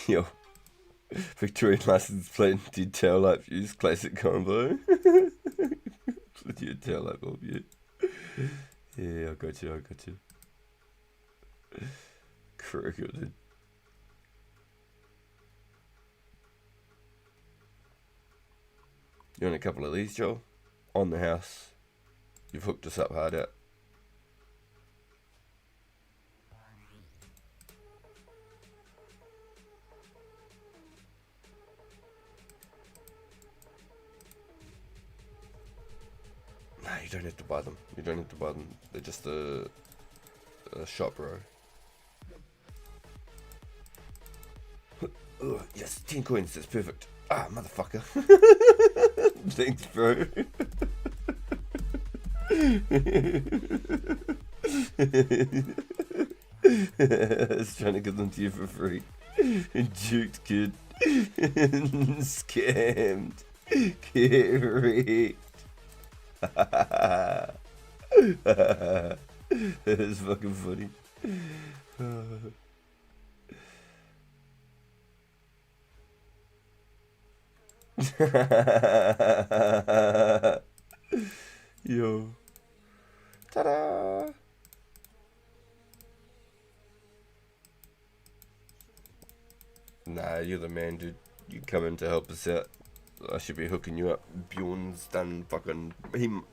Yo, Victorian license plate did tail light views, classic combo. With your tail light bulb, yeah. Yeah, I got you. Critical, dude. You want a couple of these, Joel? On the house. You've hooked us up hard out. Nah, you don't have to buy them. They're just a shop, bro. Oh, yes, 10 coins. That's perfect. Ah, motherfucker. Thanks, bro. I was trying to get them to you for free. Juked, kid. Scammed. Get wrecked. That is fucking funny. Yo. Ta-da! Nah, you're the man, dude. You come in to help us out. I should be hooking you up. Bjorn's done fucking him.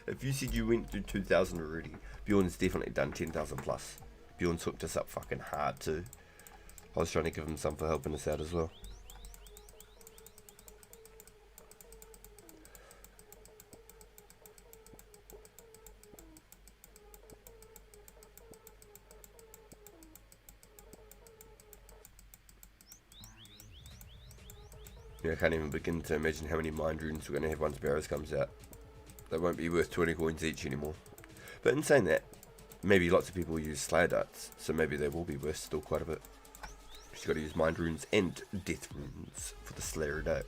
If you said you went through 2,000 already, Bjorn's definitely done 10,000 plus. Bjorn's hooked us up fucking hard too. I was trying to give him some for helping us out as well. Yeah, I can't even begin to imagine how many mind runes we're going to have once Barrows comes out. They won't be worth 20 coins each anymore. But in saying that, maybe lots of people use Slayer darts, so maybe they will be worth still quite a bit. You've got to use mind runes and death runes for the Slayer dart.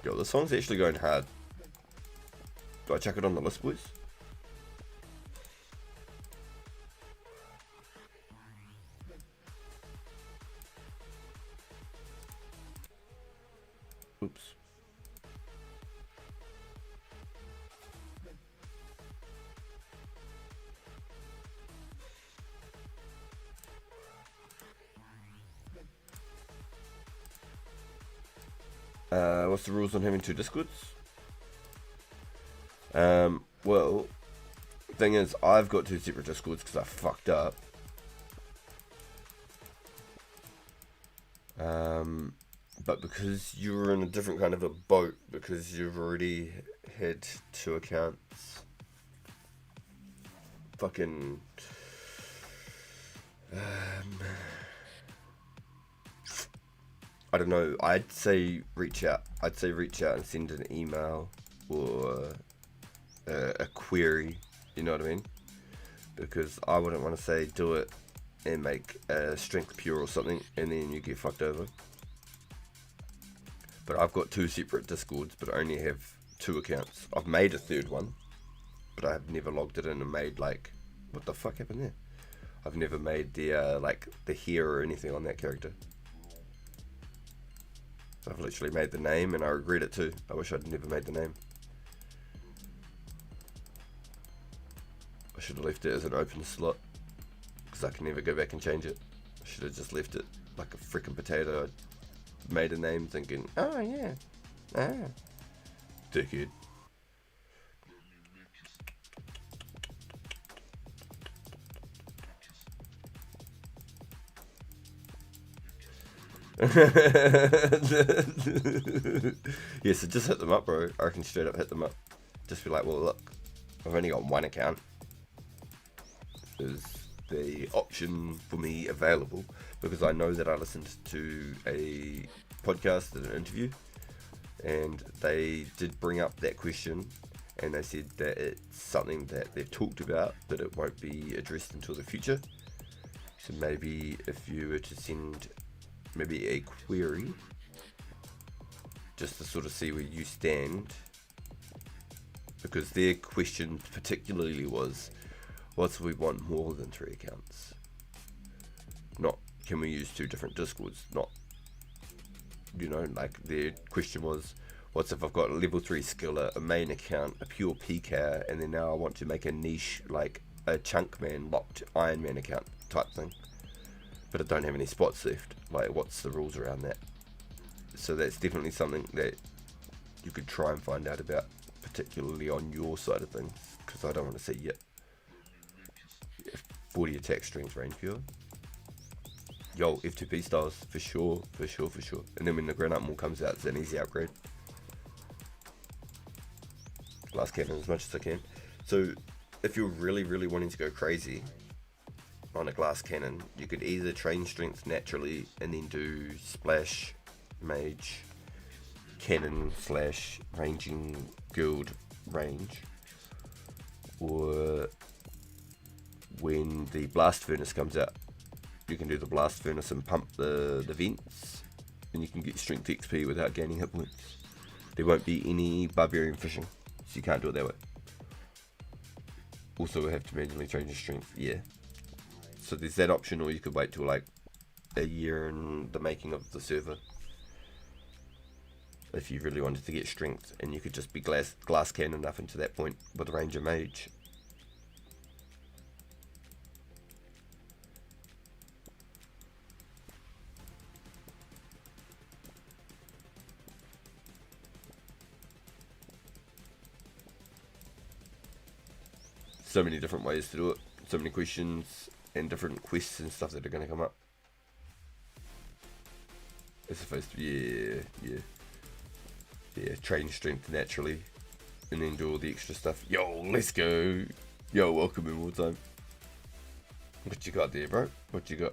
Yo, this song's actually going hard. Do I chuck it on the list, boys? Oops. What's the rules on having two Discords? Well, thing is, I've got two separate Discords because I fucked up. But because you were in a different kind of a boat, because you've already had two accounts, fucking, I don't know, I'd say reach out. I'd say reach out and send an email or a query, you know what I mean? Because I wouldn't want to say do it and make strength pure or something and then you get fucked over. But I've got two separate Discords, but I only have two accounts. I've made a third one, but I have never logged it in and made, like, what the fuck happened there? I've never made the like the hair or anything on that character. So I've literally made the name and I regret it too. I wish I'd never made the name. I should have left it as an open slot because I can never go back and change it. I should have just left it like a freaking potato. I made a name thinking, oh yeah, dickhead. Yeah, so just hit them up, bro. I reckon straight up hit them up. Just be like, well, look, I've only got one account. Is the option for me available? Because I know that I listened to a podcast and an interview, and they did bring up that question, and they said that it's something that they've talked about, but it won't be addressed until the future. So maybe if you were to send maybe a query just to sort of see where you stand, because their question particularly was, what if we want more than 3 accounts? Not can we use 2 different Discords? Not, you know, like their question was, what if I've got a level 3 skiller, a main account, a pure PK, and then now I want to make a niche, like a chunk man locked Iron Man account type thing, but I don't have any spots left. Like, what's the rules around that? So that's definitely something that you could try and find out about, particularly on your side of things, because I don't want to say yet. 40 attack, strength, range pure. Yo, F2P styles, for sure. And then when the Granite Maul comes out, it's an easy upgrade. Glass cannon as much as I can. So, if you're really wanting to go crazy on a glass cannon, you could either train strength naturally and then do splash, mage, cannon / ranging guild range, or when the blast furnace comes out, you can do the blast furnace and pump the vents, and you can get strength XP without gaining hit points. There won't be any barbarian fishing, so you can't do it that way. Also, we have to manually train your strength, yeah. So there's that option, or you could wait till like a year in the making of the server if you really wanted to get strength, and you could just be glass cannon up into that point with ranger mage. so many different ways to do it, so many questions and different quests and stuff that are going to come up. It's supposed to be, yeah, train strength naturally, and then do all the extra stuff. Yo, let's go. Yo, welcome in more time. What you got there, bro? What you got?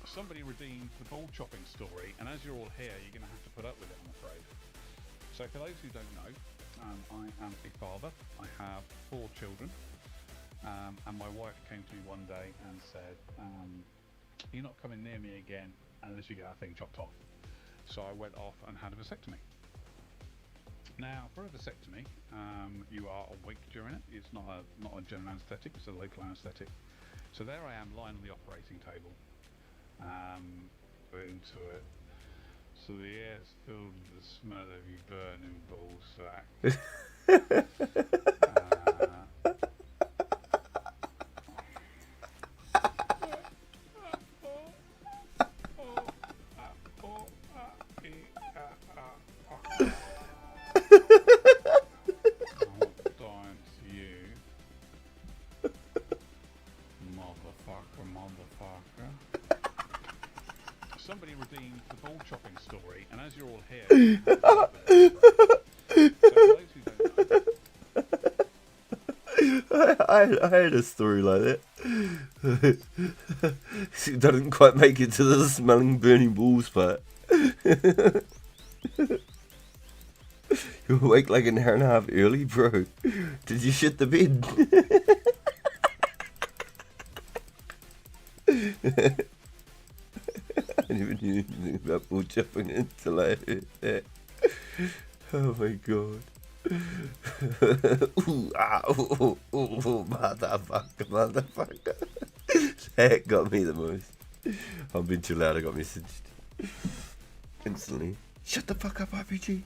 Somebody redeemed the ball chopping story, and as you're all here, you're going to have to put up with it, I'm afraid. So for those who don't know, I am a father. I have 4 children, and my wife came to me one day and said, you're not coming near me again unless you get that thing chopped off. So I went off and had a vasectomy. Now, for a vasectomy, you are awake during it. It's not a general anaesthetic, it's a local anaesthetic. So there I am lying on the operating table. Into it. So the air's filled with the smell of you burning ball sack. Dying to you, motherfucker. Somebody redeemed the ball chopping story, and as you're all here, so for those who don't know, I had a story like that. She didn't quite make it to the smelling burning balls part. You awake like an hour and a half early, bro. Did you shit the bed? I never knew anything about ball chopping until I heard that. Oh my god. Ooh, ah, ooh, motherfucker. That got me the most. I've been too loud, I got messaged. Instantly. Shut the fuck up, RPG.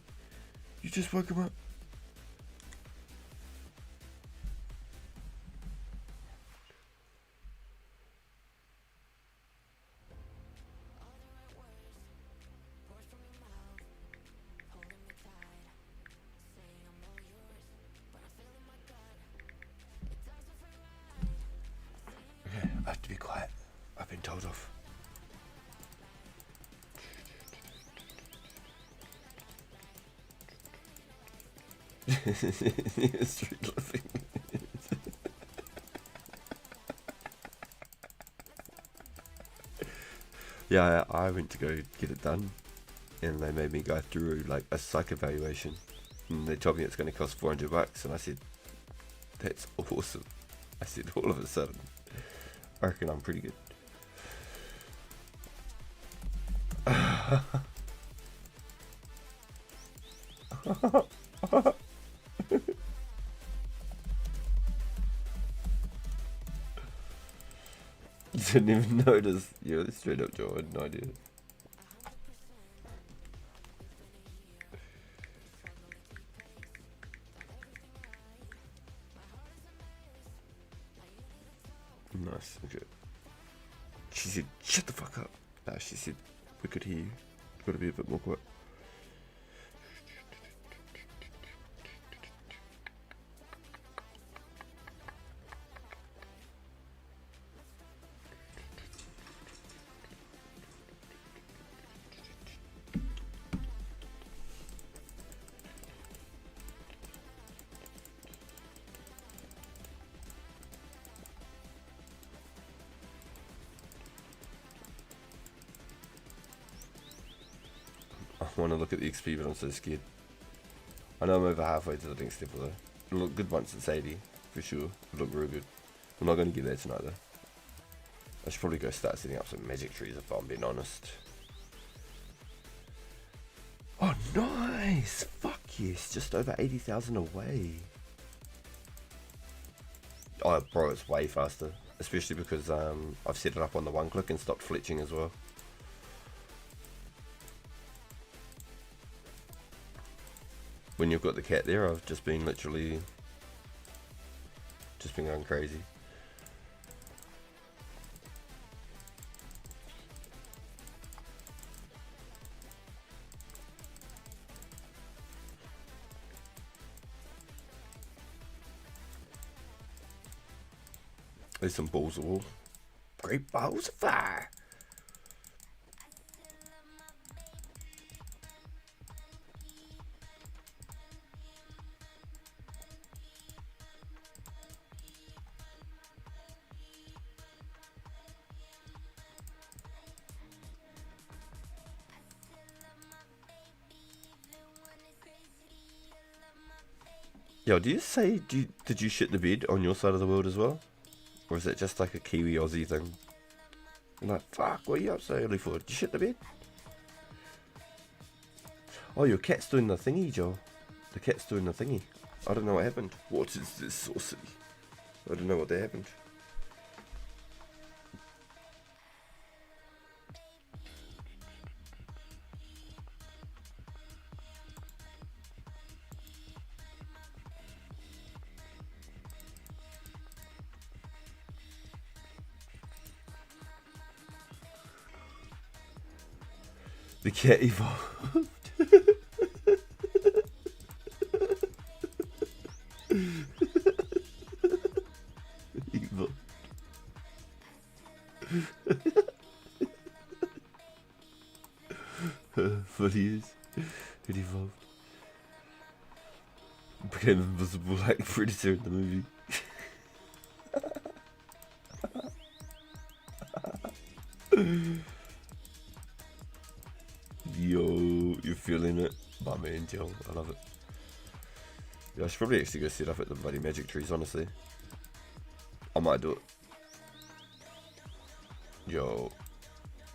You just woke him up. Okay, I have to be quiet. I've been told off. Street living. Yeah, I went to go get it done, and they made me go through like a psych evaluation, and they told me it's going to cost $400, and I said, "That's awesome." I said, all of a sudden, I reckon I'm pretty good. Didn't even notice. Yeah, straight up, Joe. I had no idea. Nice. Okay. She said, "Shut the fuck up." She said, "We could hear you. Got to be a bit more quiet." I want to look at the XP, but I'm so scared. I know I'm over halfway to the next level though. It'll look good once it's 80, for sure. It'll look real good. I'm not going to get there tonight though. I should probably go start setting up some magic trees if I'm being honest. Oh, nice! Fuck yes, just over 80,000 away. Oh, bro, it's way faster. Especially because I've set it up on the one click and stopped fletching as well. When you've got the cat there, I've just been literally just been going crazy. There's some balls of wool. Great balls of fire. Yo, do you say, did you shit the bed on your side of the world as well? Or is it just like a Kiwi Aussie thing? I'm like, fuck, what are you up so early for? Did you shit the bed? Oh, your cat's doing the thingy, Joel. The cat's doing the thingy. I don't know what happened. What is this saucy? I don't know what that happened. The cat evolved. Evolved. Funny is, it evolved. Became invisible like Predator in the movie. Yo, you're feeling it? My man, Joe, I love it. Yeah, I should probably actually go set up at the bloody magic trees, honestly. I might do it. Yo,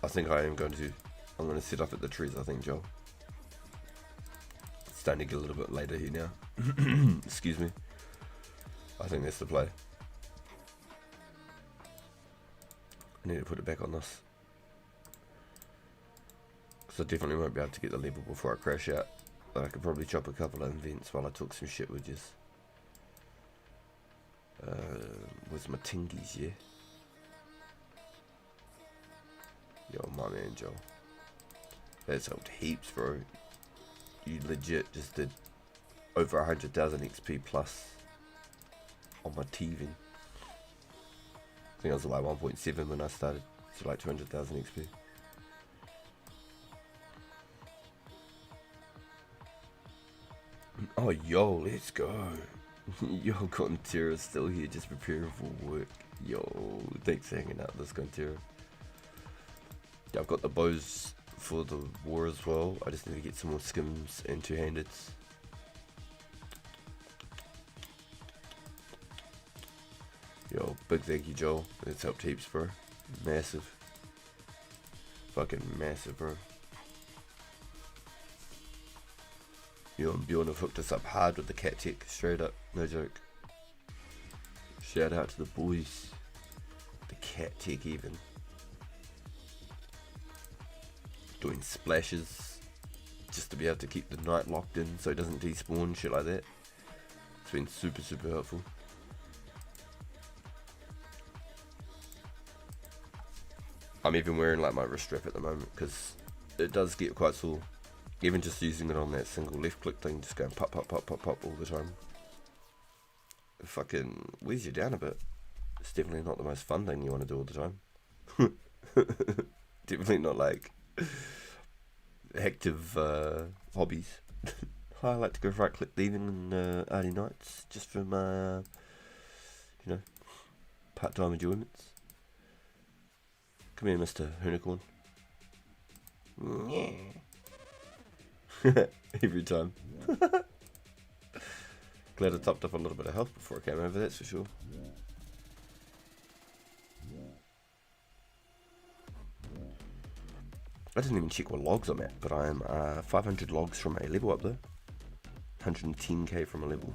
I think I am going to. I'm going to set up at the trees, I think, Joe. It's starting to get a little bit later here now. Excuse me. I think that's the play. I need to put it back on this. Because I definitely won't be able to get the level before I crash out. But I could probably chop a couple of invents while I took some shit wedges. With my tingies, yeah? Yo, my man, Joe. That's helped heaps, bro. You legit just did over 100,000 XP plus on my TV. I think I was like 1.7 when I started, so like 200,000 XP. Oh, yo, let's go. Yo, Contera's still here, just preparing for work. Yo, thanks for hanging out with us, Contera. Yeah, I've got the bows for the war as well. I just need to get some more skims and two-handeds. Yo, big thank you, Joel. It's helped heaps, bro. Massive. Fucking massive, bro. Yo, and Bjorn have hooked us up hard with the cat tech. Straight up, no joke. Shout out to the boys. The cat tech even. Doing splashes just to be able to keep the knight locked in so it doesn't despawn, shit like that. It's been super, super helpful. I'm even wearing like my wrist strap at the moment because it does get quite sore. Even just using it on that single left click thing, just going pop, pop, pop, pop, pop all the time. It fucking wears you down a bit. It's definitely not the most fun thing you want to do all the time. Definitely not like active hobbies. I like to go right click leaving in early nights just for my, you know, part-time enjoyments. Come here, Mr. Unicorn. Yeah. Every time. Glad I topped up a little bit of health before I came over, that's for sure. I didn't even check what logs I'm at, but I'm 500 logs from a level up there. 110k from a level.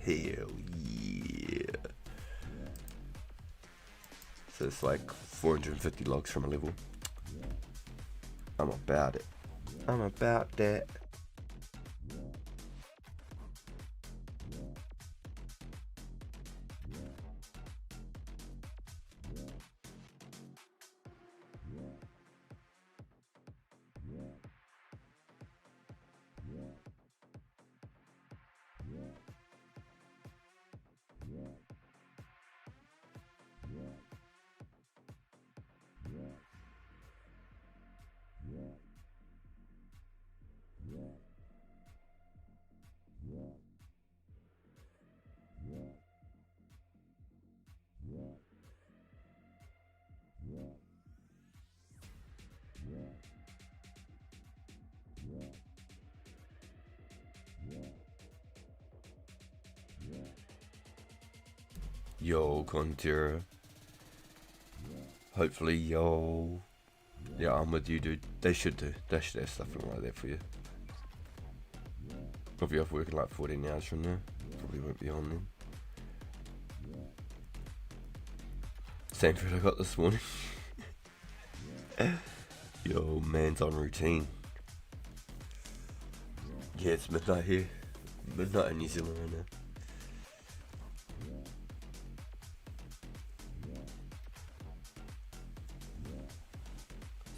Hell yeah. So it's like 450 logs from a level. I'm about it. I'm about that. Yo, Contera. Hopefully, yo. Yeah, I'm with you, dude. They should do. They should have stuff right there for you. I'll be off working like 14 hours from now. Probably won't be on then. Same food I got this morning. Yo, man's on routine. Yeah, it's midnight here. Midnight in New Zealand right now.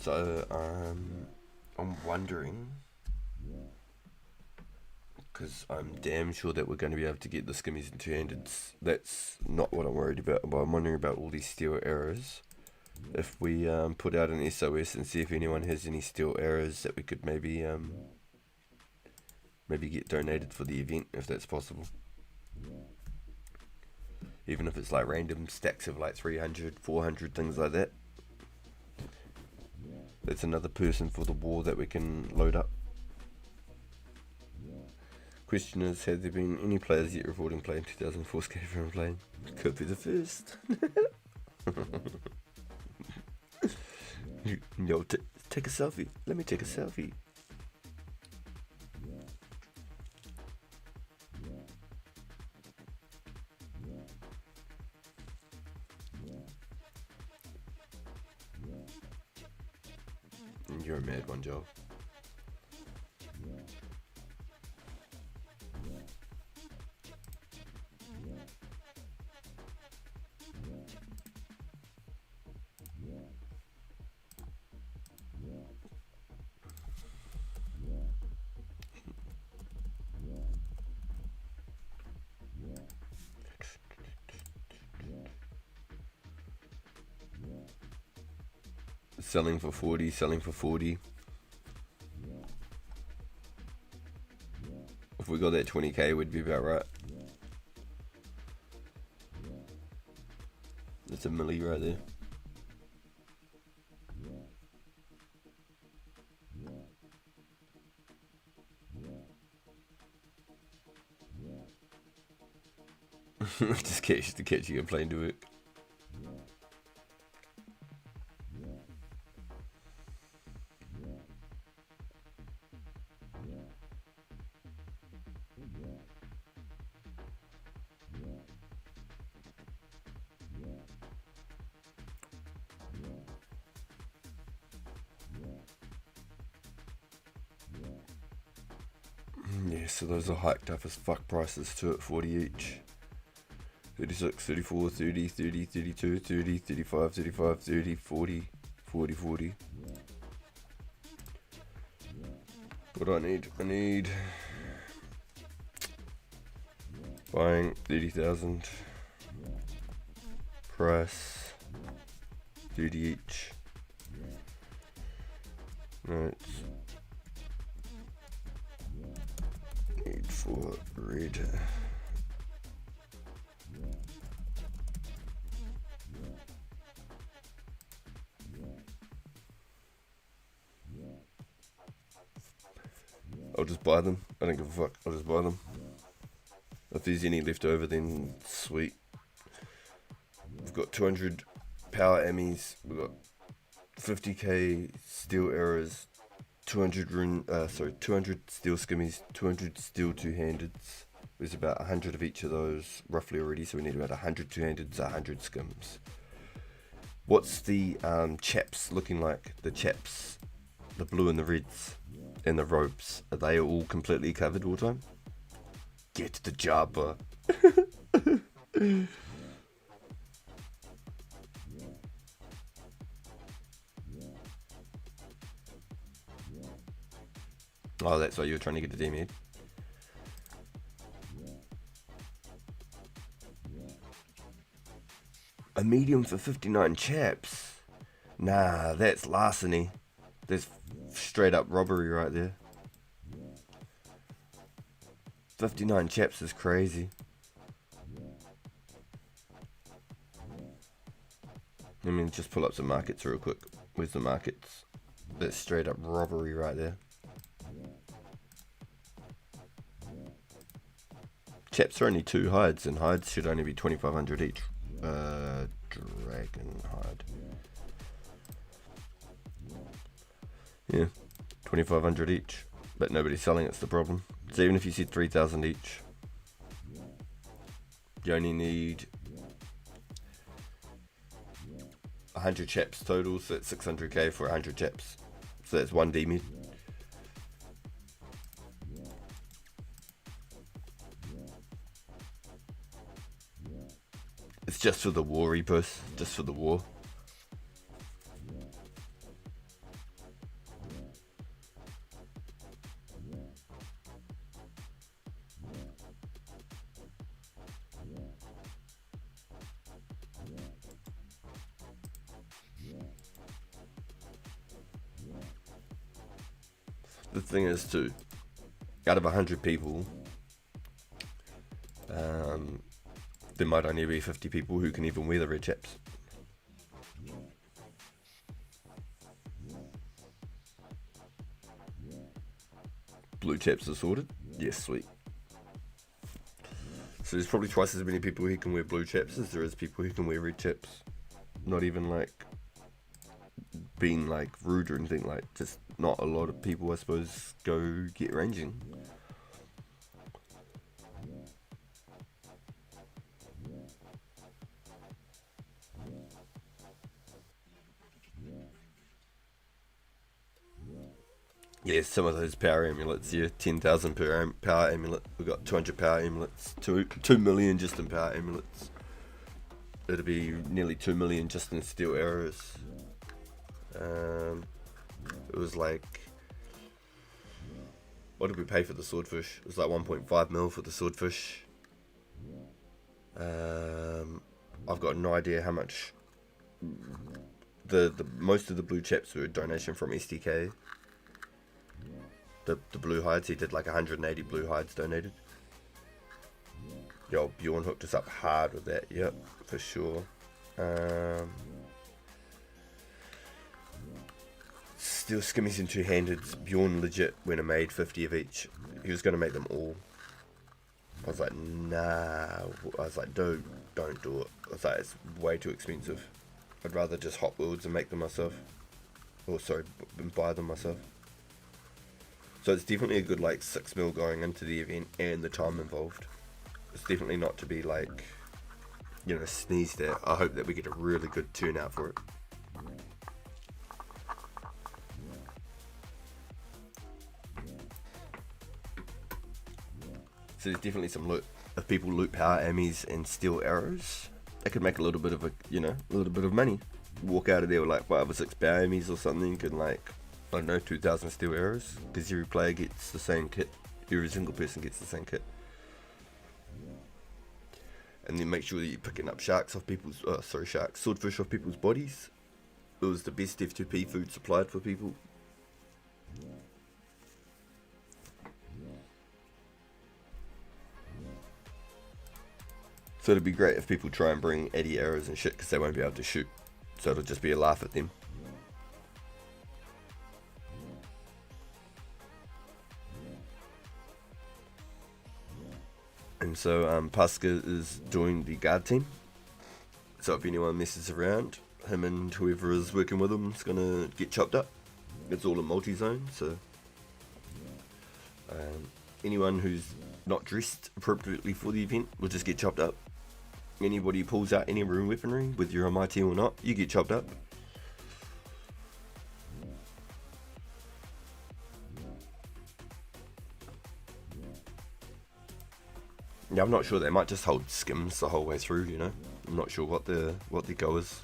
So, I'm wondering, because I'm damn sure that we're going to be able to get the skimmies and two-handeds. That's not what I'm worried about, but I'm wondering about all these steel arrows. If we put out an SOS and see if anyone has any steel arrows that we could maybe get donated for the event, if that's possible. Even if it's like random stacks of like 300, 400, things like that. That's another person for the war that we can load up. Question is, have there been any players yet reporting playing 2004 Skate from playing? Could be the first. Yo, take a selfie. Let me take a selfie. You're a mad one, Joe. Selling for 40, selling for 40. If we got that 20k, we'd be about right. That's a milli right there. just to catch you and plane to work. Yeah, so those are hiked up as fuck prices too at 40 each. 36, 34, 30, 30, 32, 30, 35, 35, 30, 40, 40, 40. What do I need? I need buying 30,000. Price 30 each. Right. Need for red. I'll just buy them. I don't give a fuck. I'll just buy them. If there's any left over, then sweet. We've got 200 power Emmys. We've got 50k steel arrows. 200 steel skimmies. 200 steel two-handeds. There's about 100 of each of those roughly already, so we need about 100 two-handeds, 100 skims. What's the chaps looking like? The chaps, the blue and the reds, and the ropes. Are they all completely covered all the time? Get the job, bro. Oh, that's why you were trying to get the D-Med. A medium for 59 chaps? Nah, that's larceny. There's straight up robbery right there. 59 chaps is crazy. Let me just pull up some markets real quick. Where's the markets? That's straight up robbery right there. Chaps are only 2 hides, and hides should only be 2,500 each. Dragon hide. Yeah, 2,500 each, but nobody's selling. It's the problem. So even if you see 3,000 each, you only need 100 chips total, so it's 600k for 100 chips. So that's 1 D-mid. It's just for the war repos, just for the war. The thing is too, out of 100 people, there might only be 50 people who can even wear the red chaps. Blue chaps are sorted? Yes, sweet. So there's probably twice as many people who can wear blue chaps as there is people who can wear red chaps. Not even like being like rude or anything, like just not a lot of people I suppose go get ranging. Yeah, some of those power amulets, yeah, 10,000 per power amulet. We've got 200 power amulets, 2 million just in power amulets. It'll be nearly 2 million just in steel arrows. It was like, what did we pay for the swordfish? It was like 1.5 mil for the swordfish. I've got no idea how much. The most of the blue chips were a donation from SDK. The blue hides, he did like 180 blue hides donated. Yo, Bjorn hooked us up hard with that, yep, for sure. Still skimmies and two-handed. Bjorn legit went and made 50 of each. He was going to make them all. I was like, nah. I was like, dude, don't do it. I was like, it's way too expensive. I'd rather just hot builds and make them myself. Or sorry, buy them myself. So it's definitely a good like 6 mil going into the event and the time involved. It's definitely not to be like, you know, sneezed at. I hope that we get a really good turnout for it. So there's definitely some loot. If people loot power ammies and steel arrows, they could make a little bit of a, you know, a little bit of money. Walk out of there with like 5 or 6 power ammies or something, and like, I don't know, 2,000 steel arrows, because every player gets the same kit. Every single person gets the same kit. And then make sure that you're picking up swordfish off people's bodies. It was the best F2P food supplied for people. So it'd be great if people try and bring Eddie arrows and shit, because they won't be able to shoot. So it'll just be a laugh at them. And so Pasca is joined the guard team. So if anyone messes around, him and whoever is working with him is gonna get chopped up. It's all a multi-zone, so anyone who's not dressed appropriately for the event will just get chopped up. Anybody who pulls out any rune weaponry, whether you're on my team or not, you get chopped up. Yeah, I'm not sure. They might just hold skims the whole way through, you know. I'm not sure what the go is.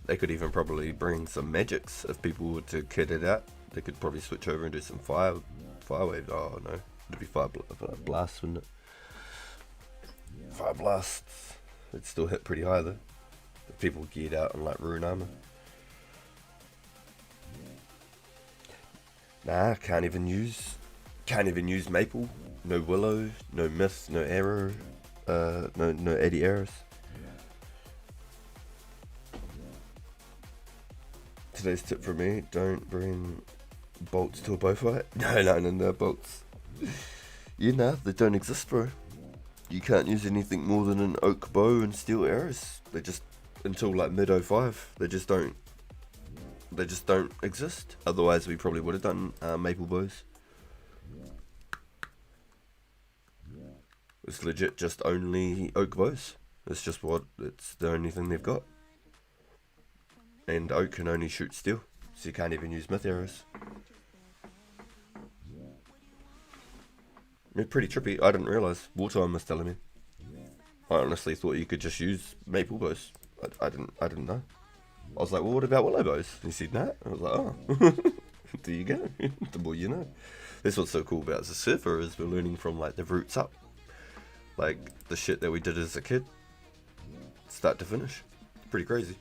They could even probably bring some magics if people were to kit it out. They could probably switch over and do some fire wave. Oh no, it'd be fire blast, wouldn't it? Fire blasts. It'd still hit pretty high though. If people geared out on like rune armor. Nah, can't even use maple, no willow, no myth, no arrow, no Eddie arrows. Today's tip from me: don't bring bolts to a bow fight. No bolts. You know they don't exist, bro. you can't use anything more than an oak bow and steel arrows. They just, until like mid 05, they just don't exist. Otherwise we probably would have done maple bows. It's legit just only oak bows. It's just it's the only thing they've got. And oak can only shoot steel, so you can't even use myth arrows. It's pretty trippy. I didn't realise. Wartime was telling me. I honestly thought you could just use maple bows. I didn't know. I was like, well, what about willow bows? And he said, nah. I was like, oh, there you go. The more you know. That's what's so cool about as a surfer is we're learning from like the roots up, like the shit that we did as a kid, start to finish. It's pretty crazy.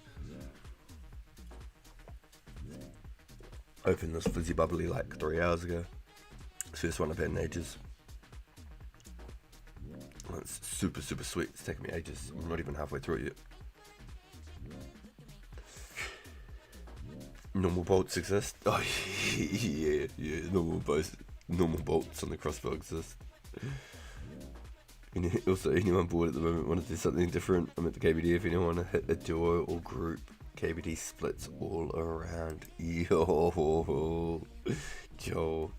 Opened this fizzy bubbly like 3 hours ago. It's the first one I've had in ages. It's super sweet. It's taken me ages. I'm not even halfway through it yet. Normal bolts exist. Oh yeah. Normal bolts on the crossbow exist. And also, anyone bored at the moment want to do something different? I'm at the KBD. If anyone want to hit a duo or group, KBD splits all around. Yo, Joe,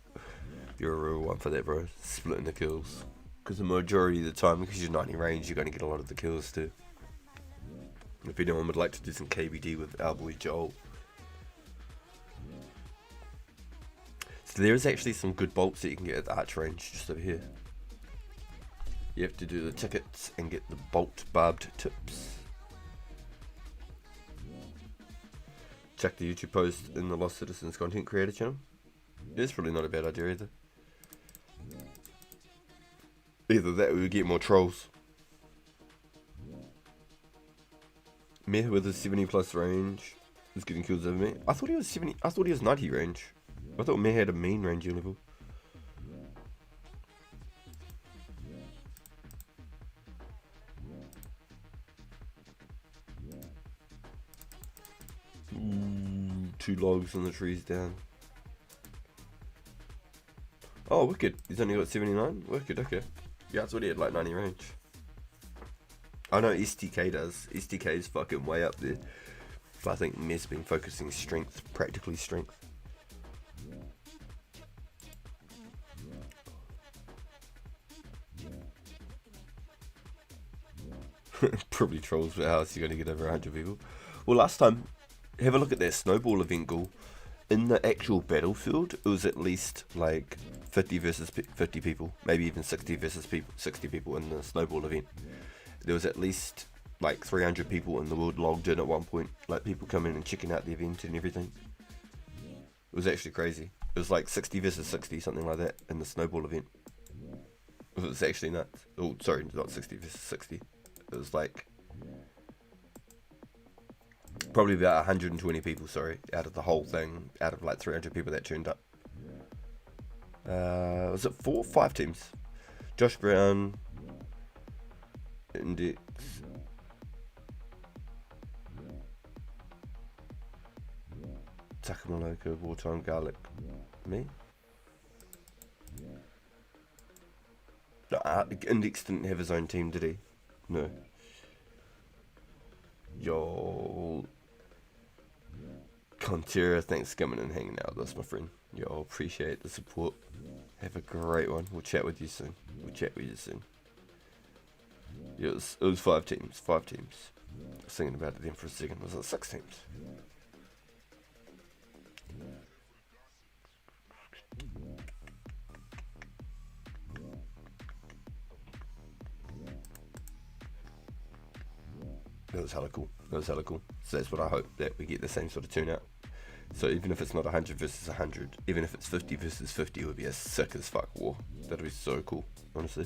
you're a real one for that, bro. Splitting the kills. Because the majority of the time, because you're 90 range, you're going to get a lot of the kills too. If anyone would like to do some KBD with our boy Joel. So there is actually some good bolts that you can get at the arch range just over here. You have to do the tickets and get the bolt barbed tips. Check the YouTube post in the Lost Citizens content creator channel. It's probably not a bad idea either. Either that or we get more trolls. Meh with a 70 plus range is getting kills over me. I thought he was 70. I thought he was 90 range. I thought Meh had a mean range level. Ooh, 2 logs on the trees down. Oh, wicked. He's only got 79? Wicked, okay. Yeah, I thought he had like 90 range. I know STK does. STK is fucking way up there. But I think Meh's been focusing strength, practically strength. Probably trolls for house, you're going to get over 100 people. Well, last time, have a look at that snowball event goal. In the actual battlefield, it was at least like 50 versus 50 people, maybe even 60 versus 60 people in the snowball event. There was at least like 300 people in the world logged in at one point, like people coming and checking out the event and everything. It was actually crazy. It was like 60 versus 60, something like that, in the snowball event. It was actually nuts. Oh, sorry, not 60 versus 60. It was like probably about 120 people, sorry, out of the whole thing, out of like 300 people that turned up. Was it 4 or 5 teams? Josh Brown, Index, Takamaloka, Wartime Garlic, me? No, Index didn't have his own team, did he? No. Yo, Contera, thanks for coming and hanging out with us, my friend. Yo, appreciate the support. Have a great one. We'll chat with you soon. Yeah, it was 5 teams. 5 teams. I was thinking about it then for a second. Was it 6 teams? That was hella cool. So that's what I hope, that we get the same sort of turnout. So even if it's not 100 versus 100, even if it's 50 versus 50, it would be a sick as fuck war. That'd be so cool, honestly.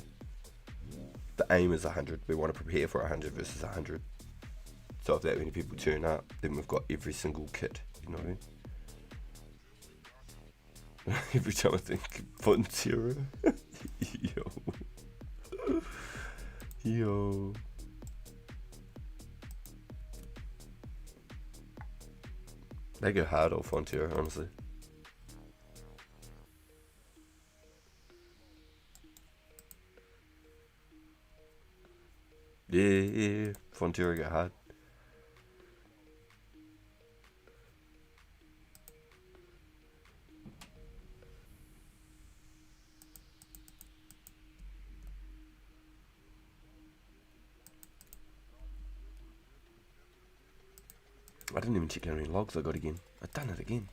The aim is 100. We want to prepare for 100 versus 100. So if that many people turn up, then we've got every single kit. You know what I mean? Every time I think Fontero. Yo. They go hard off Fontero, honestly. Yeah. Frontier got hard. I didn't even check how many logs I got again. I've done it again.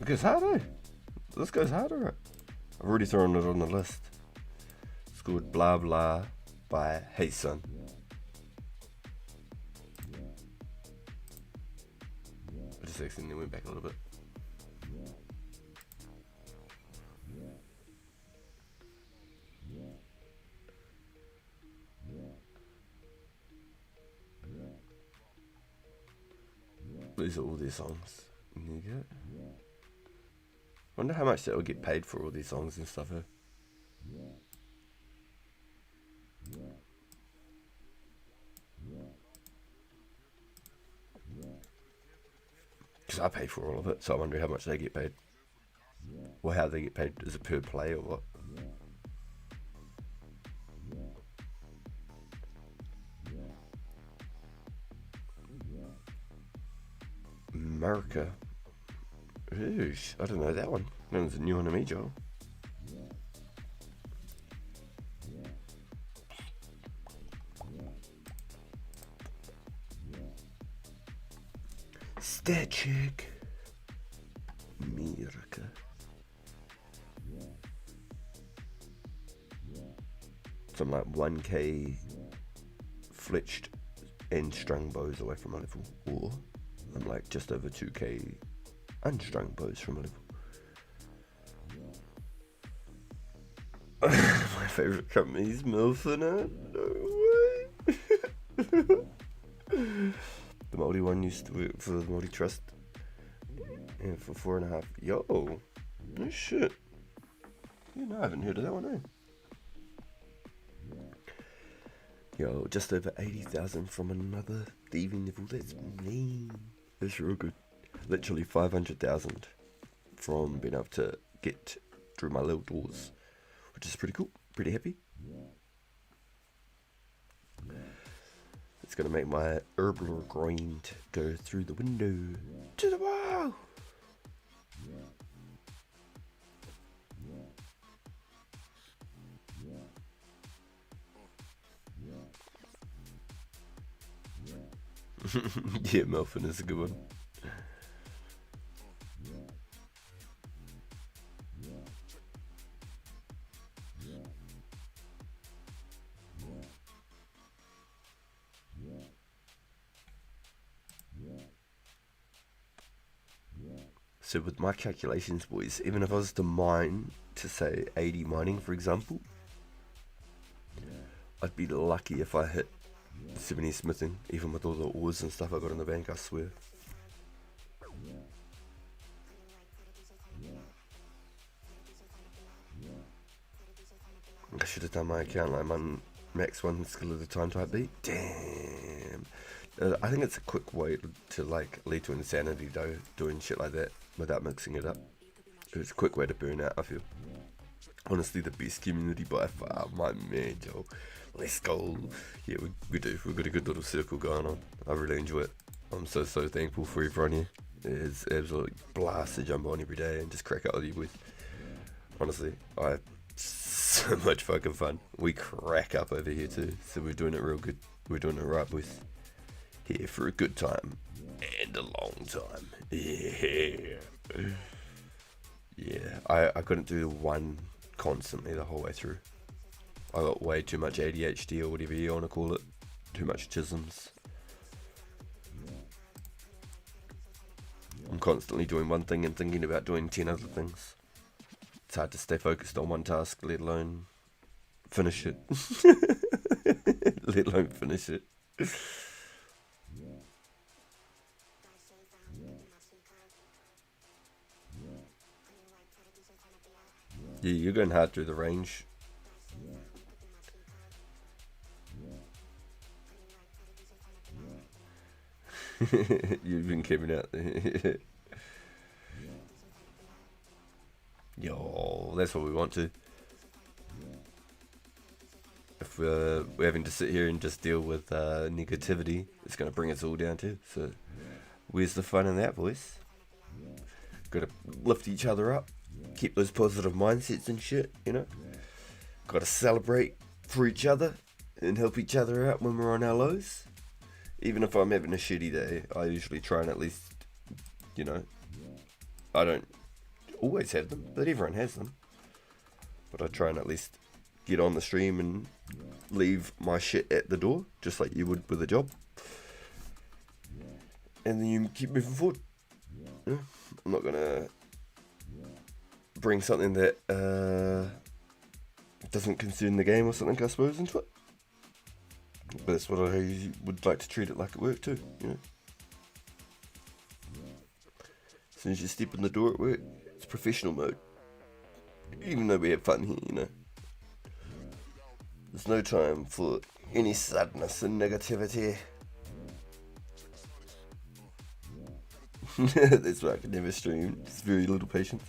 It goes harder. This goes harder. I've already thrown it on the list. It's called Blah Blah by Hey Son. I just accidentally went back a little bit. These are all their songs. There you go. Wonder how much that will get paid for all these songs and stuff. Because I pay for all of it, so I wonder how much they get paid. Or how they get paid. Is it per play or what? America. Ooh, I don't know that one. That one's a new one to me, Joel. Static. America. So I'm like 1k fletched and strung bows away from my level. Or I'm like just over 2k unstrung bows from a level. My favourite company is Milfina. No way. The Māori one used to work for the Māori Trust. Yeah, for 4.5. Yo, no shit. Yeah, no, I haven't heard of that one, eh? Yo, just over 80,000 from another thieving level. That's mean. That's real good. Literally 500,000 from being able to get through my little doors, which is pretty cool. Pretty happy. It's gonna make my herbal grind go through the window to the wall. Yeah, Melfin is a good one. So with my calculations, boys, even if I was to mine to say 80 mining, for example, I'd be lucky if I hit 70 smithing, even with all the ores and stuff I got in the bank, I swear. I should have done my account like my max one skill at a time type beat. Damn. I think it's a quick way to like lead to insanity though, doing shit like that without mixing it up. It's a quick way to burn out, I feel. Honestly, the best community by far, my man, Joe. Let's go. Yeah, we do. We've got a good little circle going on. I really enjoy it. I'm so thankful for everyone here. It's absolutely blast to jump on every day and just crack out with you boys. Honestly, I have so much fucking fun. We crack up over here too, so we're doing it real good. We're doing it right, boys. Here for a good time and a long time. Yeah. Yeah, I couldn't do one constantly the whole way through. I got way too much ADHD or whatever you want to call it. Too much chisms. I'm constantly doing one thing and thinking about doing 10 other things. It's hard to stay focused on one task, let alone finish it. Let alone finish it. Yeah, you're going hard through the range. You've been keeping out there. Yo, that's what we want to. If we're having to sit here and just deal with negativity, it's going to bring us all down too. So, where's the fun in that, boys? Got to lift each other up, keep those positive mindsets and shit, you know? Got to celebrate for each other and help each other out when we're on our lows. Even if I'm having a shitty day, I usually try and at least, you know, I don't always have them, but everyone has them. But I try and at least get on the stream and leave my shit at the door, just like you would with a job. And then you keep moving forward. Yeah? I'm not gonna bring something that doesn't concern the game or something, I suppose, into it. But that's what I would like to treat it like at work too, you know. As soon as you step in the door at work, it's professional mode. Even though we have fun here, you know. There's no time for any sadness and negativity. That's why I can never stream. Just very little patience.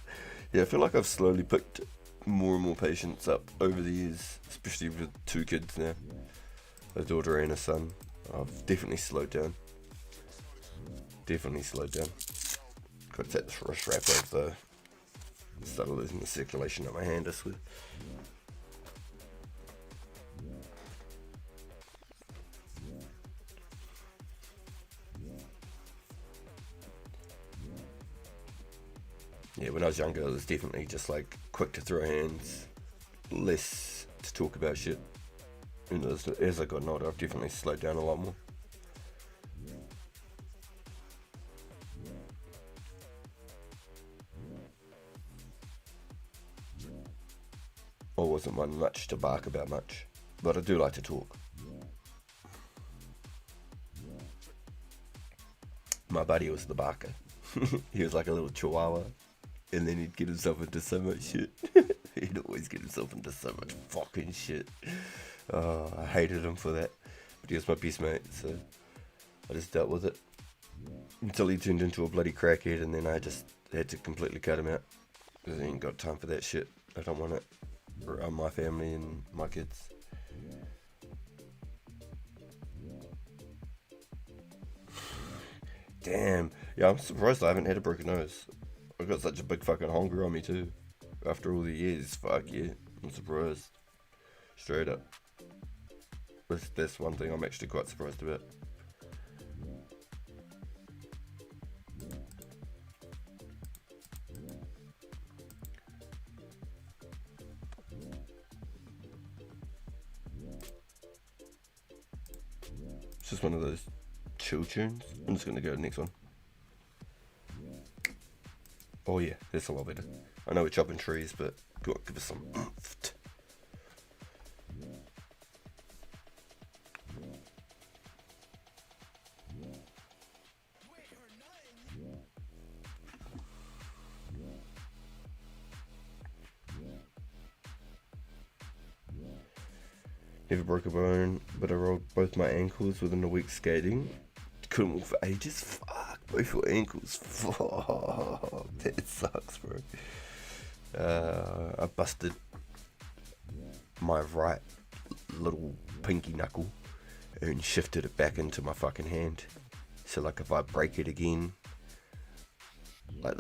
Yeah, I feel like I've slowly picked more and more patience up over the years, especially with 2 kids now. A daughter and a son. I've definitely slowed down. Definitely slowed down. Got to take this wrist wrap off though. Started losing the circulation at my hand, I swear. Yeah, when I was younger, it was definitely just like quick to throw hands, less to talk about shit. And as I got older, I've definitely slowed down a lot more. I wasn't one much to bark about much, but I do like to talk. My buddy was the barker. He was like a little chihuahua, and then he'd get himself into so much shit. He'd always get himself into so much fucking shit. Oh, I hated him for that, but he was my best mate, so I just dealt with it until he turned into a bloody crackhead, and then I just had to completely cut him out because I ain't got time for that shit. I don't want it around my family and my kids. Damn, yeah, I'm surprised I haven't had a broken nose. I've got such a big fucking hunger on me too. After all the years, fuck yeah, I'm surprised. Straight up. That's one thing I'm actually quite surprised about. It's just one of those chill tunes. I'm just gonna go to the next one. Oh yeah, that's a lot better. I know we're chopping trees, but go on, give us some oomph. Never broke a bone, but I rolled both my ankles within a week skating. Couldn't walk for ages. Fuck, both your ankles. Fuck, that sucks, bro. I busted my right little pinky knuckle and shifted it back into my fucking hand. So like if I break it again, like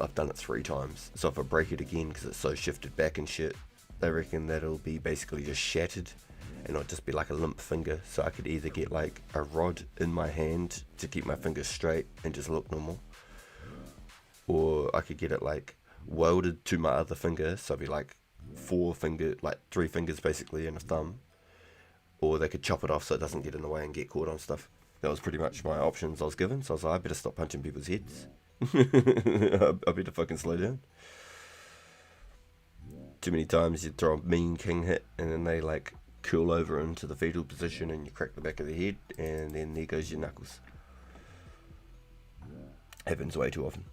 I've done it 3 times. So if I break it again because it's so shifted back and shit, they reckon that it'll be basically just shattered. And it'll just be like a limp finger, so I could either get like a rod in my hand to keep my fingers straight and just look normal, or I could get it like welded to my other finger, so it'd be like 3 fingers basically and a thumb, or they could chop it off so it doesn't get in the way and get caught on stuff. That was pretty much my options I was given, so I was like, I better stop punching people's heads. I better fucking slow down. Too many times you throw a mean king hit and then they like curl over into the fetal position and you crack the back of the head and then there goes your knuckles. Happens way too often.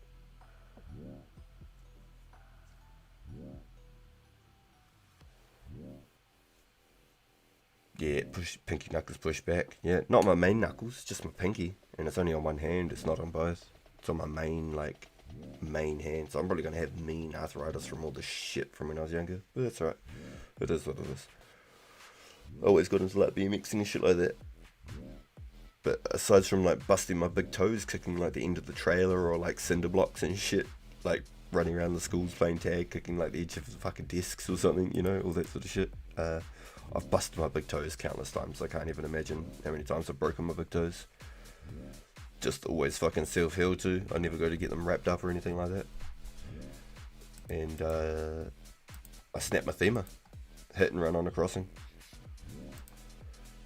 Yeah, pinky knuckles push back. Yeah, not my main knuckles, just my pinky. And it's only on one hand, it's not on both. It's on my main hand. So I'm probably going to have mean arthritis from all the shit from when I was younger. But that's alright. It is what it is. I always got into like BMXing and shit like that. But aside from like busting my big toes, kicking like the end of the trailer or like cinder blocks and shit, like running around the schools playing tag, kicking like the edge of the fucking desks or something, you know, all that sort of shit. I've busted my big toes countless times. I can't even imagine how many times I've broken my big toes. Just always fucking self-heal too. I never go to get them wrapped up or anything like that. And I snapped my femur. Hit and run on a crossing.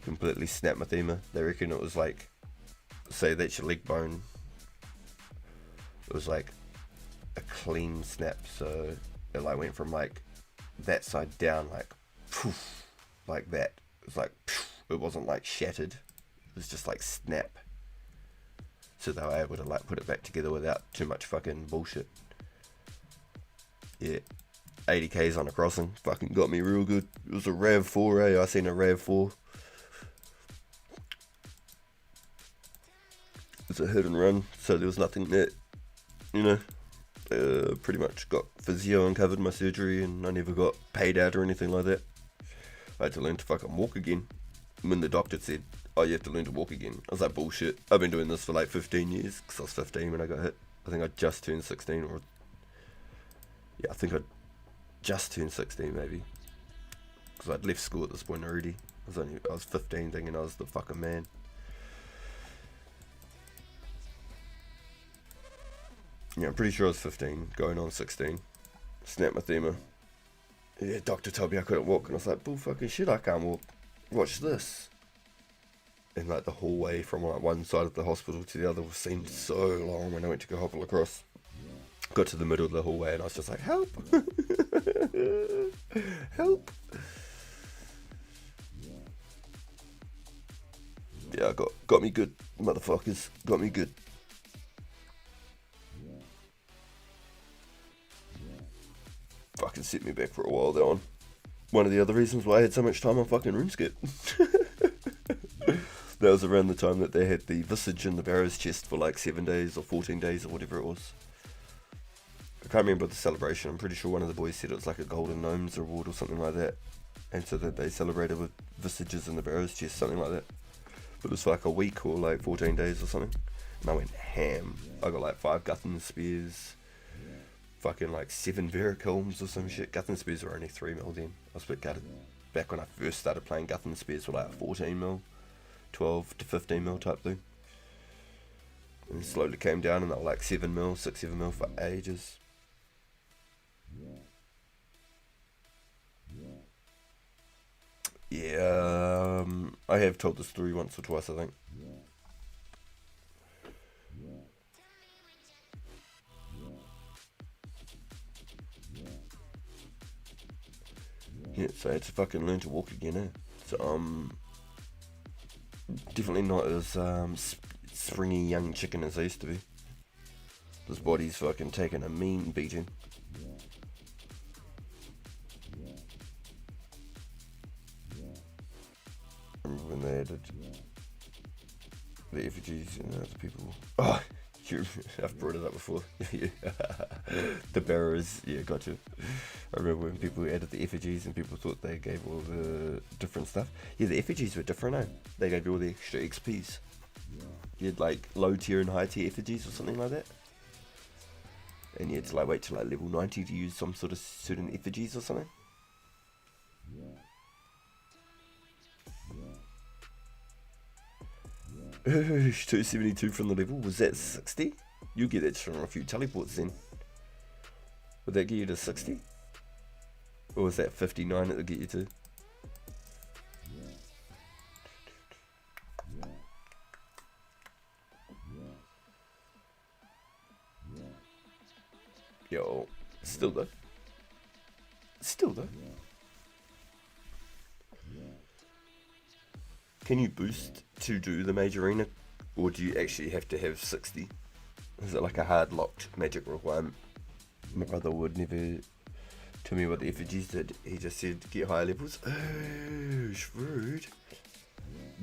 Completely snapped my femur. They reckon it was like, say that's your leg bone. It was like a clean snap. So it like went from like that side down like poof, like that. It was like poof. It wasn't like shattered. It was just like snap. So they were able to like put it back together without too much fucking bullshit. Yeah, 80 k's on a crossing, fucking got me real good. It was a RAV4, I seen a RAV4. It's a hit and run, so there was nothing that, you know, pretty much got physio and covered my surgery, and I never got paid out or anything like that. I had to learn to fucking walk again. When the doctor said, oh, you have to learn to walk again, I was like, bullshit. I've been doing this for like 15 years, because I was 15 when I got hit. I think I just turned 16, or yeah, I think I just turned 16 maybe, because I'd left school at this point already. I was 15 thinking I was the fucking man. Yeah, I'm pretty sure I was 15, going on 16. Snapped my femur. Yeah, doctor told me I couldn't walk, and I was like, bull fucking shit, I can't walk. Watch this. And like the hallway from like one side of the hospital to the other seemed so long when I went to go hobble across. Got to the middle of the hallway and I was just like, help! Help! Yeah, got me good, motherfuckers. Got me good. Fucking set me back for a while, that one. One of the other reasons why I had so much time on fucking Runescape. That was around the time that they had the Visage in the Barrow's chest for like 7 days or 14 days or whatever it was. I can't remember the celebration. I'm pretty sure one of the boys said it was like a Golden Gnomes award or something like that. And so that they celebrated with Visages in the Barrow's chest, something like that. But it was for like a week or like 14 days or something. And I went ham. I got like 5 Guthun Spears. Fucking like 7 Veracilms or some shit. Guthun Spears were only 3 mil then. I was a bit gutted. Back when I first started playing, Guthun Spears were like 14 mil. 12 to 15 mil type thing. And it slowly came down and they were like 7 mil, 6-7 mil for ages. Yeah, I have told the story once or twice, I think. Yeah, so I had to fucking learn to walk again, eh? So, definitely not as springy young chicken as I used to be. This body's fucking taking a mean beating. I remember when they added the effigies and the people. Oh, I've brought it up before. The barrows, yeah, gotcha. I remember when people added the effigies and people thought they gave all the different stuff. Yeah, the effigies were different, eh? They gave you all the extra XPs. You had like low tier and high tier effigies or something like that. And you had to like wait till like level 90 to use some sort of certain effigies or something. 272 from the level, was that 60? You get that from a few teleports then. Would that get you to 60? Or was that 59 that would get you to? Yo, still though. Can you boost to do the major arena, or do you actually have to have 60? Is it like a hard locked magic requirement? My brother would never Tell me what the effigies did. He just said get higher levels. Oh, rude.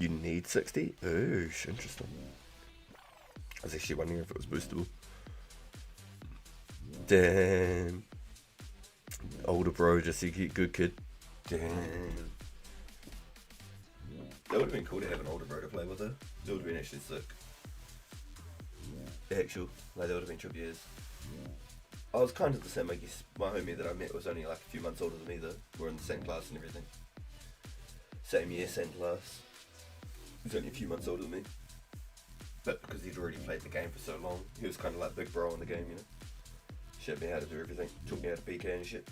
You need 60? Oh, interesting. I was actually wondering if it was boostable. Damn. Older bro, just to get good kid. Damn. That would have been cool to have an older bro to play with though. That would have been actually sick. Actual, like that would have been triple years. I was kind of the same, I guess. My homie that I met was only like a few months older than me though. We're in the same class and everything. Same year, same class. He's only a few months older than me. But because he'd already played the game for so long, he was kind of like big bro in the game, you know. Showed me how to do everything, taught me how to PK and shit.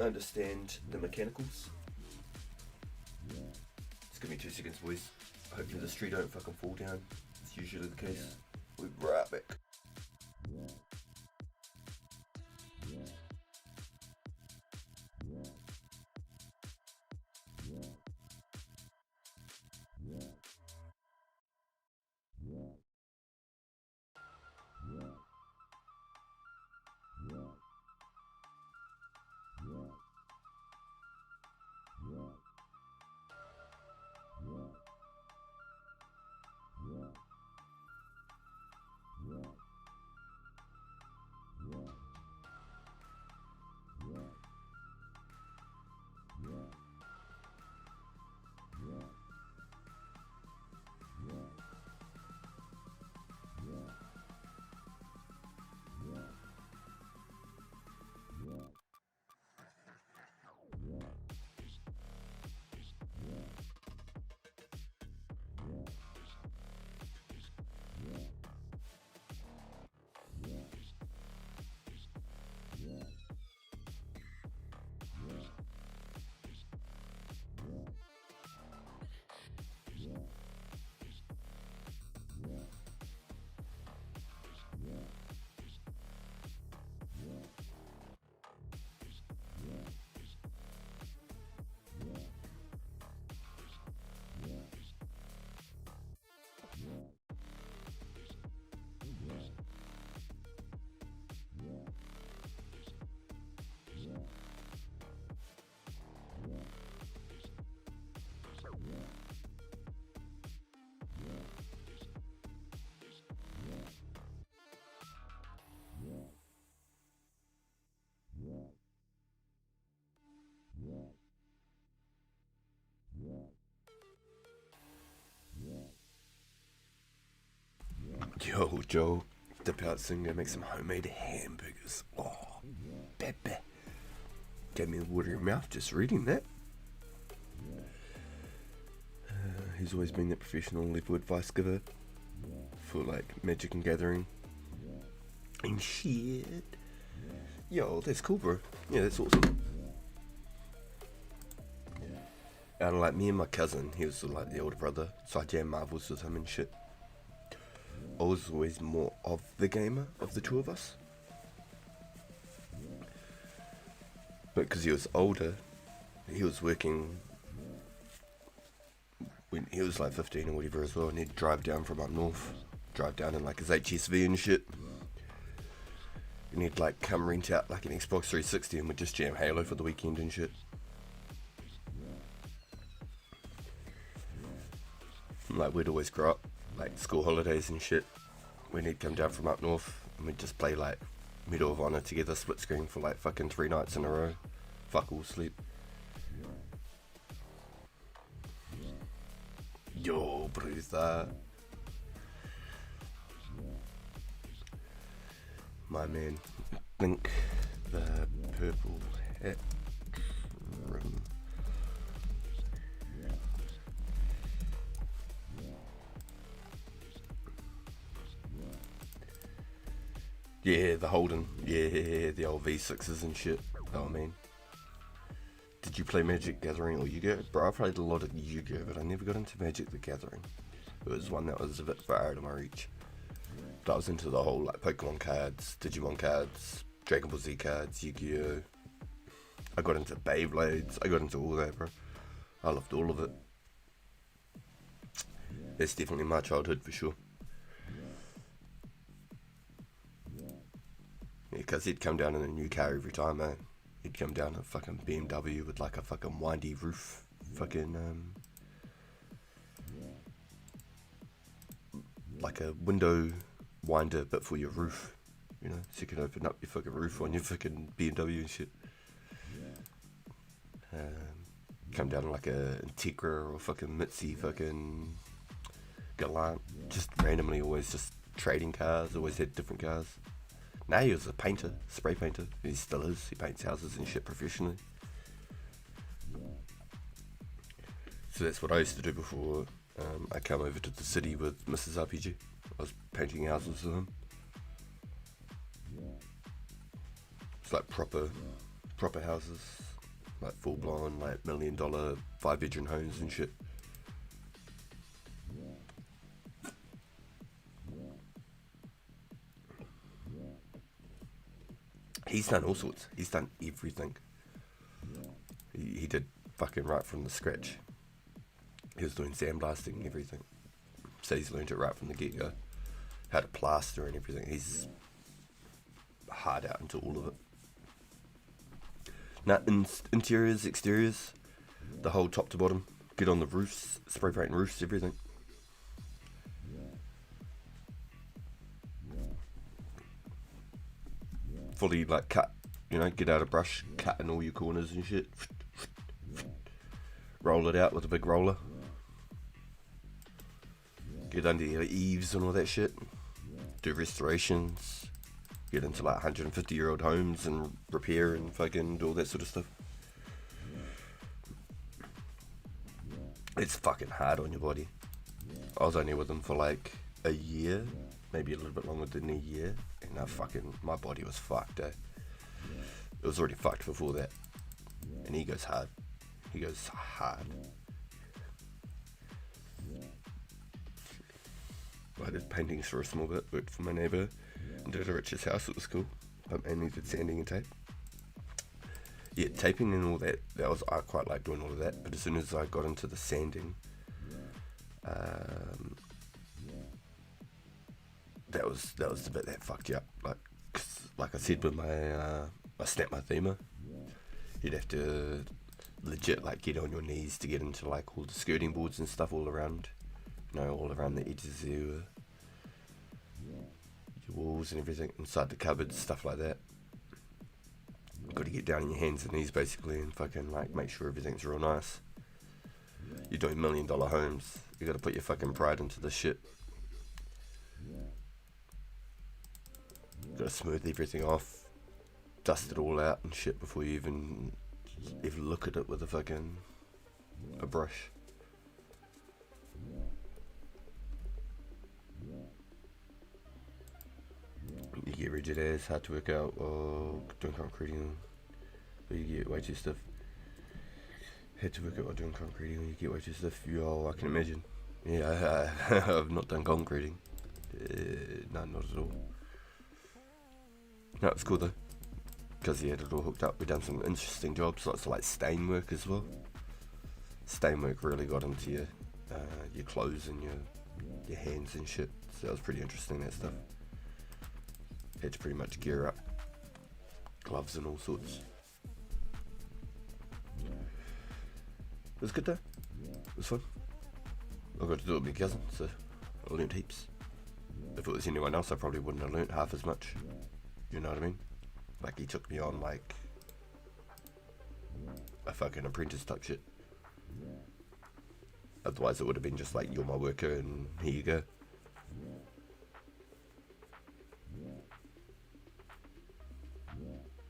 Understand the mechanicals. Just give me 2 seconds, boys. Hopefully this tree don't fucking fall down. It's usually the case. We'll be right back. Yo, Joe, dip out soon, go make some homemade hamburgers. Oh, baby. Gave me a watery mouth just reading that. He's always been that professional level advice giver for like Magic and Gathering and shit. Yo, that's cool, bro. Yeah, that's awesome. And like me and my cousin, he was like the older brother, so I jam marvels with him and shit. I was always more of the gamer of the two of us. But because he was older, he was working when he was like 15 or whatever as well, and he'd drive down from up north, drive down in like his HSV and shit. And he'd like come rent out like an Xbox 360 and we'd just jam Halo for the weekend and shit. And, like we'd always grow up, like school holidays and shit, when he'd come down from up north and we'd just play like Medal of Honor together, split screen for like fucking 3 nights in a row. Fuck all sleep. Yo, brother. My man, think the purple hat trim. Yeah, the Holden. Yeah, the old V6s and shit. Oh, man. Did you play Magic Gathering or Yu-Gi-Oh? Bro, I played a lot of Yu-Gi-Oh, but I never got into Magic the Gathering. It was one that was a bit far out of my reach. But I was into the whole, like, Pokemon cards, Digimon cards, Dragon Ball Z cards, Yu-Gi-Oh. I got into Beyblades. I got into all that, bro. I loved all of it. It's definitely my childhood for sure. Yeah, because he'd come down in a new car every time, eh? He'd come down a fucking BMW with like a fucking windy roof, fucking like a window winder, but for your roof, you know, so you can open up your fucking roof on your fucking BMW and shit. Come down like a Integra or fucking Mitzi fucking Galant, just randomly, always just trading cars, always had different cars. Now he was a painter, spray painter. He still is. He paints houses and shit professionally. So that's what I used to do before I came over to the city with Mrs. RPG. I was painting houses with him. It's like proper houses, like full blown, like $1 million 5-bedroom homes and shit. He's done all sorts. He's done everything. He did fucking right from the scratch. He was doing sandblasting and everything. So he's learned it right from the get-go. How to plaster and everything. He's hard out into all of it. Now, interiors, exteriors, the whole top to bottom. Get on the roofs, spray painting roofs, everything. Fully like cut, you know, get out a brush, cut in all your corners and shit. Roll it out with a big roller. Get under your eaves and all that shit. Do restorations. Get into like 150-year-old homes and repair and fucking do all that sort of stuff. It's fucking hard on your body. I was only with him for like a year, maybe a little bit longer than a year, and my body was fucked, eh? It was already fucked before that. And he goes hard. He goes hard. I did paintings for a small bit, worked for my neighbour, and did a Rich's house. It was cool. I mainly did sanding and tape. Yeah, taping and all that, I quite like doing all of that, but as soon as I got into the sanding, that was the bit that fucked you up. Like I said with I snapped my femur. You'd have to legit like get on your knees to get into like all the skirting boards and stuff all around, you know, all around the edges of your walls and everything, inside the cupboards, stuff like that. Got to get down on your hands and knees basically and fucking like make sure everything's real nice. You're doing $1 million homes. You got to put your fucking pride into this shit. Got to smooth everything off, dust it all out and shit before you even look at it with a brush. You get rigid as, hard to work out, or doing concreting, or you get way too stiff. Had to work out while doing concreting, or you get way too stiff. I can imagine. Yeah, I've not done concreting. No, not at all. No, it's cool though, because he had it all hooked up. We've done some interesting jobs, lots of like stain work as well. Stain work really got into your clothes and your hands and shit, so that was pretty interesting, that stuff. Had to pretty much gear up, gloves and all sorts. It was good though, it was fun. I got to do it with my cousin, so I learnt heaps. If it was anyone else I probably wouldn't have learnt half as much. You know what I mean? Like he took me on like a fucking apprentice type shit. Otherwise it would have been just like, you're my worker and here you go.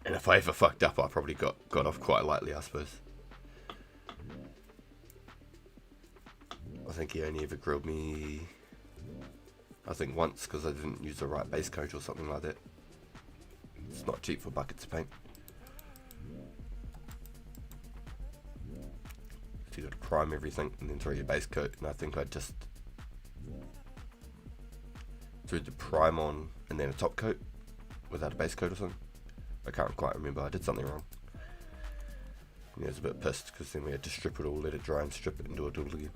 And if I ever fucked up, I probably got off quite lightly, I suppose. I think he only ever grilled me, I think once, because I didn't use the right base coat or something like that. It's not cheap for buckets of paint. So you got to prime everything and then throw your base coat, and I think I just threw the prime on and then a top coat without a base coat or something. I can't quite remember, I did something wrong. And I was a bit pissed because then we had to strip it all, let it dry and strip it and do it all again.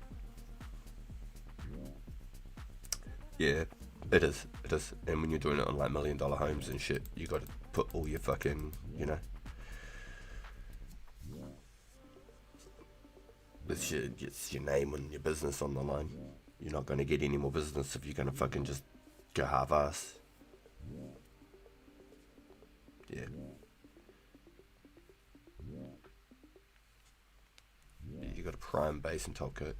Yeah, it is. And when you're doing it on like $1 million homes and shit, you got to put all your fucking, you know, it's your name and your business on the line. You're not going to get any more business if you're going to fucking just go half-ass. Yeah. You got a prime base and top coat.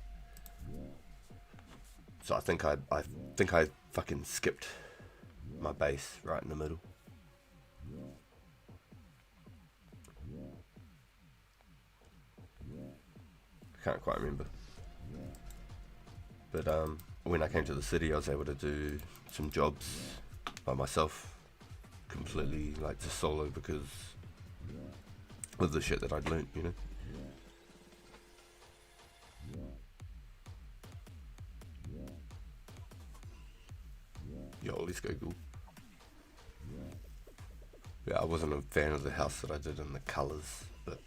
So I think I fucking skipped my base right in the middle. I can't quite remember. But when I came to the city, I was able to do some jobs by myself, completely like just solo, because of the shit that I'd learnt, you know. Yo, let's go, Google. Yeah, I wasn't a fan of the house that I did in the colours, but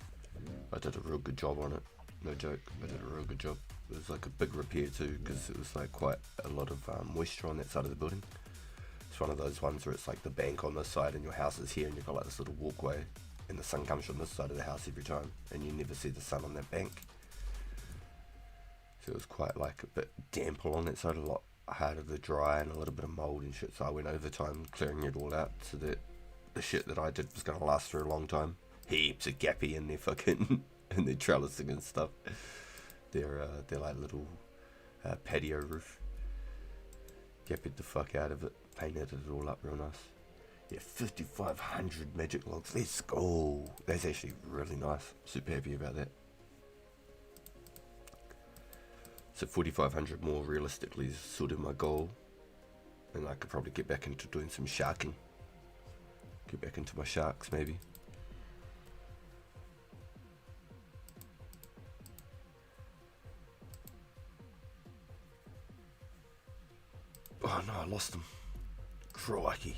I did a real good job on it. No joke, I did a real good job. It was like a big repair too, because it was like quite a lot of moisture on that side of the building. It's one of those ones where it's like the bank on this side and your house is here and you've got like this little walkway and the sun comes from this side of the house every time and you never see the sun on that bank. So it was quite like a bit damp along that side, a lot harder to dry and a little bit of mould and shit. So I went overtime clearing it all out so that the shit that I did was going to last for a long time. Heaps of gappy in their fucking in their trellising and stuff. They're like little patio roof. Gapped the fuck out of it. Painted it all up real nice. Yeah, 5,500 magic logs. Let's go. That's actually really nice. Super happy about that. So 4,500 more realistically is sort of my goal. And I could probably get back into doing some sharking. Get back into my sharks maybe. Oh no, I lost him. Crikey.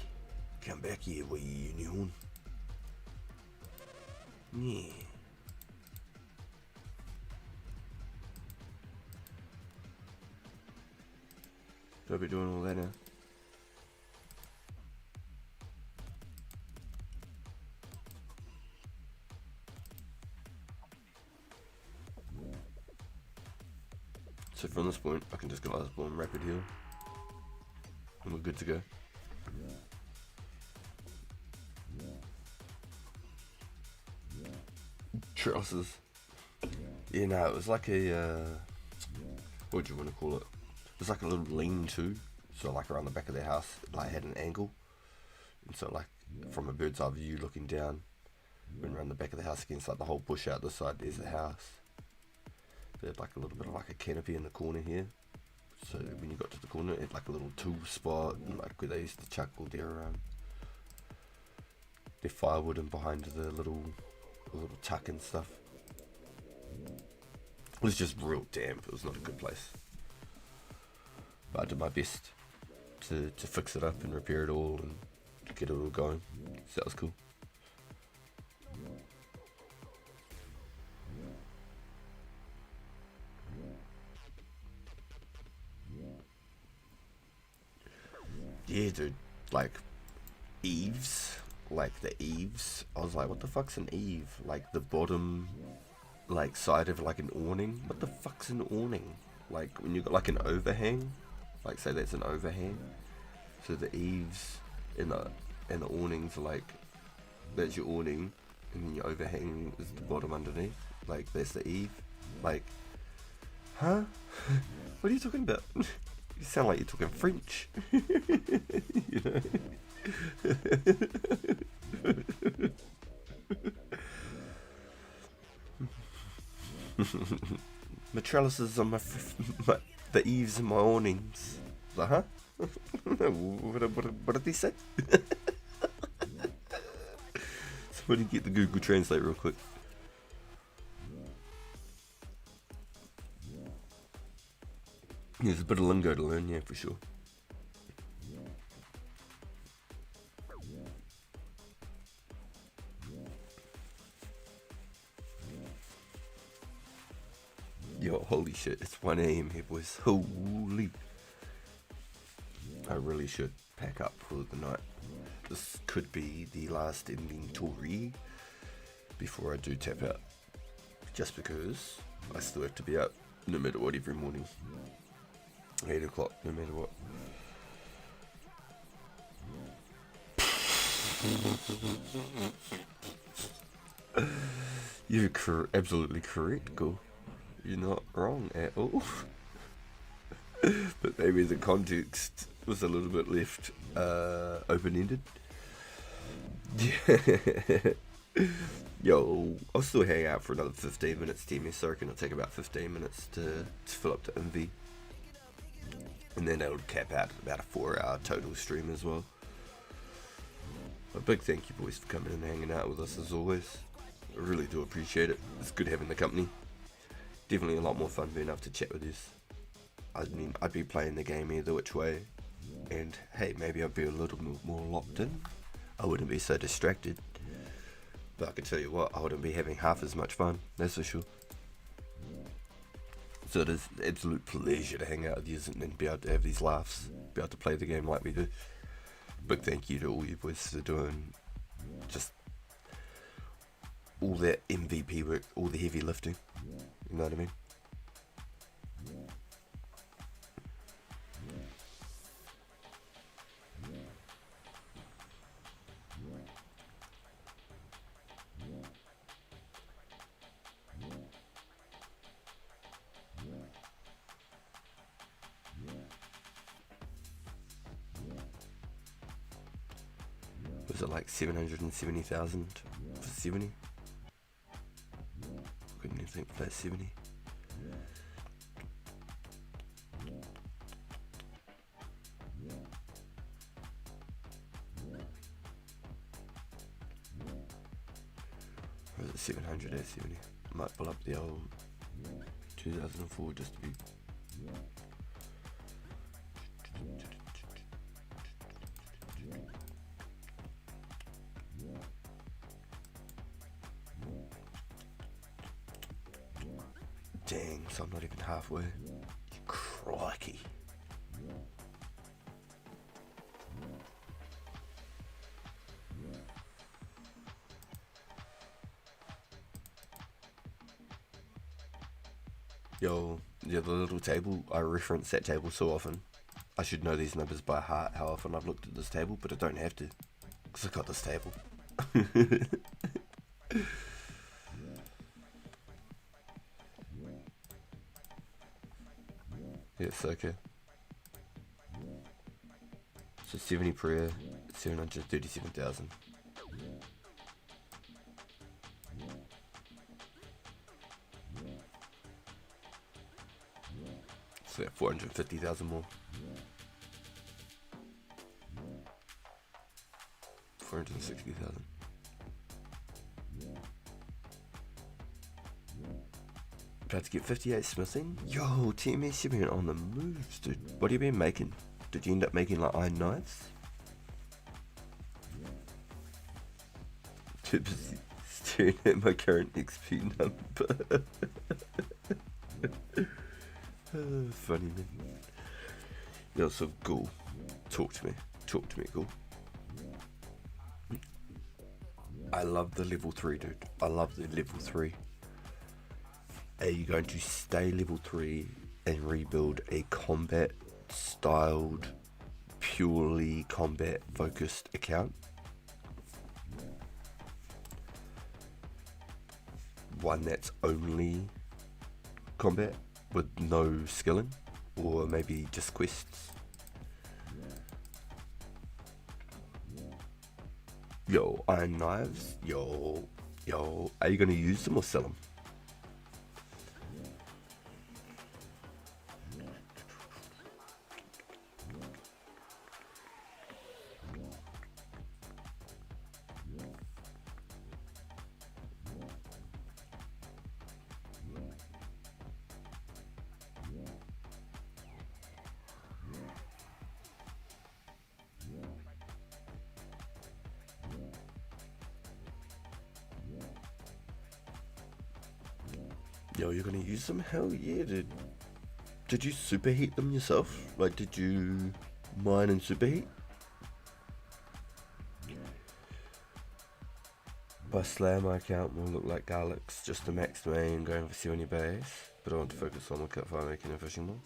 Come back here, wee unicorn. Yeah. Don't be doing all that now. So from this point, I can just go like this one rapid heal. And we're good to go. Trusses. Yeah, no, it was like a, what do you want to call it? It was like a little lean-to. So like around the back of their house, it like had an angle. And so like from a bird's eye view looking down, went around the back of the house against like the whole bush out the side, there's the house. They had like a little bit of like a canopy in the corner here. So when you got to the corner, it had like a little tool spot, and like where they used to chuck all their firewood and behind the little tuck and stuff. It was just real damp. It was not a good place. But I did my best to fix it up and repair it all and get it all going. So that was cool. Yeah, dude, like eaves, like the eaves. I was like, what the fuck's an eave? Like the bottom, like side of like an awning. What the fuck's an awning? Like when you got like an overhang, like say that's an overhang. So the eaves and the awnings are like, that's your awning, and then your overhang is the bottom underneath. Like that's the eave. Like, huh? What are you talking about? You sound like you're talking French. You know? My trellises on the eaves and my awnings. Like, huh? What did they say? Somebody get the Google Translate real quick. There's a bit of lingo to learn, yeah, for sure. Yo, holy shit, it's 1 AM here, boys. Holy. I really should pack up for the night. This could be the last inventory before I do tap out. Just because I still have to be up no matter what every morning. 8 o'clock, no matter what. You're absolutely correct, Go. You're not wrong at all. But maybe the context was a little bit left open-ended. Yo, I'll still hang out for another 15 minutes, Team so it'll take about 15 minutes to fill up the MV. And then it'll cap out at about a 4-hour total stream as well. A big thank you boys for coming and hanging out with us as always. I really do appreciate it. It's good having the company. Definitely a lot more fun being able to chat with you. I mean, I'd be playing the game either which way. And hey, maybe I'd be a little more locked in. I wouldn't be so distracted. But I can tell you what, I wouldn't be having half as much fun, that's for sure. So it is an absolute pleasure to hang out with you and be able to have these laughs, be able to play the game like we do. Big thank you to all you boys for doing just all that MVP work, all the heavy lifting, you know what I mean? Was it like 770,000 for 70? Couldn't even think for that 70. Or was it 700 at 70? Might pull up the old 2004 just to be. Dang, so I'm not even halfway. Crikey. Yo, yeah, the little table, I reference that table so often. I should know these numbers by heart, how often I've looked at this table, but I don't have to. Because I got this table. Yes, okay. So 70 per year, 737,000. So 450,000 more. 460,000. About to get 58 smithing. Yo, TMS, you've been on the moves, dude. What have you been making? Did you end up making like iron knives? Too busy staring at my current XP number. Funny man. Yo, so Ghoul, talk to me, Ghoul. I love the level 3, dude. I love the level 3. Are you going to stay level 3 and rebuild a combat styled, purely combat focused account? One that's only combat with no skilling, or maybe just quests? Yo, iron knives, yo, are you gonna use them or sell them? Yo, you're gonna use them? Hell yeah, dude. Did you superheat them yourself? Like, did you mine and superheat? By Slayer, my account will look like Garlic's, just a max main going for C on your base, but I want to focus on the fire making and fishing more.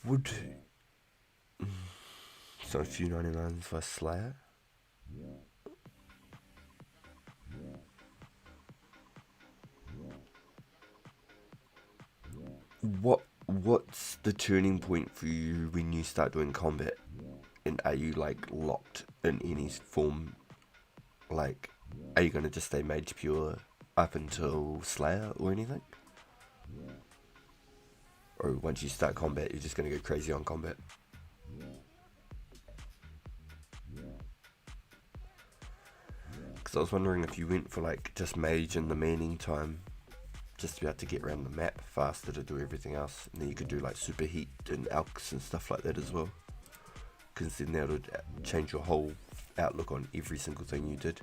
Would so a few 99s for Slayer. What's the turning point for you when you start doing combat? And are you like locked in any form? Like, are you gonna just stay mage pure up until Slayer or anything? Or once you start combat, you're just gonna go crazy on combat? Because I was wondering if you went for like just mage in the meaning time, just to be able to get around the map faster to do everything else, and then you could do like super heat and alks and stuff like that as well. Because then that would change your whole outlook on every single thing you did.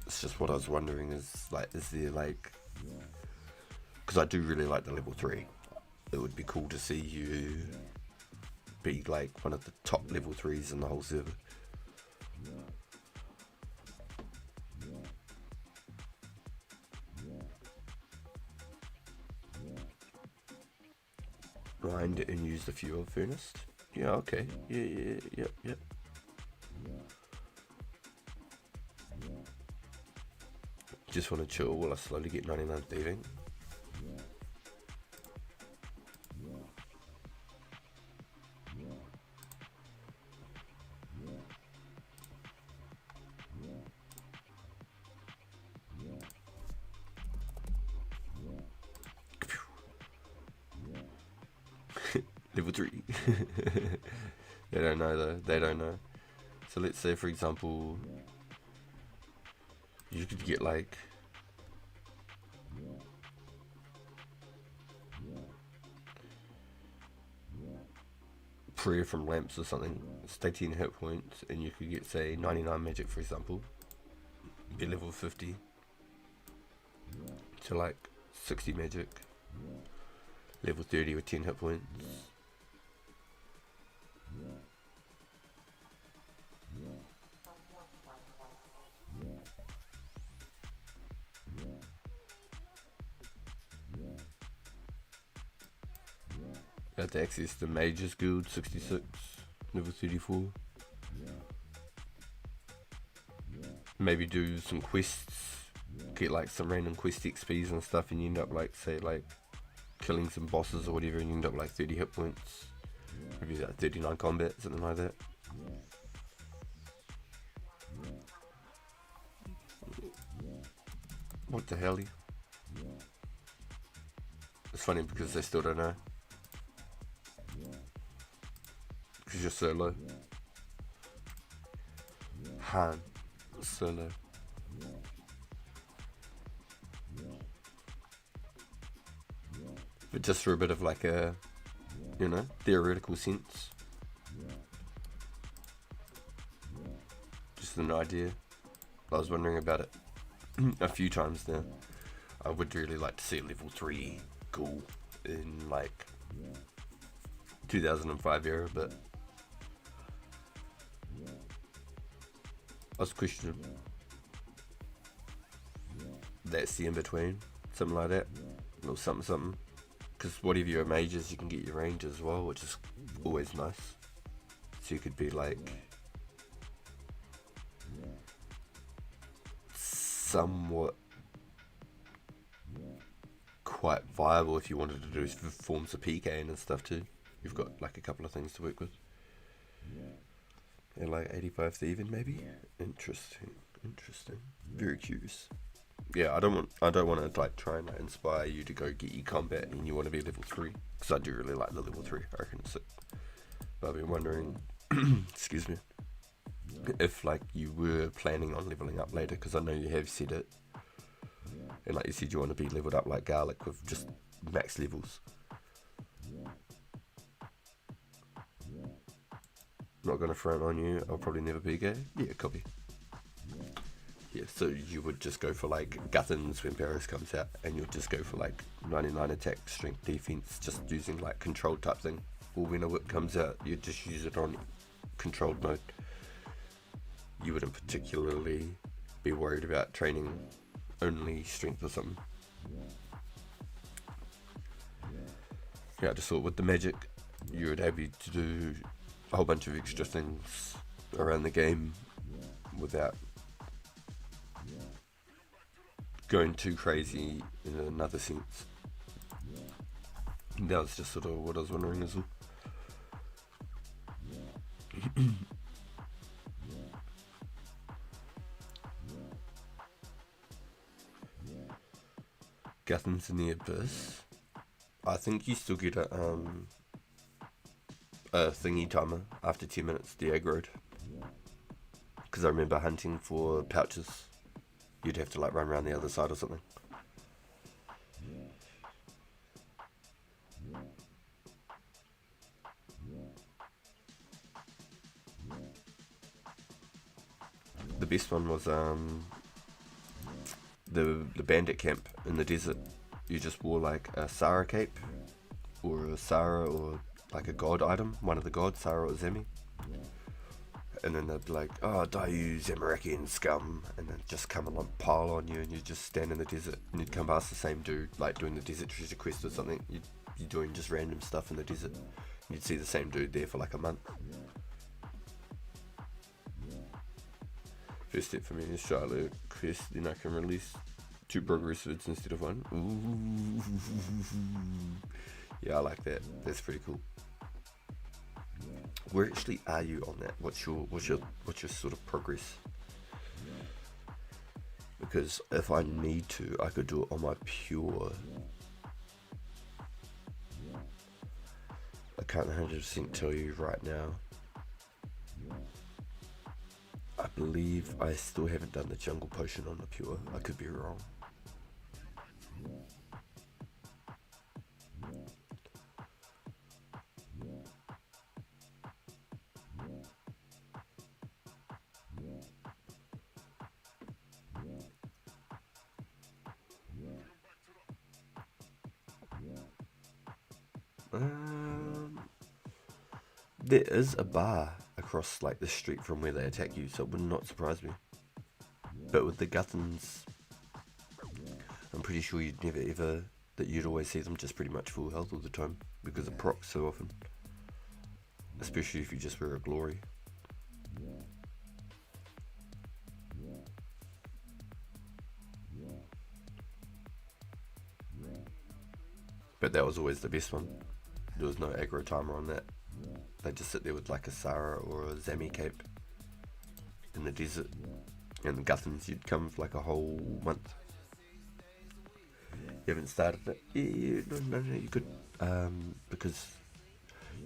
It's just what I was wondering is like, is there like, because I do really like the level 3. It would be cool to see you be like one of the top level 3s in the whole server. Grind it and use the fuel furnace. Yeah, okay. Yep. Just want to chill while I slowly get 99 thieving. Level 3. They don't know though. They don't know. So let's say, for example, you could get like prayer from lamps or something. Stay 10 hit points, and you could get say 99 magic, for example. Be level 50 to like 60 magic. Level 30 with 10 hit points. You have to access the Mages Guild 66, level 34. Maybe do some quests, get like some random quest XPs and stuff, and you end up like, say like killing some bosses or whatever, and you end up like 30 hit points. Maybe like 39 combat, something like that. What the hell? It's funny because they still don't know. Because you're solo. Han. Solo. But just for a bit of like a, you know, theoretical sense. Just an idea. I was wondering about it a few times now. I would really like to see a level 3 ghoul in like 2005 era, but I was questioning. That's the in between, something like that, or something. Because whatever your mage is, you can get your range as well, which is always nice. So you could be like somewhat quite viable if you wanted to do forms of PK and stuff too. You've got like a couple of things to work with. And like 85 thieving maybe. Interesting. Very curious. Yeah, I don't want to like try and inspire you to go get your combat and you want to be level 3, because I do really like the level 3. I reckon it's sick. But I've been wondering, excuse me, if like you were planning on leveling up later, because I know you have said it, and like you said you want to be leveled up like Garlic with just max levels. Not gonna front on you, I'll probably never be gay. Yeah, copy. Yeah, so you would just go for like Guthans when Paris comes out, and you'll just go for like 99 attack, strength, defense, just using like control type thing. Or when a whip comes out, you just use it on controlled mode, you wouldn't particularly be worried about training only strength or something. Yeah, I just thought with the magic, you would have you to do a whole bunch of extra things around the game without going too crazy in another sense. That was just sort of what I was wondering as well. Guthans in the Abyss. I think you still get a thingy timer after 10 minutes, the aggroed. Because I remember hunting for pouches. You'd have to like run around the other side or something. The best one was the bandit camp in the desert. You just wore like a Sara cape or a Sara or like a god item, one of the gods, Sara or Zemi. And then they'd be like, oh, die you Zamarakian scum, and then just come and like pile on you, and you just stand in the desert, and you'd come past the same dude like doing the desert treasure quest or something. You're doing just random stuff in the desert, and you'd see the same dude there for like a month. First step for me is Charlotte quest, then I can release 2 progress vids instead of 1. Ooh. Yeah, I like that. That's pretty cool. Where actually are you on that? What's your sort of progress? Because if I need to, I could do it on my pure. I can't 100% tell you right now. I believe I still haven't done the jungle potion on the pure. I could be wrong. There is a bar across like the street from where they attack you, so it would not surprise me. But with the Guthans, I'm pretty sure you'd always see them just pretty much full health all the time because it procs so often. Especially if you just wear a glory. But that was always the best one. There was no aggro timer on that. They just sit there with like a Sara or a Zami cape in the desert, and the Guthans you'd come for like a whole month. You haven't started it? Yeah, no, you could, because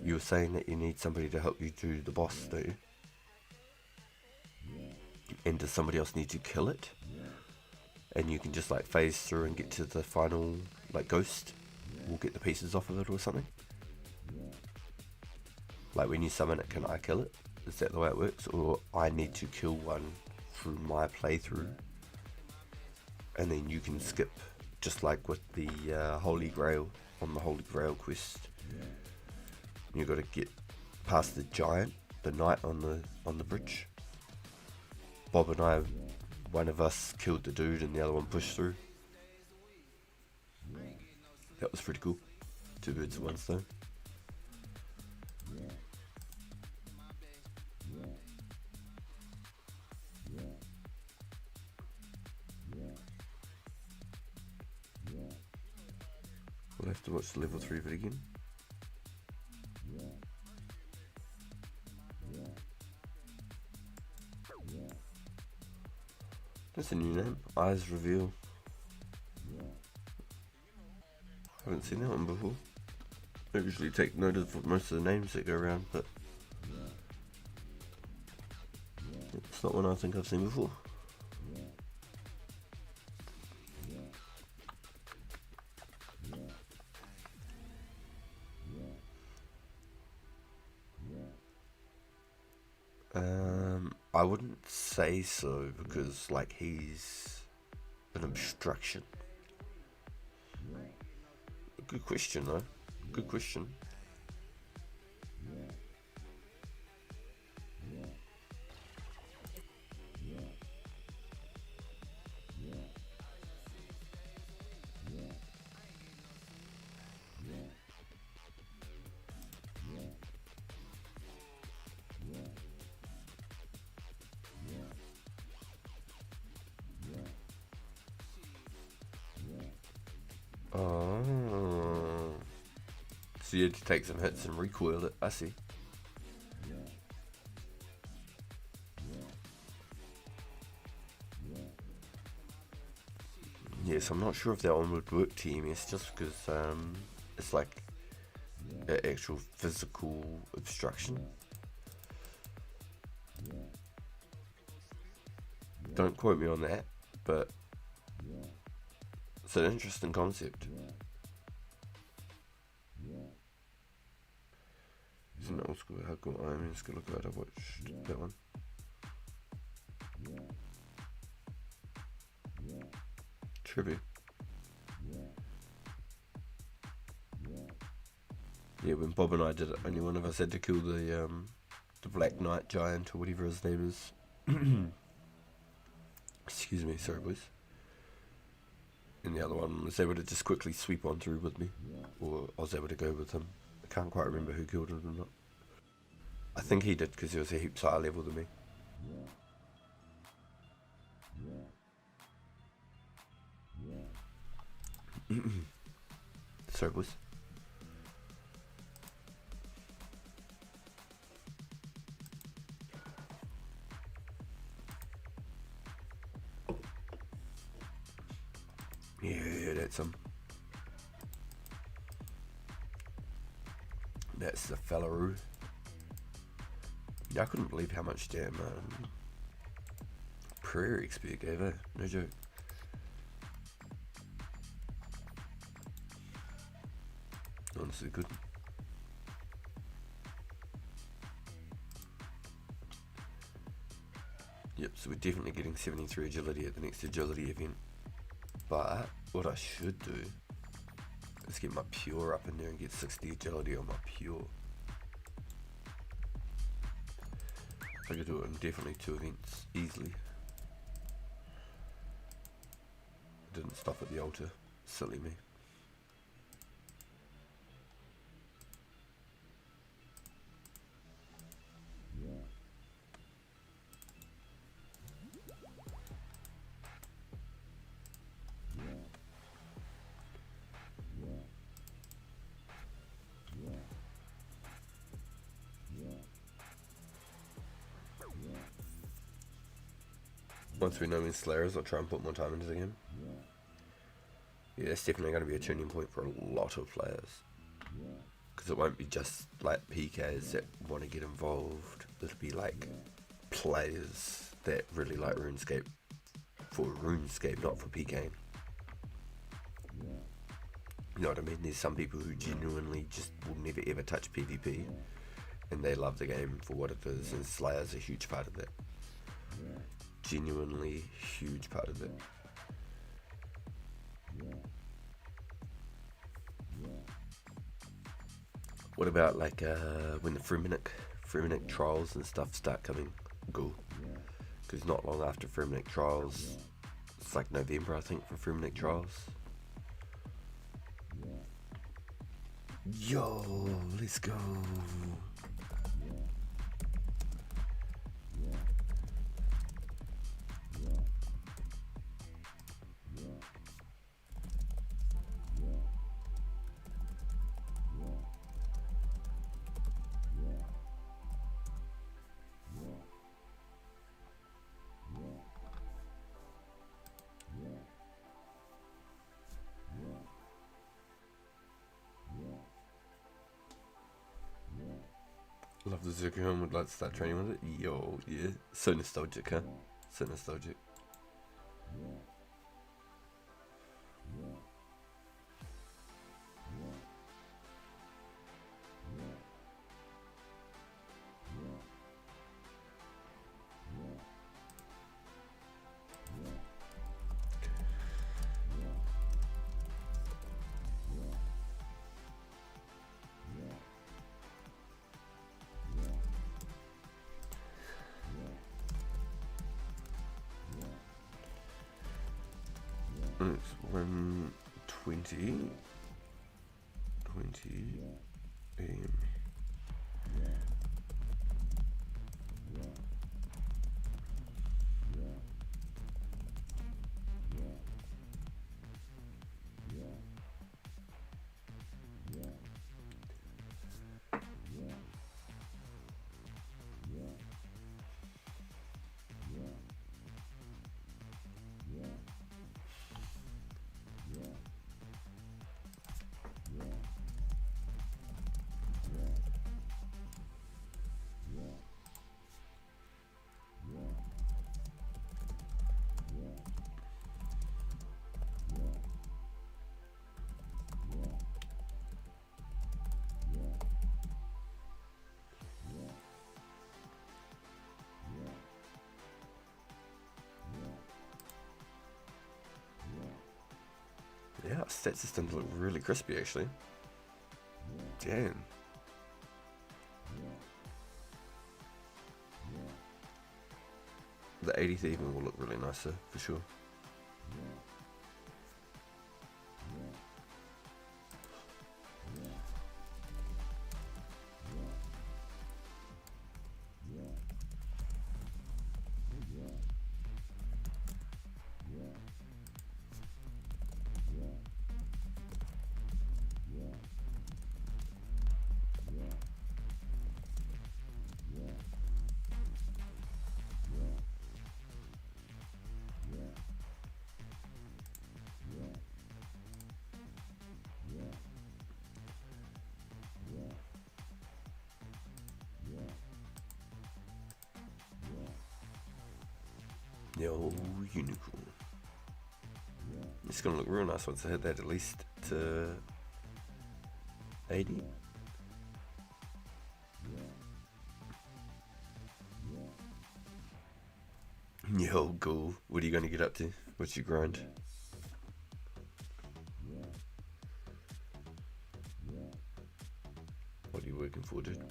you were saying that you need somebody to help you do the boss, don't you? And does somebody else need to kill it? And you can just like phase through and get to the final like ghost. We'll get the pieces off of it or something. Like when you summon it, can I kill it? Is that the way it works? Or I need to kill one through my playthrough, and then you can skip, just like with the Holy Grail on the Holy Grail quest. You got to get past the giant, the knight on the bridge. Bob and I, one of us killed the dude and the other one pushed through. That was pretty cool. 2 birds with 1 stone. We'll have to watch the level 3 of it again. That's a new name. Eyes Reveal. Haven't seen that one before. I usually take note of most of the names that go around, but it's not one I think I've seen before. I wouldn't say so, because like he's an obstruction. Good question though. Good question. Oh. So you had to take some hits and recoil it. I see. Yes, I'm not sure if that one would work TMS just because it's like an actual physical obstruction. Don't quote me on that, but it's an interesting concept. It's an old school hardcore Iron Man skill guide. I watched that one. Trivia. Yeah, when Bob and I did it, only one of us had to kill the Black Knight Giant or whatever his name is. Excuse me, sorry boys. And the other one was able to just quickly sweep on through with me, or I was able to go with him. I can't quite remember who killed him or not. I think he did because he was a heaps higher level than me. Sorry boys. Yeah, that's him. That's the fellaroo. Yeah, I couldn't believe how much damn Prairie XP gave her. No joke. Honestly good. Yep, so we're definitely getting 73 agility at the next agility event. But what I should do is get my pure up in there and get 60 agility on my pure. I could do it in definitely 2 events easily. Didn't stop at the altar. Silly me. Once we know when Slayers, I'll try and put more time into the game. Yeah, it's definitely going to be a turning point for a lot of players. Because it won't be just like PKs that want to get involved. It'll be like players that really like RuneScape for RuneScape, not for PKing. You know what I mean? There's some people who genuinely just will never ever touch PvP. And they love the game for what it is, and Slayer's a huge part of that. Genuinely huge part of it. What about like when the Fremennik trials and stuff start coming? Go. Because not long after Fremennik trials, it's like November I think for Fremennik trials. Yo, let's go. Love the Zuko would like to start training with it. Yo, yeah. So nostalgic, huh? So nostalgic. It's 1:20 AM. stat system to look really crispy actually. Damn. The 80th even will look really nice though, for sure. Yo, unicorn. It's gonna look real nice once I hit that at least to 80. Yo, cool. What are you gonna get up to? What's your grind? What are you working for, dude?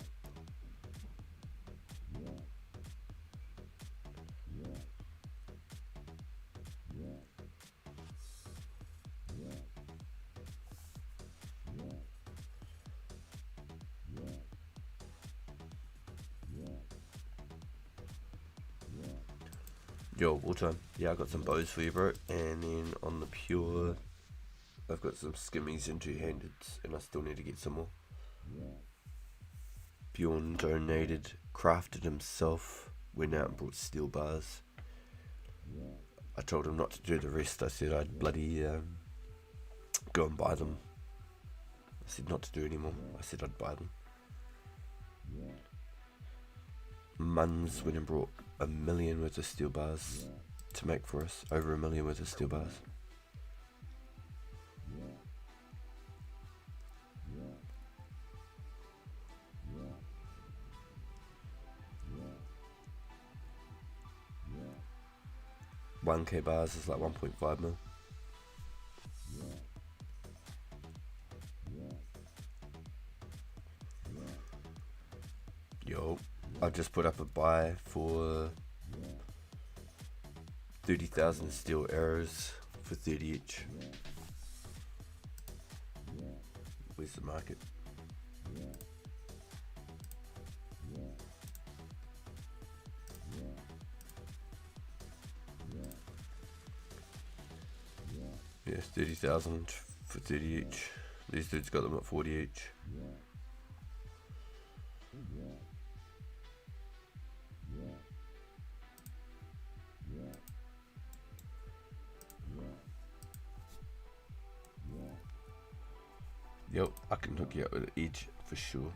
Yo, all time. Yeah, I got some bows for you, bro. And then on the pure, I've got some skimmies and two-handeds, and I still need to get some more. Bjorn donated, crafted himself, went out and brought steel bars. I told him not to do the rest. I said I'd bloody go and buy them. I said not to do anymore. I said I'd buy them. Muns went and brought 1 million worth of steel bars to make for us. Over 1 million worth of steel bars. One K bars is like 1.5 mil. Yo, I've just put up a buy for 30,000 steel arrows for 30 each. Where's the market? Yeah, 30,000 for 30 each. These dudes got them at 40 each. Yep, I can hook you up with an edge for sure.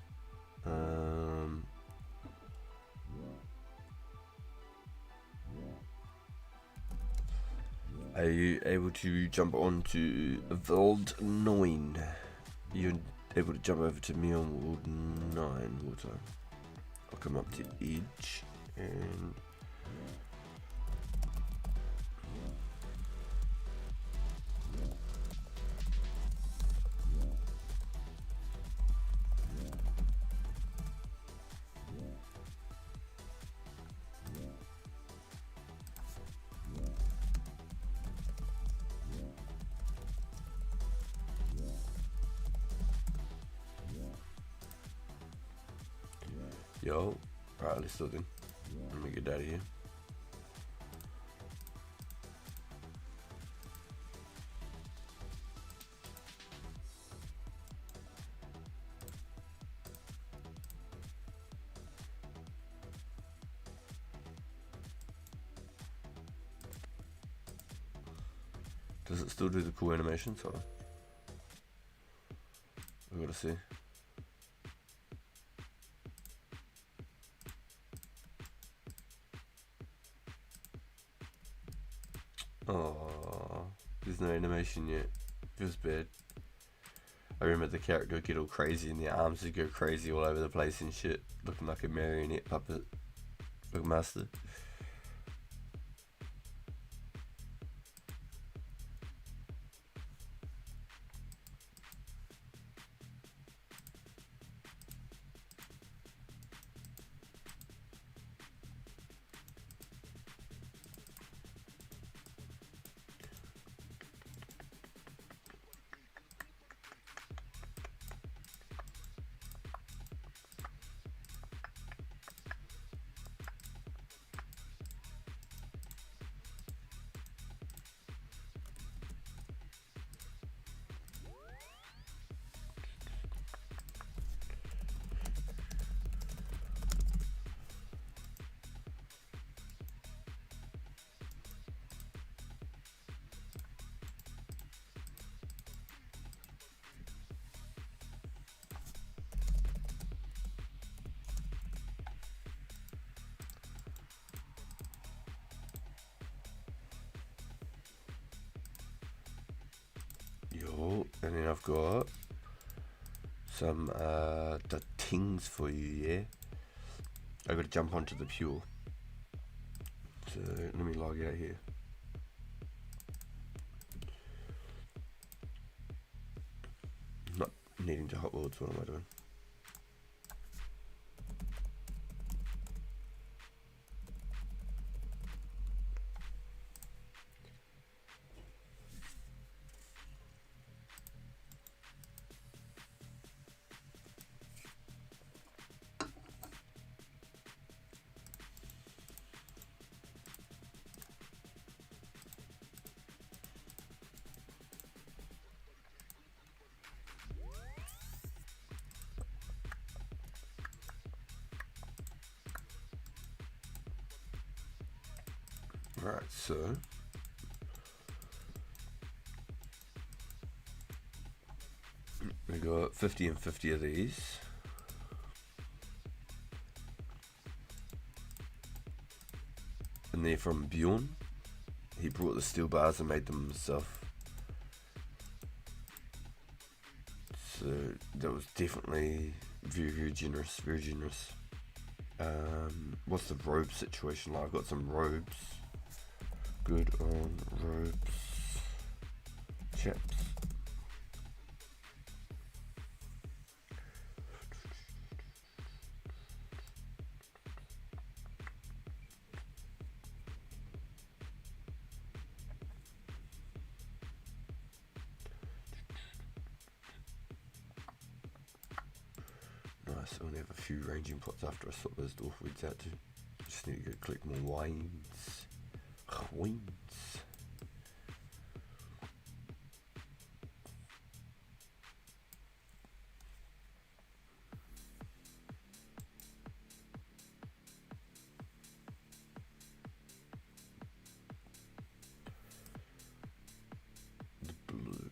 Are you able to jump on to World 9? You're able to jump over to me on World 9 all the time. I'll come up to Edge and yo, alright, let's look in. Let me get out of here. Does it still do the cool animations or? We gotta see. Oh, there's no animation yet. Feels bad. I remember the character would get all crazy and the arms would go crazy all over the place and shit, looking like a marionette puppet. Like master. Yo, and then I've got some the things for you, yeah? I gotta jump onto the pure. So let me log out here. Not needing to hot worlds, what am I doing? Right, so we got 50 and 50 of these. And they're from Bjorn. He brought the steel bars and made them himself. So that was definitely very, very generous, very generous. What's the robe situation like? I've got some robes. Good on robes. Chaps. Nice, I only have a few ranging plots after I swap those dwarf weeds out too. Just need to go collect more wines. Wines. The blue.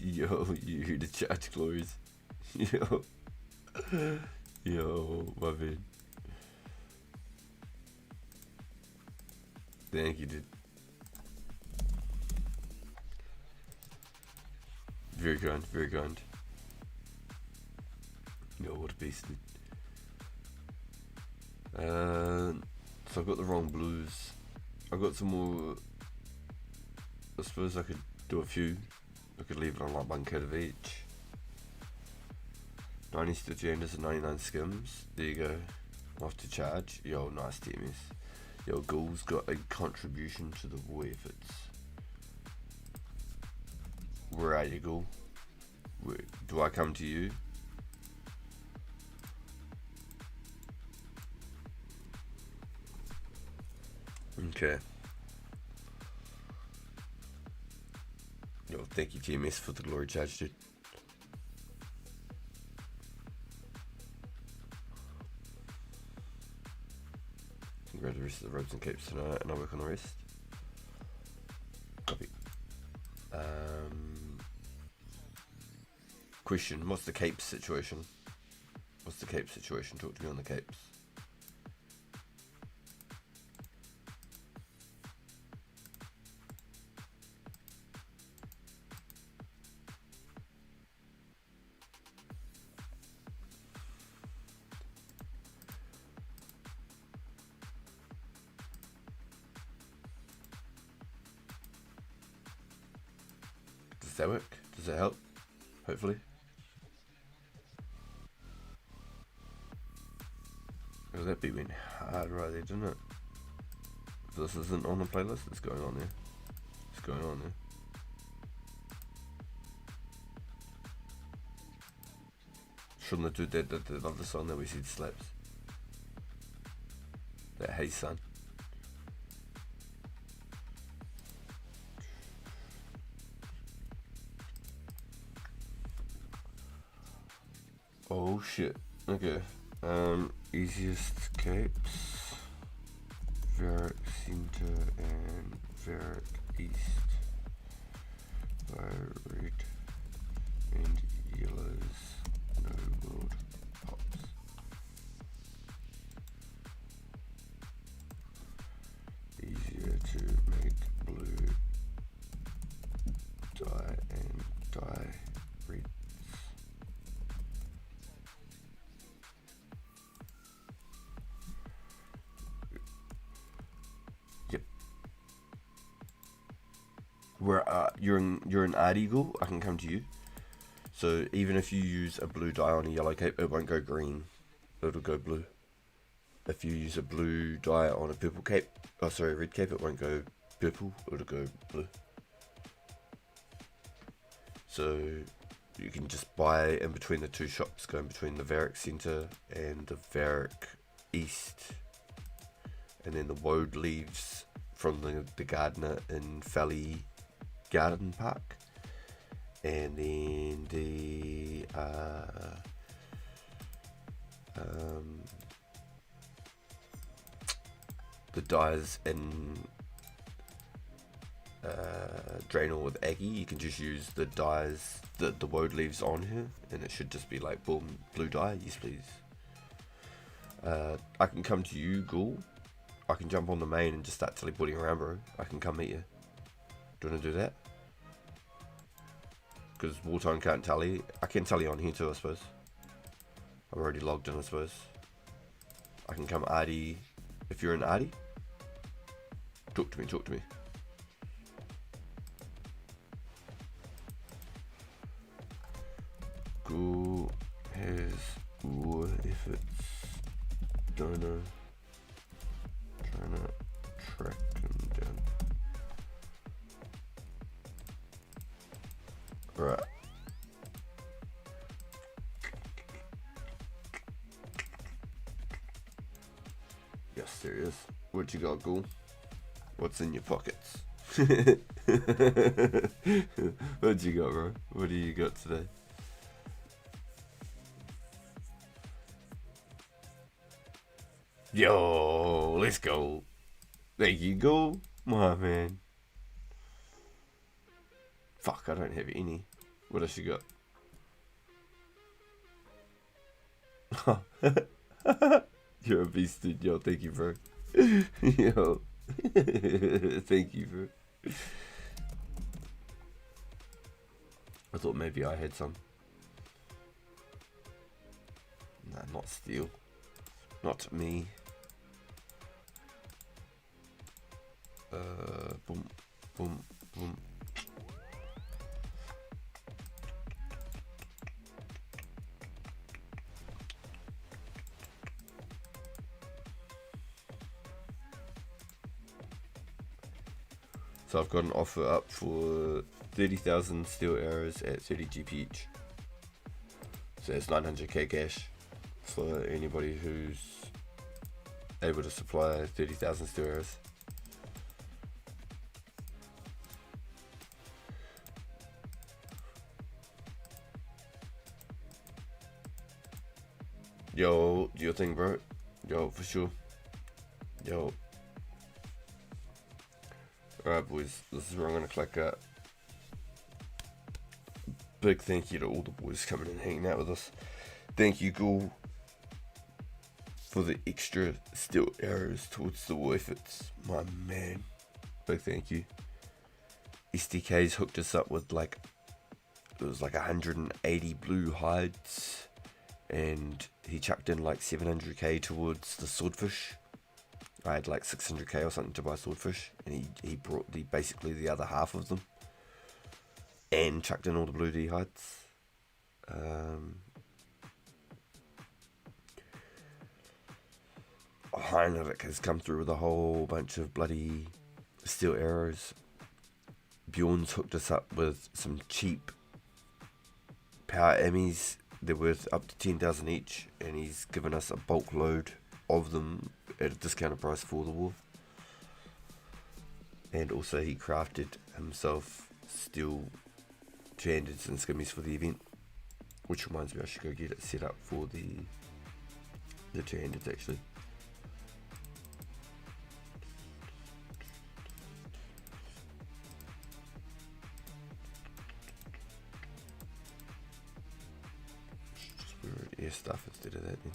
Yo, you hear the chat glories. Yo. Yo, my vid. Thank you, dude. Very kind, very kind. Yo, what a beast, dude. So I got the wrong blues. I got some more. I suppose I could do a few. I could leave it on like one coat of each. 90 Stygianas and 99 skims. There you go. Off to charge. Yo, nice TMS. Yo, Ghoul's got a contribution to the war efforts. Where are you, Ghoul? Where, do I come to you? Okay. Yo, thank you, TMS, for the glory charge, dude. Grab the rest of the robes and capes tonight, and I'll work on the rest. Copy. Question: what's the capes situation? What's the cape situation? Talk to me on the capes. Does that work? Does that help? Hopefully. Oh, that beat went hard right there, didn't it? If this isn't on the playlist, it's going on there. It's going on there. Shouldn't have done that other song that we said slaps. That Hey Son. Oh shit. Okay. Easiest capes. Varric Center and Varric East. By red and yellows. No world pops. Easiest where you're an art eagle, I can come to you. So even if you use a blue dye on a yellow cape, it won't go green. It'll go blue. If you use a blue dye on a purple cape, oh sorry, red cape, it won't go purple. It'll go blue. So you can just buy in between the two shops, go in between the Varick Centre and the Varick East, and then the woad leaves from the gardener in Valley Garden Park, and then the dyes in Draenor with Aggie. You can just use the dyes, the woad leaves on her, and it should just be like boom, blue dye, yes please. I can come to you, Ghoul. I can jump on the main and just start teleporting around, bro. I can come meet you. Do you want to do that? Because Wartime can't tally. I can tally on here too, I suppose. I'm already logged in, I suppose. I can come Artie. If you're an Artie, talk to me, talk to me. Ghoul has war efforts. Don't know. Trying to track him down. Right. Yes, there is. What you got, Ghoul? What's in your pockets? What you got, bro? What do you got today? Yo, let's go. There you go, my man. Fuck, I don't have any. What else you got? You're a beast, dude. Yo, thank you, bro. Yo. Thank you, bro. I thought maybe I had some. Nah, not steel. Not me. Boom, boom, boom. So I've got an offer up for 30,000 steel arrows at 30 GP each. So it's 900k cash for anybody who's able to supply 30,000 steel arrows. Yo, do your thing, bro. Yo, for sure. Yo. Alright, boys. This is where I'm going to click out. Big thank you to all the boys coming and hanging out with us. Thank you, Ghoul, for the extra steel arrows towards the war efforts. My man. Big thank you. SDK's hooked us up with like, it was like 180 blue hides. And he chucked in like 700k towards the swordfish. I had like 600k or something to buy swordfish, and he brought basically the other half of them, and chucked in all the blue D hides. Heinrich has come through with a whole bunch of bloody steel arrows. Bjorn's hooked us up with some cheap power Emmys. They're worth up to 10,000 each, and he's given us a bulk load of them at a discounted price for the war. And also he crafted himself steel two-handeds and skimmies for the event, which reminds me I should go get it set up for the two-handeds actually. Air stuff instead of that then.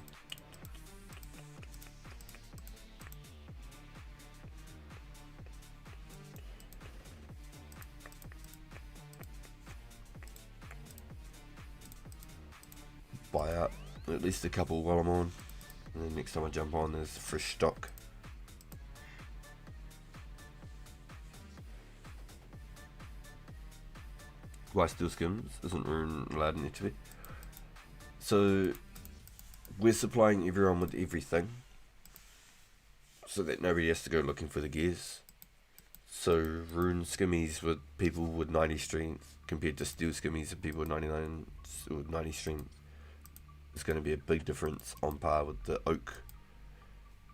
Buy up at least a couple while I'm on, and then next time I jump on there's fresh stock. why Steel Skims isn't Rune allowed in it to be. So we're supplying everyone with everything, so that nobody has to go looking for the gears. So Rune Skimmies with people with 90 strength compared to Steel Skimmies with people with 99 or 90 strength is going to be a big difference, on par with the oak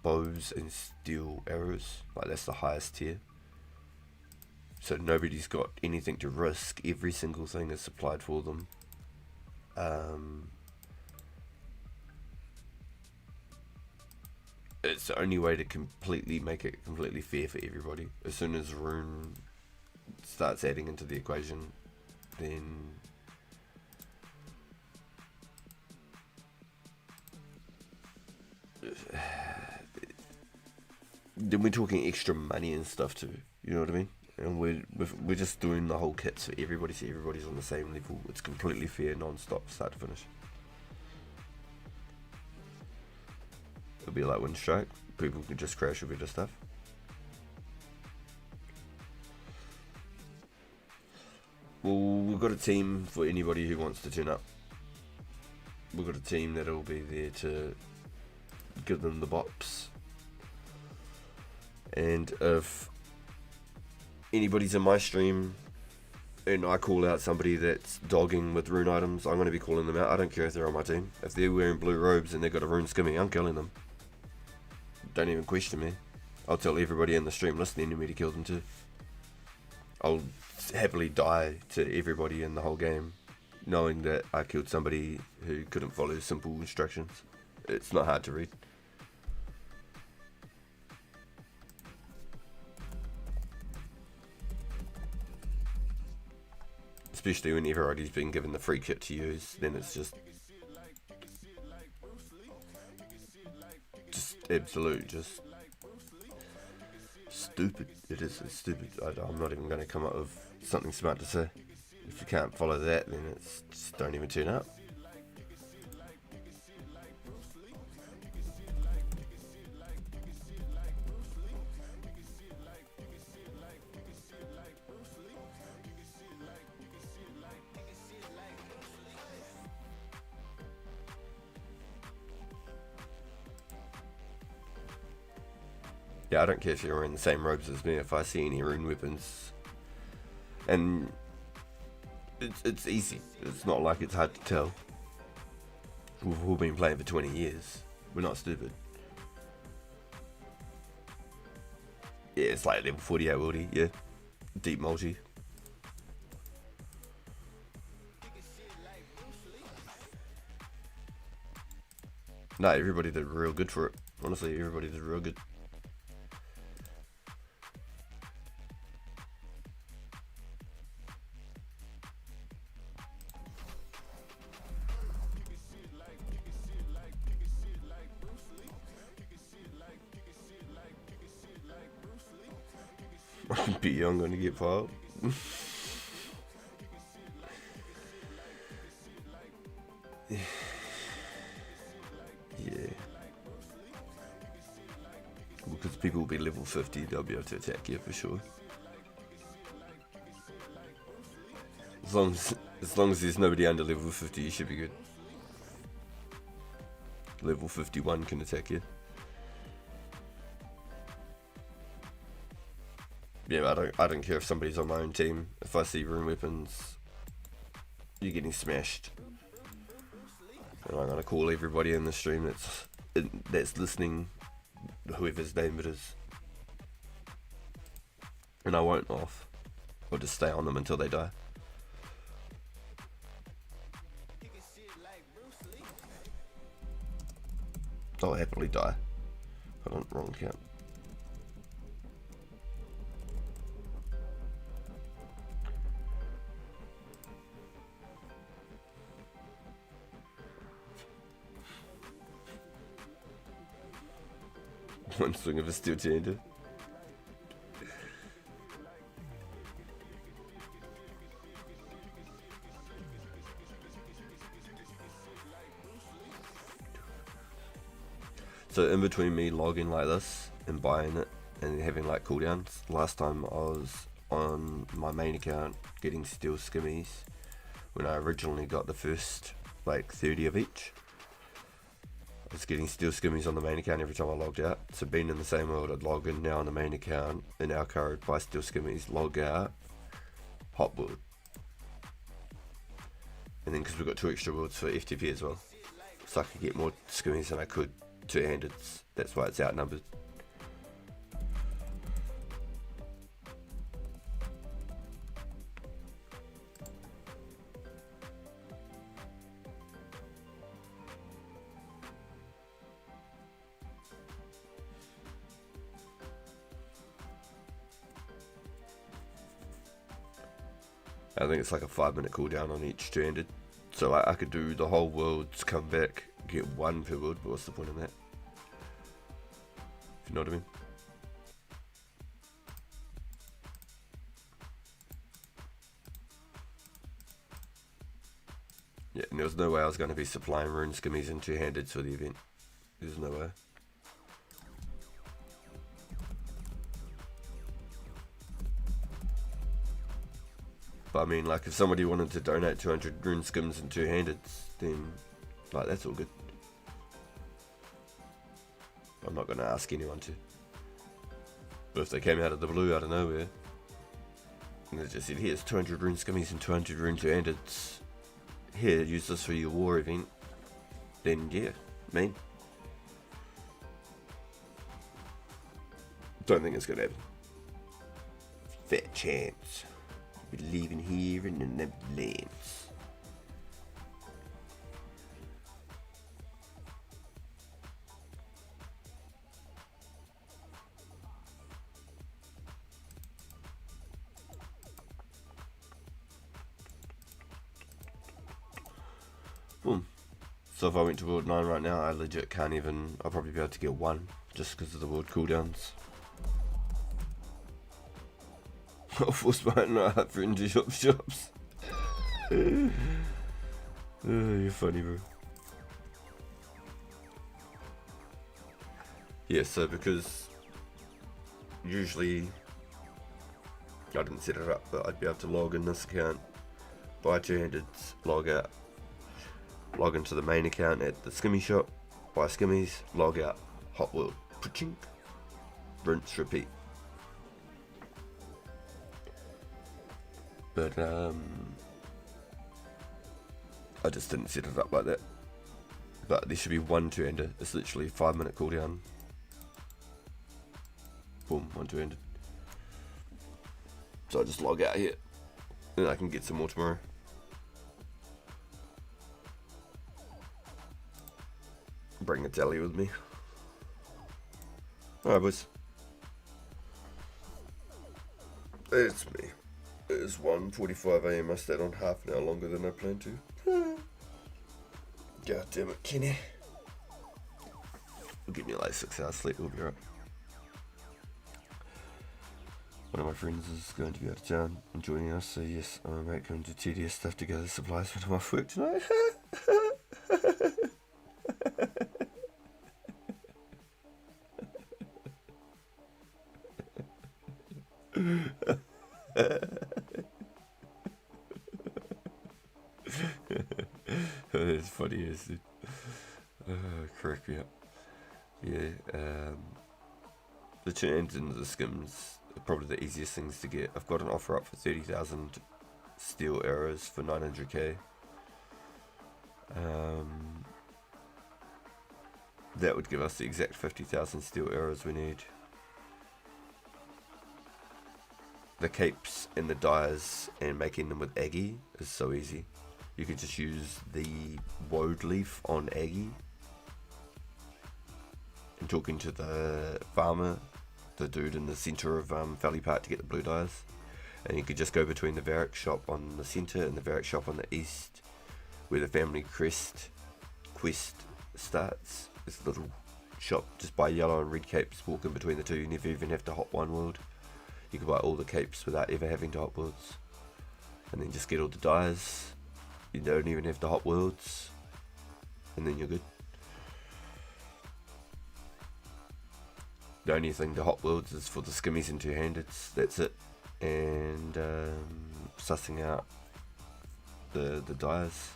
bows and steel arrows. Like, that's the highest tier. So nobody's got anything to risk. Every single thing is supplied for them. It's the only way to completely make it completely fair for everybody. As soon as Rune starts adding into the equation, then we're talking extra money and stuff too. You know what I mean? And we're just doing the whole kit so everybody's on the same level. It's completely fair, non-stop, start to finish. It'll be like Windstrike. People can just crash with better stuff. Well, we've got a team for anybody who wants to turn up. We've got a team that'll be there to give them the bops. And if anybody's in my stream and I call out somebody that's dogging with rune items, I'm going to be calling them out. I don't care if they're on my team. If they're wearing blue robes and they've got a rune skimmy, I'm killing them. Don't even question me. I'll tell everybody in the stream listening to me to kill them too. I'll happily die to everybody in the whole game, knowing that I killed somebody who couldn't follow simple instructions. It's not hard to read. Especially when everybody's been given the free kit to use, then it's just absolute, just stupid. It is, it's stupid. I'm not even going to come up with something smart to say. If you can't follow that, then it's just don't even turn up. Yeah, I don't care if you're wearing the same robes as me. If I see any rune weapons, and it's easy. It's not like it's hard to tell. We've all been playing for 20 years. We're not stupid. Yeah, it's like level 48 worldy. Yeah, deep multi. No, everybody did real good for it. Honestly, everybody did real good. Be young, gonna get filed. Yeah. Because people will be level 50, they'll be able to attack you for sure. As long as there's nobody under level 50, you should be good. Level 51 can attack you. Yeah, I don't care if somebody's on my own team. If I see rune weapons, you're getting smashed. And I'm gonna call everybody in the stream that's listening, whoever's name it is, and I won't off. I'll just stay on them until they die. I'll happily die. Hold on, wrong count. One swing of a steel changer. So in between me logging like this and buying it and having like cooldowns, last time I was on my main account getting steel skimmies when I originally got the first like 30 of each. I was getting steel skimmies on the main account every time I logged out. So being in the same world, I'd log in now on the main account, in our code, buy steel skimmies, log out, hot world. And then because we've got 2 extra worlds for FTP as well, so I could get more skimmies than I could two-handed. That's why it's outnumbered. I think it's like a 5-minute cooldown on each two-handed. So I could do the whole world's come back, get 1 per world, but what's the point in that? If you know what I mean? Yeah, and there was no way I was going to be supplying rune skimmies and two-handeds for the event. There's no way. But I mean, like, if somebody wanted to donate 200 rune skims and two-handeds, then, like, that's all good. I'm not going to ask anyone to. But if they came out of the blue, out of nowhere, and they just said, here's 200 rune skimmies and 200 rune two-handeds, here, use this for your war event, then yeah, mean. Don't think it's going to happen. Fat chance. We're leaving here in the Netherlands. Boom. So if I went to World 9 right now, I legit can't even, I'll probably be able to get 1 just because of the world cooldowns. Force behind not hard for into shops. Oh, you're funny, bro. Yeah, so because usually I didn't set it up, but I'd be able to log in this account, buy two-handeds, log out, log into the main account at the skimmy shop, buy skimmies, log out, hot world, pa-chink, rinse, repeat. But I just didn't set it up like that. But there should be 1 two-hander. It's literally a 5-minute cooldown. Boom, 1 two-hander. So I just log out here, and I can get some more tomorrow. Bring a tally with me. Alright, boys. It's me. It's 1:45 AM. I stayed on half an hour longer than I planned to. God damn it, Kenny. We'll give me like 6 hours sleep, we'll be right. One of my friends is going to be out of town and joining us, so yes, I'm going to TDS stuff to gather supplies for my work tonight. It's funny, isn't it? Crack me up. Yeah, the chains and the skims are probably the easiest things to get. I've got an offer up for 30,000 steel arrows for 900k. That would give us the exact 50,000 steel arrows we need. The capes and the dyes and making them with Aggie is so easy. You could just use the woad leaf on Aggie and talking to the farmer, the dude in the centre of Valley Park to get the blue dyes, and you could just go between the Varric shop on the centre and the Varric shop on the east where the family quest starts. This little shop, just buy yellow and red capes, walk in between the two, you never even have to hop one world. You can buy all the capes without ever having to hop worlds, and then just get all the dyes. You don't even have to hop worlds, and then you're good. The only thing to hop worlds is for the skimmies and two-handeds, that's it. and sussing out the dyes.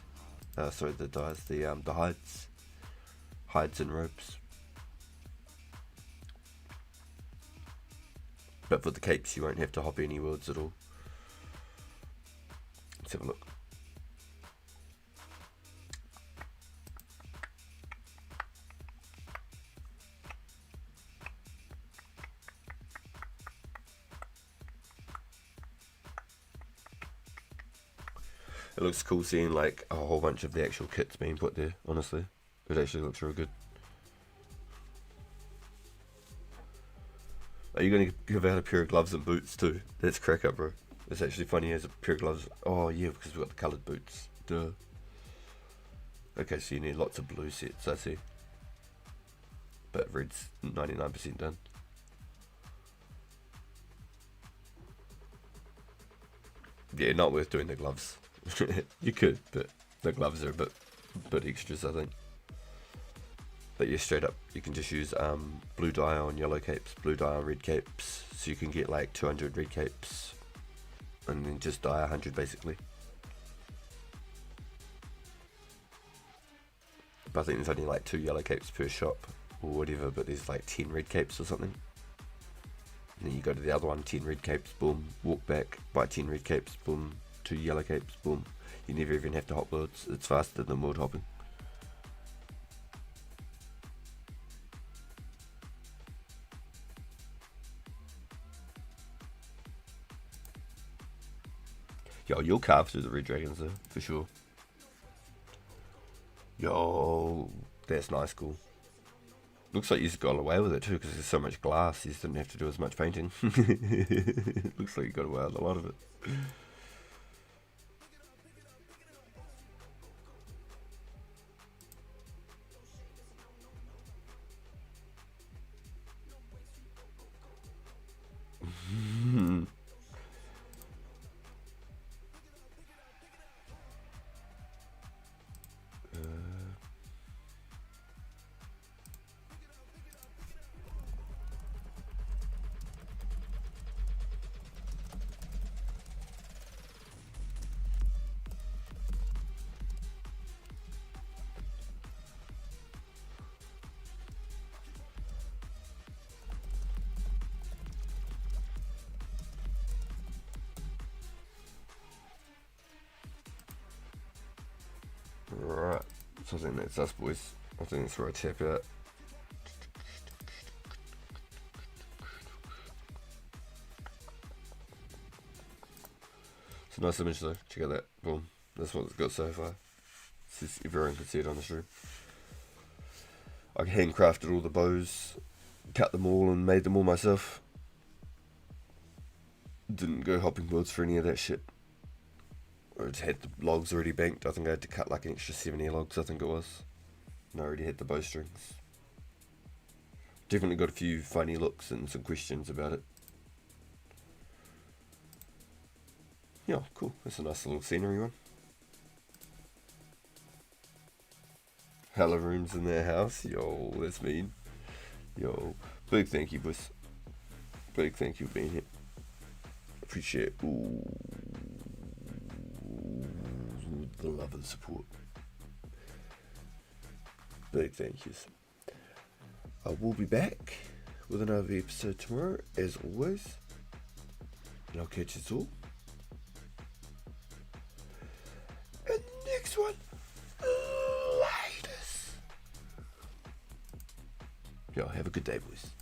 The hides and ropes. But for the capes, you won't have to hop any worlds at all. Let's have a look. It looks cool seeing like a whole bunch of the actual kits being put there, honestly. It actually looks real good. Are you going to give out a pair of gloves and boots too? That's crack up, bro. It's actually funny as a pair of gloves. Oh yeah, because we've got the coloured boots. Duh. Okay, so you need lots of blue sets, I see. But red's 99% done. Yeah, not worth doing the gloves. You could, but the gloves are a bit extras, I think. But yeah, straight up, you can just use blue dye on yellow capes, blue dye on red capes, so you can get like 200 red capes, and then just dye 100 basically. But I think there's only like 2 yellow capes per shop, or whatever, but there's like 10 red capes or something. And then you go to the other one, 10 red capes, boom, walk back, buy 10 red capes, boom, 2 yellow capes, boom. You never even have to hop worlds, it's faster than world hopping. Yo, you'll carve through the red dragons though, for sure. Yo, that's nice, cool. Looks like you just got away with it too, because there's so much glass, you just didn't have to do as much painting. Looks like you got away with a lot of it. Right, so I think that's us, boys. I think that's where I tap out. It's a nice image though, check out that, boom. That's what it's got so far. It's just, everyone can see it on the stream. I handcrafted all the bows, cut them all and made them all myself. Didn't go hopping worlds for any of that shit. I just had the logs already banked. I think I had to cut like an extra 70 logs, I think it was. And I already had the bowstrings. Definitely got a few funny looks and some questions about it. Yeah, cool. That's a nice little scenery one. Hella rooms in their house. Yo, that's mean. Yo, big thank you, boys. Big thank you for being here. Appreciate it. Ooh, the love and support. Big thank yous. I will be back with another episode tomorrow, as always. And I'll catch you all in the next one. Latest. Yo, have a good day, boys.